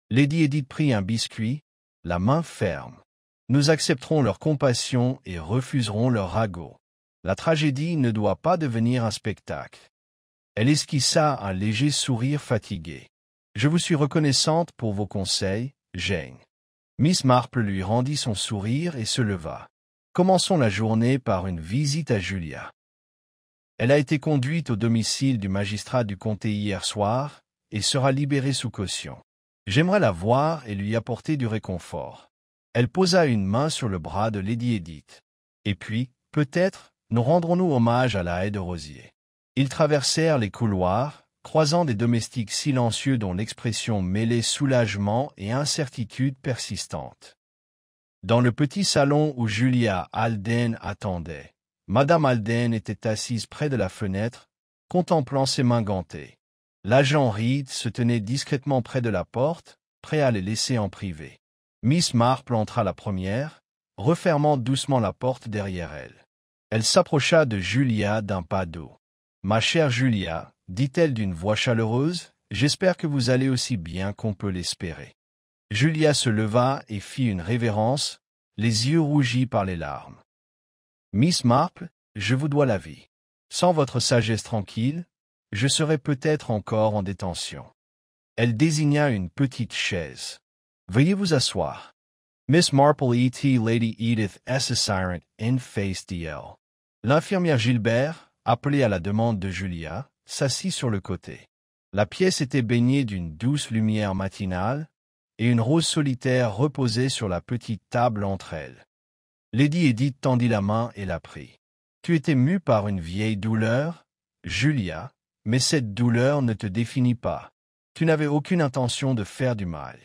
Lady Edith prit un biscuit, la main ferme. « Nous accepterons leur compassion et refuserons leur ragot. La tragédie ne doit pas devenir un spectacle. » Elle esquissa un léger sourire fatigué. « Je vous suis reconnaissante pour vos conseils, Jane. » Miss Marple lui rendit son sourire et se leva. « Commençons la journée par une visite à Julia. Elle a été conduite au domicile du magistrat du comté hier soir et sera libérée sous caution. J'aimerais la voir et lui apporter du réconfort. » Elle posa une main sur le bras de Lady Edith. « Et puis, peut-être, nous rendrons-nous hommage à la haie de rosier. » Ils traversèrent les couloirs, croisant des domestiques silencieux dont l'expression mêlait soulagement et incertitude persistante. Dans le petit salon où Julia Alden attendait, Madame Alden était assise près de la fenêtre, contemplant ses mains gantées. L'agent Reed se tenait discrètement près de la porte, prêt à les laisser en privé. Miss Marple entra la première, refermant doucement la porte derrière elle. Elle s'approcha de Julia d'un pas doux. « Ma chère Julia, » dit-elle d'une voix chaleureuse, « j'espère que vous allez aussi bien qu'on peut l'espérer. » Julia se leva et fit une révérence, les yeux rougis par les larmes. Miss Marple, je vous dois la vie. Sans votre sagesse tranquille, je serais peut-être encore en détention. Elle désigna une petite chaise. Veuillez vous asseoir. Miss Marple et Lady Edith S. Siren in face DL. L'infirmière Gilbert, appelée à la demande de Julia, s'assit sur le côté. La pièce était baignée d'une douce lumière matinale, et une rose solitaire reposait sur la petite table entre elles. Lady Edith tendit la main et la prit. Tu étais mue par une vieille douleur, Julia, mais cette douleur ne te définit pas. Tu n'avais aucune intention de faire du mal.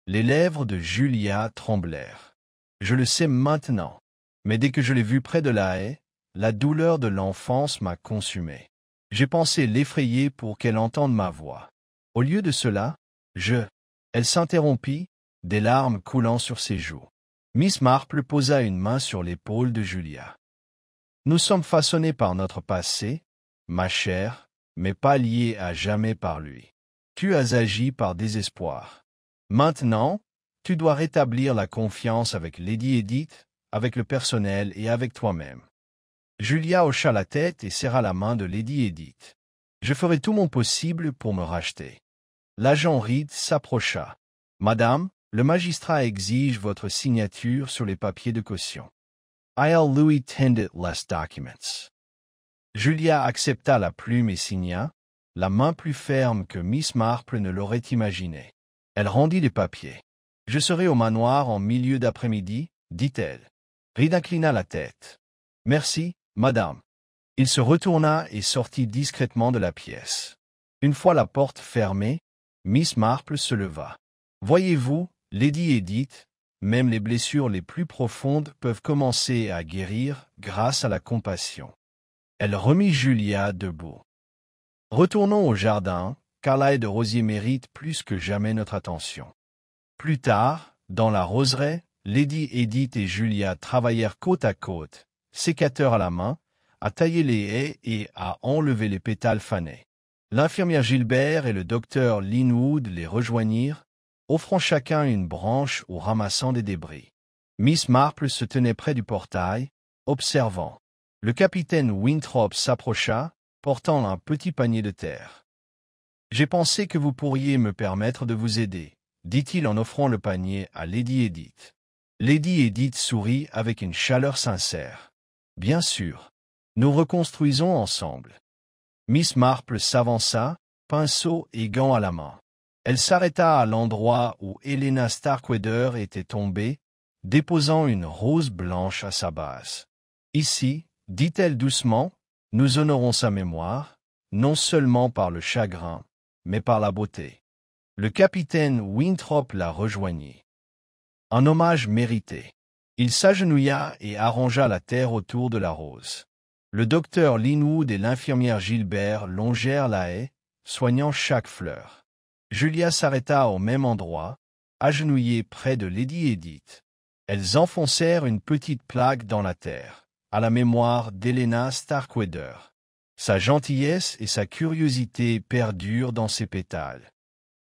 Les lèvres de Julia tremblèrent. Je le sais maintenant, mais dès que je l'ai vue près de la haie, la douleur de l'enfance m'a consumé. J'ai pensé l'effrayer pour qu'elle entende ma voix. Au lieu de cela, Elle s'interrompit, des larmes coulant sur ses joues. Miss Marple posa une main sur l'épaule de Julia. Nous sommes façonnés par notre passé, ma chère, mais pas liés à jamais par lui. Tu as agi par désespoir. Maintenant, tu dois rétablir la confiance avec Lady Edith, avec le personnel et avec toi-même. Julia hocha la tête et serra la main de Lady Edith. Je ferai tout mon possible pour me racheter. L'agent Reed s'approcha. Madame, le magistrat exige votre signature sur les papiers de caution. I'll Louis tended les documents. Julia accepta la plume et signa, la main plus ferme que Miss Marple ne l'aurait imaginé. Elle rendit les papiers. Je serai au manoir en milieu d'après-midi, dit-elle. Reed inclina la tête. Merci, madame. Il se retourna et sortit discrètement de la pièce. Une fois la porte fermée, Miss Marple se leva. Voyez-vous, Lady Edith, même les blessures les plus profondes peuvent commencer à guérir grâce à la compassion. Elle remit Julia debout. Retournons au jardin, car l'ail de rosier mérite plus que jamais notre attention. Plus tard, dans la roseraie, Lady Edith et Julia travaillèrent côte à côte, sécateur à la main, à tailler les haies et à enlever les pétales fanés. L'infirmière Gilbert et le docteur Linwood les rejoignirent, offrant chacun une branche ou ramassant des débris. Miss Marple se tenait près du portail, observant. Le capitaine Winthrop s'approcha, portant un petit panier de terre. « J'ai pensé que vous pourriez me permettre de vous aider, » dit-il en offrant le panier à Lady Edith. Lady Edith sourit avec une chaleur sincère. « Bien sûr. Nous reconstruisons ensemble. » Miss Marple s'avança, pinceau et gants à la main. Elle s'arrêta à l'endroit où Helena Starkweather était tombée, déposant une rose blanche à sa base. « Ici, dit-elle doucement, nous honorons sa mémoire, non seulement par le chagrin, mais par la beauté. » Le capitaine Winthrop la rejoignit. Un hommage mérité. Il s'agenouilla et arrangea la terre autour de la rose. Le docteur Linwood et l'infirmière Gilbert longèrent la haie, soignant chaque fleur. Julia s'arrêta au même endroit, agenouillée près de Lady Edith. Elles enfoncèrent une petite plaque dans la terre, à la mémoire d'Helena Starkweather. Sa gentillesse et sa curiosité perdurent dans ses pétales.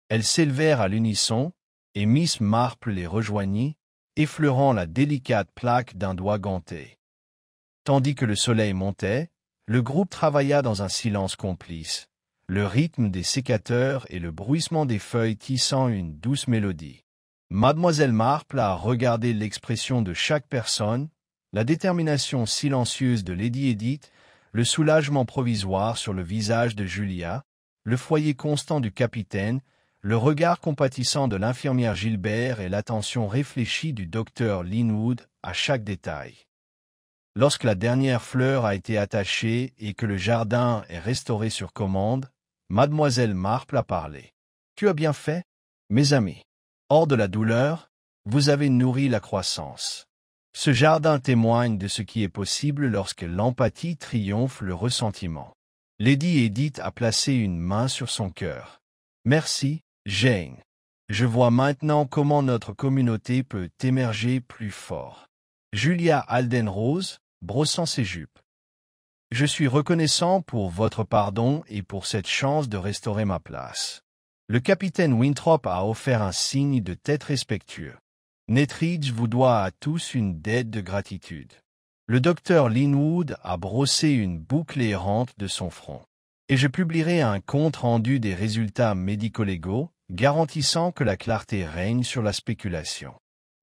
Elles s'élevèrent à l'unisson, et Miss Marple les rejoignit, effleurant la délicate plaque d'un doigt ganté. Tandis que le soleil montait, le groupe travailla dans un silence complice, le rythme des sécateurs et le bruissement des feuilles tissant une douce mélodie. Mademoiselle Marple a regardé l'expression de chaque personne, la détermination silencieuse de Lady Edith, le soulagement provisoire sur le visage de Julia, le foyer constant du capitaine, le regard compatissant de l'infirmière Gilbert et l'attention réfléchie du docteur Linwood à chaque détail. Lorsque la dernière fleur a été attachée et que le jardin est restauré sur commande, Mademoiselle Marple a parlé. « Tu as bien fait, mes amis. Hors de la douleur, vous avez nourri la croissance. Ce jardin témoigne de ce qui est possible lorsque l'empathie triomphe le ressentiment. » Lady Edith a placé une main sur son cœur. « Merci, Jane. Je vois maintenant comment notre communauté peut émerger plus fort. » Julia Alden-Rose, brossant ses jupes. « Je suis reconnaissant pour votre pardon et pour cette chance de restaurer ma place. » Le capitaine Winthrop a offert un signe de tête respectueux. Nettridge vous doit à tous une dette de gratitude. Le docteur Linwood a brossé une boucle errante de son front. Et je publierai un compte-rendu des résultats médico-légaux, garantissant que la clarté règne sur la spéculation.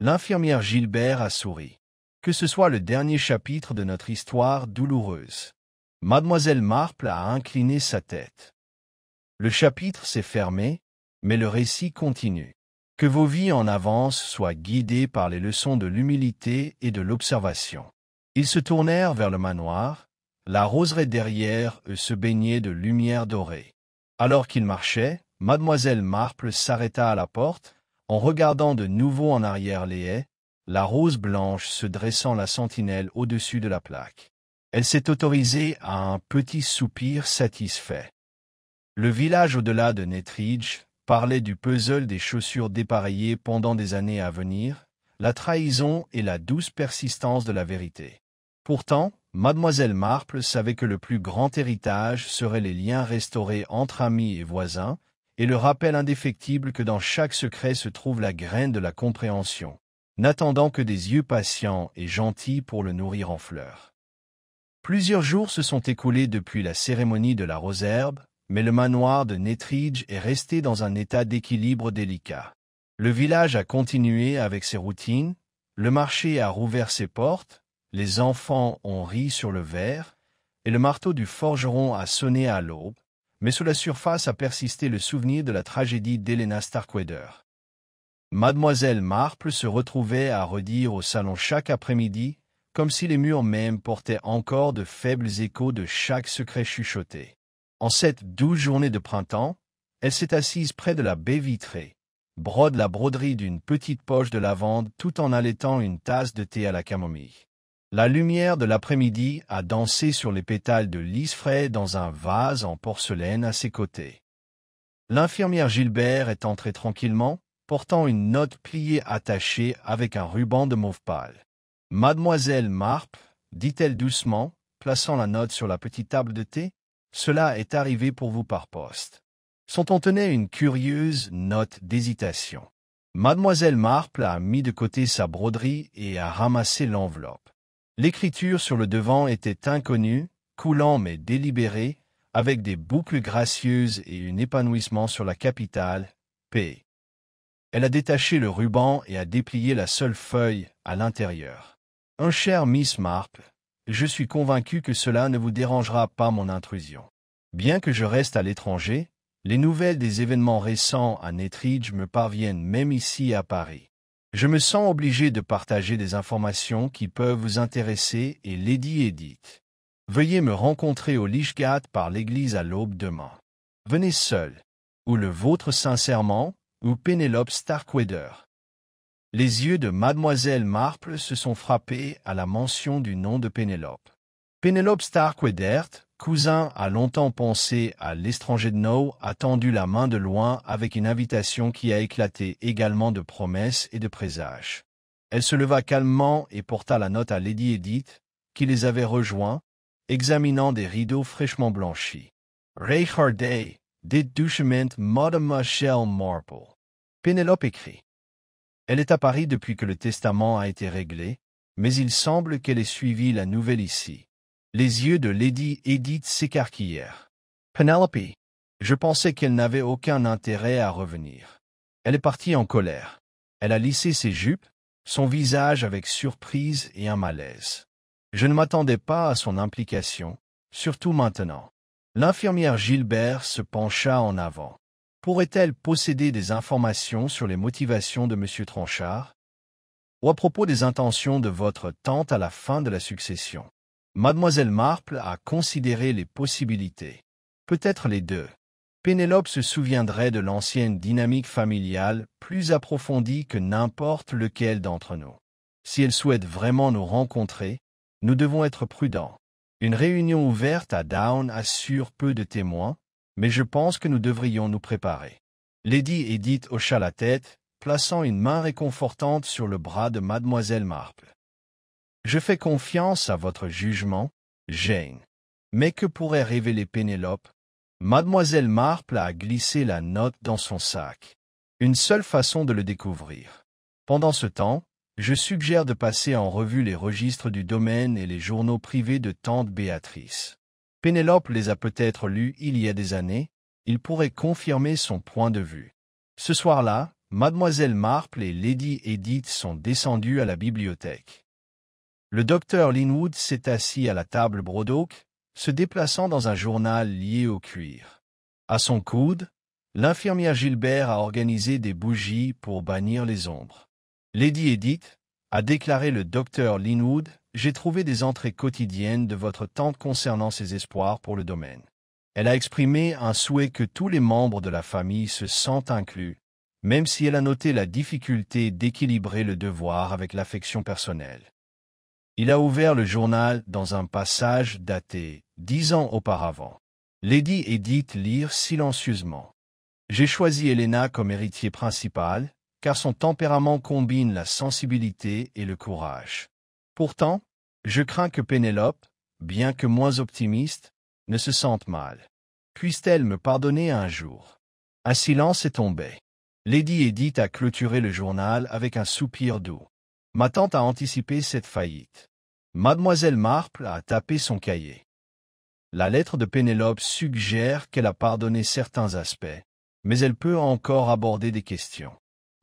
L'infirmière Gilbert a souri. Que ce soit le dernier chapitre de notre histoire douloureuse. Mademoiselle Marple a incliné sa tête. Le chapitre s'est fermé, mais le récit continue. Que vos vies en avance soient guidées par les leçons de l'humilité et de l'observation. Ils se tournèrent vers le manoir. La roseraie derrière eux se baignait de lumière dorée. Alors qu'ils marchaient, mademoiselle Marple s'arrêta à la porte, en regardant de nouveau en arrière les haies, la rose blanche se dressant la sentinelle au-dessus de la plaque. Elle s'est autorisée à un petit soupir satisfait. Le village au-delà de Nettridge parlait du puzzle des chaussures dépareillées pendant des années à venir, la trahison et la douce persistance de la vérité. Pourtant, mademoiselle Marple savait que le plus grand héritage serait les liens restaurés entre amis et voisins, et le rappel indéfectible que dans chaque secret se trouve la graine de la compréhension, n'attendant que des yeux patients et gentils pour le nourrir en fleurs. Plusieurs jours se sont écoulés depuis la cérémonie de la rose-herbe, mais le manoir de Nettridge est resté dans un état d'équilibre délicat. Le village a continué avec ses routines, le marché a rouvert ses portes, les enfants ont ri sur le verre, et le marteau du forgeron a sonné à l'aube, mais sous la surface a persisté le souvenir de la tragédie d'Helena Starkweather. Mademoiselle Marple se retrouvait à redire au salon chaque après-midi, comme si les murs mêmes portaient encore de faibles échos de chaque secret chuchoté. En cette douce journée de printemps, elle s'est assise près de la baie vitrée, brode la broderie d'une petite poche de lavande tout en allaitant une tasse de thé à la camomille. La lumière de l'après-midi a dansé sur les pétales de lys frais dans un vase en porcelaine à ses côtés. L'infirmière Gilbert est entrée tranquillement, portant une note pliée attachée avec un ruban de mauve pâle. « Mademoiselle Marple, dit-elle doucement, plaçant la note sur la petite table de thé, cela est arrivé pour vous par poste. » Son ton tenait une curieuse note d'hésitation. Mademoiselle Marple a mis de côté sa broderie et a ramassé l'enveloppe. L'écriture sur le devant était inconnue, coulant mais délibérée, avec des boucles gracieuses et un épanouissement sur la capitale, P. Elle a détaché le ruban et a déplié la seule feuille à l'intérieur. « Un cher Miss Marple, je suis convaincu que cela ne vous dérangera pas mon intrusion. Bien que je reste à l'étranger, les nouvelles des événements récents à Nettridge me parviennent même ici à Paris. Je me sens obligé de partager des informations qui peuvent vous intéresser et Lady Edith. Veuillez me rencontrer au Lychgate par l'église à l'aube demain. Venez seul, ou le vôtre sincèrement, ou Pénélope Starkweather. » Les yeux de mademoiselle Marple se sont frappés à la mention du nom de Pénélope. Pénélope Starkweather, cousin a longtemps pensé à l'étranger de No, a tendu la main de loin avec une invitation qui a éclaté également de promesses et de présages. Elle se leva calmement et porta la note à Lady Edith, qui les avait rejoints, examinant des rideaux fraîchement blanchis. « Reichardet, dit doucement Mademoiselle Marple. » Pénélope écrit. Elle est à Paris depuis que le testament a été réglé, mais il semble qu'elle ait suivi la nouvelle ici. Les yeux de Lady Edith s'écarquillèrent. « Penelope, je pensais qu'elle n'avait aucun intérêt à revenir. » Elle est partie en colère. Elle a lissé ses jupes, son visage avec surprise et un malaise. Je ne m'attendais pas à son implication, surtout maintenant. L'infirmière Gilbert se pencha en avant. Pourrait-elle posséder des informations sur les motivations de M. Tranchard? Ou à propos des intentions de votre tante à la fin de la succession? Mademoiselle Marple a considéré les possibilités. Peut-être les deux. Pénélope se souviendrait de l'ancienne dynamique familiale plus approfondie que n'importe lequel d'entre nous. Si elle souhaite vraiment nous rencontrer, nous devons être prudents. Une réunion ouverte à Down assure peu de témoins, mais je pense que nous devrions nous préparer. Lady Edith hocha la tête, plaçant une main réconfortante sur le bras de mademoiselle Marple. Je fais confiance à votre jugement, Jane. Mais que pourrait révéler Pénélope? Mademoiselle Marple a glissé la note dans son sac. Une seule façon de le découvrir. Pendant ce temps, je suggère de passer en revue les registres du domaine et les journaux privés de tante Béatrice. Pénélope les a peut-être lus il y a des années, il pourrait confirmer son point de vue. Ce soir-là, Mademoiselle Marple et Lady Edith sont descendues à la bibliothèque. Le docteur Linwood s'est assis à la table Brodock, se déplaçant dans un journal lié au cuir. À son coude, l'infirmière Gilbert a organisé des bougies pour bannir les ombres. Lady Edith, a déclaré le docteur Linwood, j'ai trouvé des entrées quotidiennes de votre tante concernant ses espoirs pour le domaine. Elle a exprimé un souhait que tous les membres de la famille se sentent inclus, même si elle a noté la difficulté d'équilibrer le devoir avec l'affection personnelle. Il a ouvert le journal dans un passage daté 10 ans auparavant. Lady Edith lit silencieusement. J'ai choisi Helena comme héritier principal, car son tempérament combine la sensibilité et le courage. Pourtant, je crains que Pénélope, bien que moins optimiste, ne se sente mal. Puisse-t-elle me pardonner un jour? Un silence est tombé. Lady Edith a clôturé le journal avec un soupir doux. Ma tante a anticipé cette faillite. Mademoiselle Marple a tapé son cahier. La lettre de Pénélope suggère qu'elle a pardonné certains aspects, mais elle peut encore aborder des questions.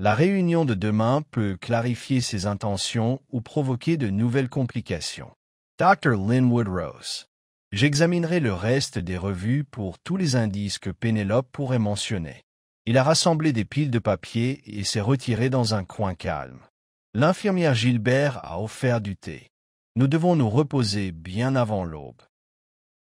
La réunion de demain peut clarifier ses intentions ou provoquer de nouvelles complications. Dr. Linwood Rose. J'examinerai le reste des revues pour tous les indices que Pénélope pourrait mentionner. Il a rassemblé des piles de papier et s'est retiré dans un coin calme. L'infirmière Gilbert a offert du thé. Nous devons nous reposer bien avant l'aube.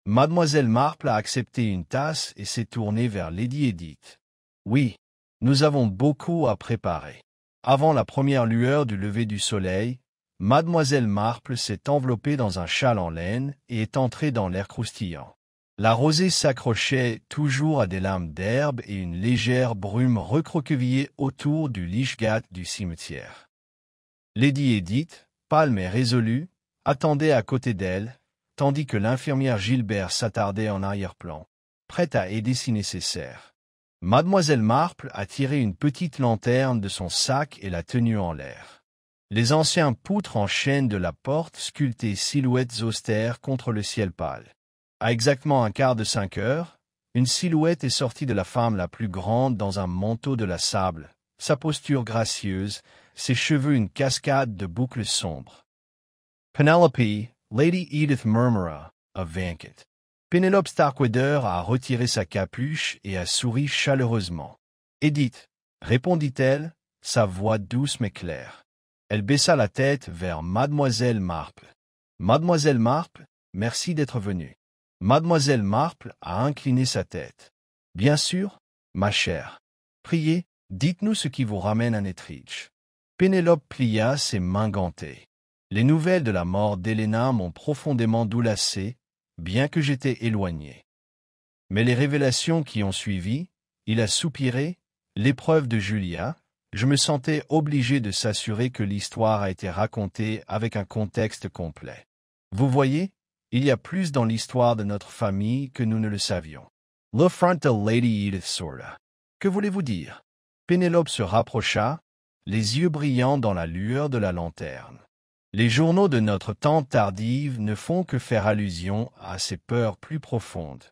Mademoiselle Marple a accepté une tasse et s'est tournée vers Lady Edith. Oui, nous avons beaucoup à préparer. Avant la première lueur du lever du soleil, Mademoiselle Marple s'est enveloppée dans un châle en laine et est entrée dans l'air croustillant. La rosée s'accrochait toujours à des lames d'herbe et une légère brume recroquevillée autour du lychgat du cimetière. Lady Edith, pâle mais résolue, attendait à côté d'elle, tandis que l'infirmière Gilbert s'attardait en arrière-plan, prête à aider si nécessaire. Mademoiselle Marple a tiré une petite lanterne de son sac et l'a tenue en l'air. Les anciens poutres en chêne de la porte sculptaient silhouettes austères contre le ciel pâle. À exactement 4:15, une silhouette est sortie de la femme la plus grande dans un manteau de la sable, sa posture gracieuse, ses cheveux une cascade de boucles sombres. Penelope, Lady Edith murmura, a vainqueur. Pénélope Starkweather a retiré sa capuche et a souri chaleureusement. « Edith » répondit-elle, sa voix douce mais claire. Elle baissa la tête vers Mademoiselle Marple. « Mademoiselle Marple, merci d'être venue. » Mademoiselle Marple a incliné sa tête. « Bien sûr, ma chère. Priez, dites-nous ce qui vous ramène à Nettridge. » Pénélope plia ses mains gantées. Les nouvelles de la mort d'Helena m'ont profondément doulacé, bien que j'étais éloigné. Mais les révélations qui ont suivi, il a soupiré, l'épreuve de Julia, je me sentais obligé de s'assurer que l'histoire a été racontée avec un contexte complet. Vous voyez, il y a plus dans l'histoire de notre famille que nous ne le savions. Le front de Lady Edith sourda. Que voulez-vous dire? Pénélope se rapprocha, les yeux brillants dans la lueur de la lanterne. Les journaux de notre tante tardive ne font que faire allusion à ses peurs plus profondes.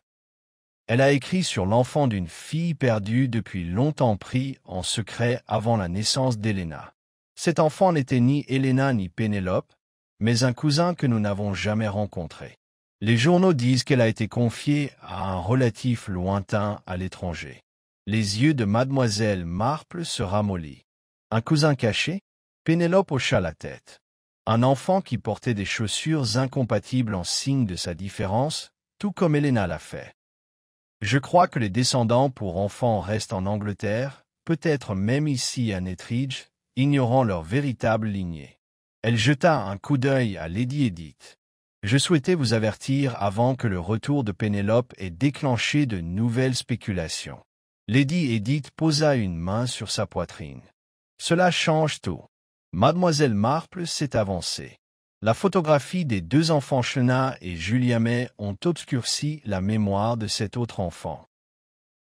Elle a écrit sur l'enfant d'une fille perdue depuis longtemps pris en secret avant la naissance d'Helena. Cet enfant n'était ni Helena ni Pénélope, mais un cousin que nous n'avons jamais rencontré. Les journaux disent qu'elle a été confiée à un relatif lointain à l'étranger. Les yeux de Mademoiselle Marple se ramollirent. Un cousin caché? Pénélope hocha la tête. Un enfant qui portait des chaussures incompatibles en signe de sa différence, tout comme Helena l'a fait. Je crois que les descendants pour enfants restent en Angleterre, peut-être même ici à Nettridge, ignorant leur véritable lignée. Elle jeta un coup d'œil à Lady Edith. Je souhaitais vous avertir avant que le retour de Pénélope ait déclenché de nouvelles spéculations. Lady Edith posa une main sur sa poitrine. Cela change tout. Mademoiselle Marple s'est avancée. La photographie des deux enfants Chenat et Julia May ont obscurci la mémoire de cet autre enfant.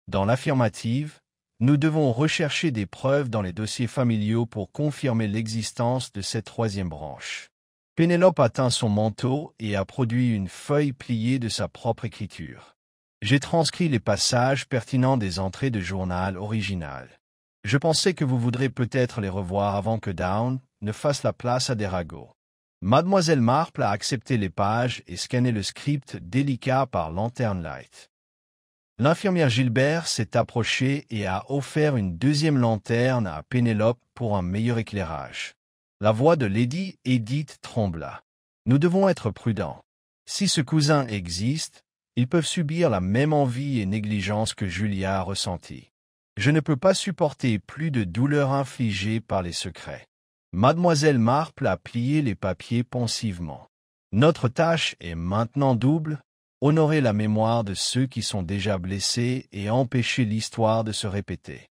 Dans l'affirmative, Nous devons rechercher des preuves dans les dossiers familiaux pour confirmer l'existence de cette troisième branche. Pénélope atteint son manteau et a produit une feuille pliée de sa propre écriture. J'ai transcrit les passages pertinents des entrées de journal originales. Je pensais que vous voudrez peut-être les revoir avant que Dawn ne fasse la place à des ragots. Mademoiselle Marple a accepté les pages et scanné le script délicat par Lantern Light. L'infirmière Gilbert s'est approchée et a offert une deuxième lanterne à Pénélope pour un meilleur éclairage. La voix de Lady Edith trembla. Nous devons être prudents. Si ce cousin existe, ils peuvent subir la même envie et négligence que Julia a ressentie. Je ne peux pas supporter plus de douleur infligée par les secrets. Mademoiselle Marple a plié les papiers pensivement. Notre tâche est maintenant double, honorer la mémoire de ceux qui sont déjà blessés et empêcher l'histoire de se répéter.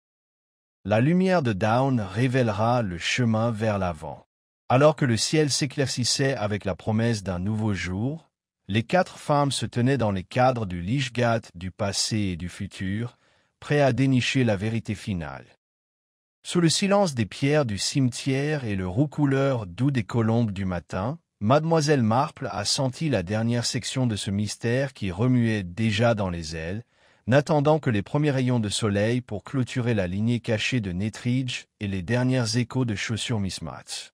La lumière de Dawn révélera le chemin vers l'avant. Alors que le ciel s'éclaircissait avec la promesse d'un nouveau jour, les 4 femmes se tenaient dans les cadres du Lychgat du passé et du futur, prêts à dénicher la vérité finale. Sous le silence des pierres du cimetière et le roucouleur doux des colombes du matin, Mademoiselle Marple a senti la dernière section de ce mystère qui remuait déjà dans les ailes, n'attendant que les premiers rayons de soleil pour clôturer la lignée cachée de Nettridge et les derniers échos de chaussures mismatch.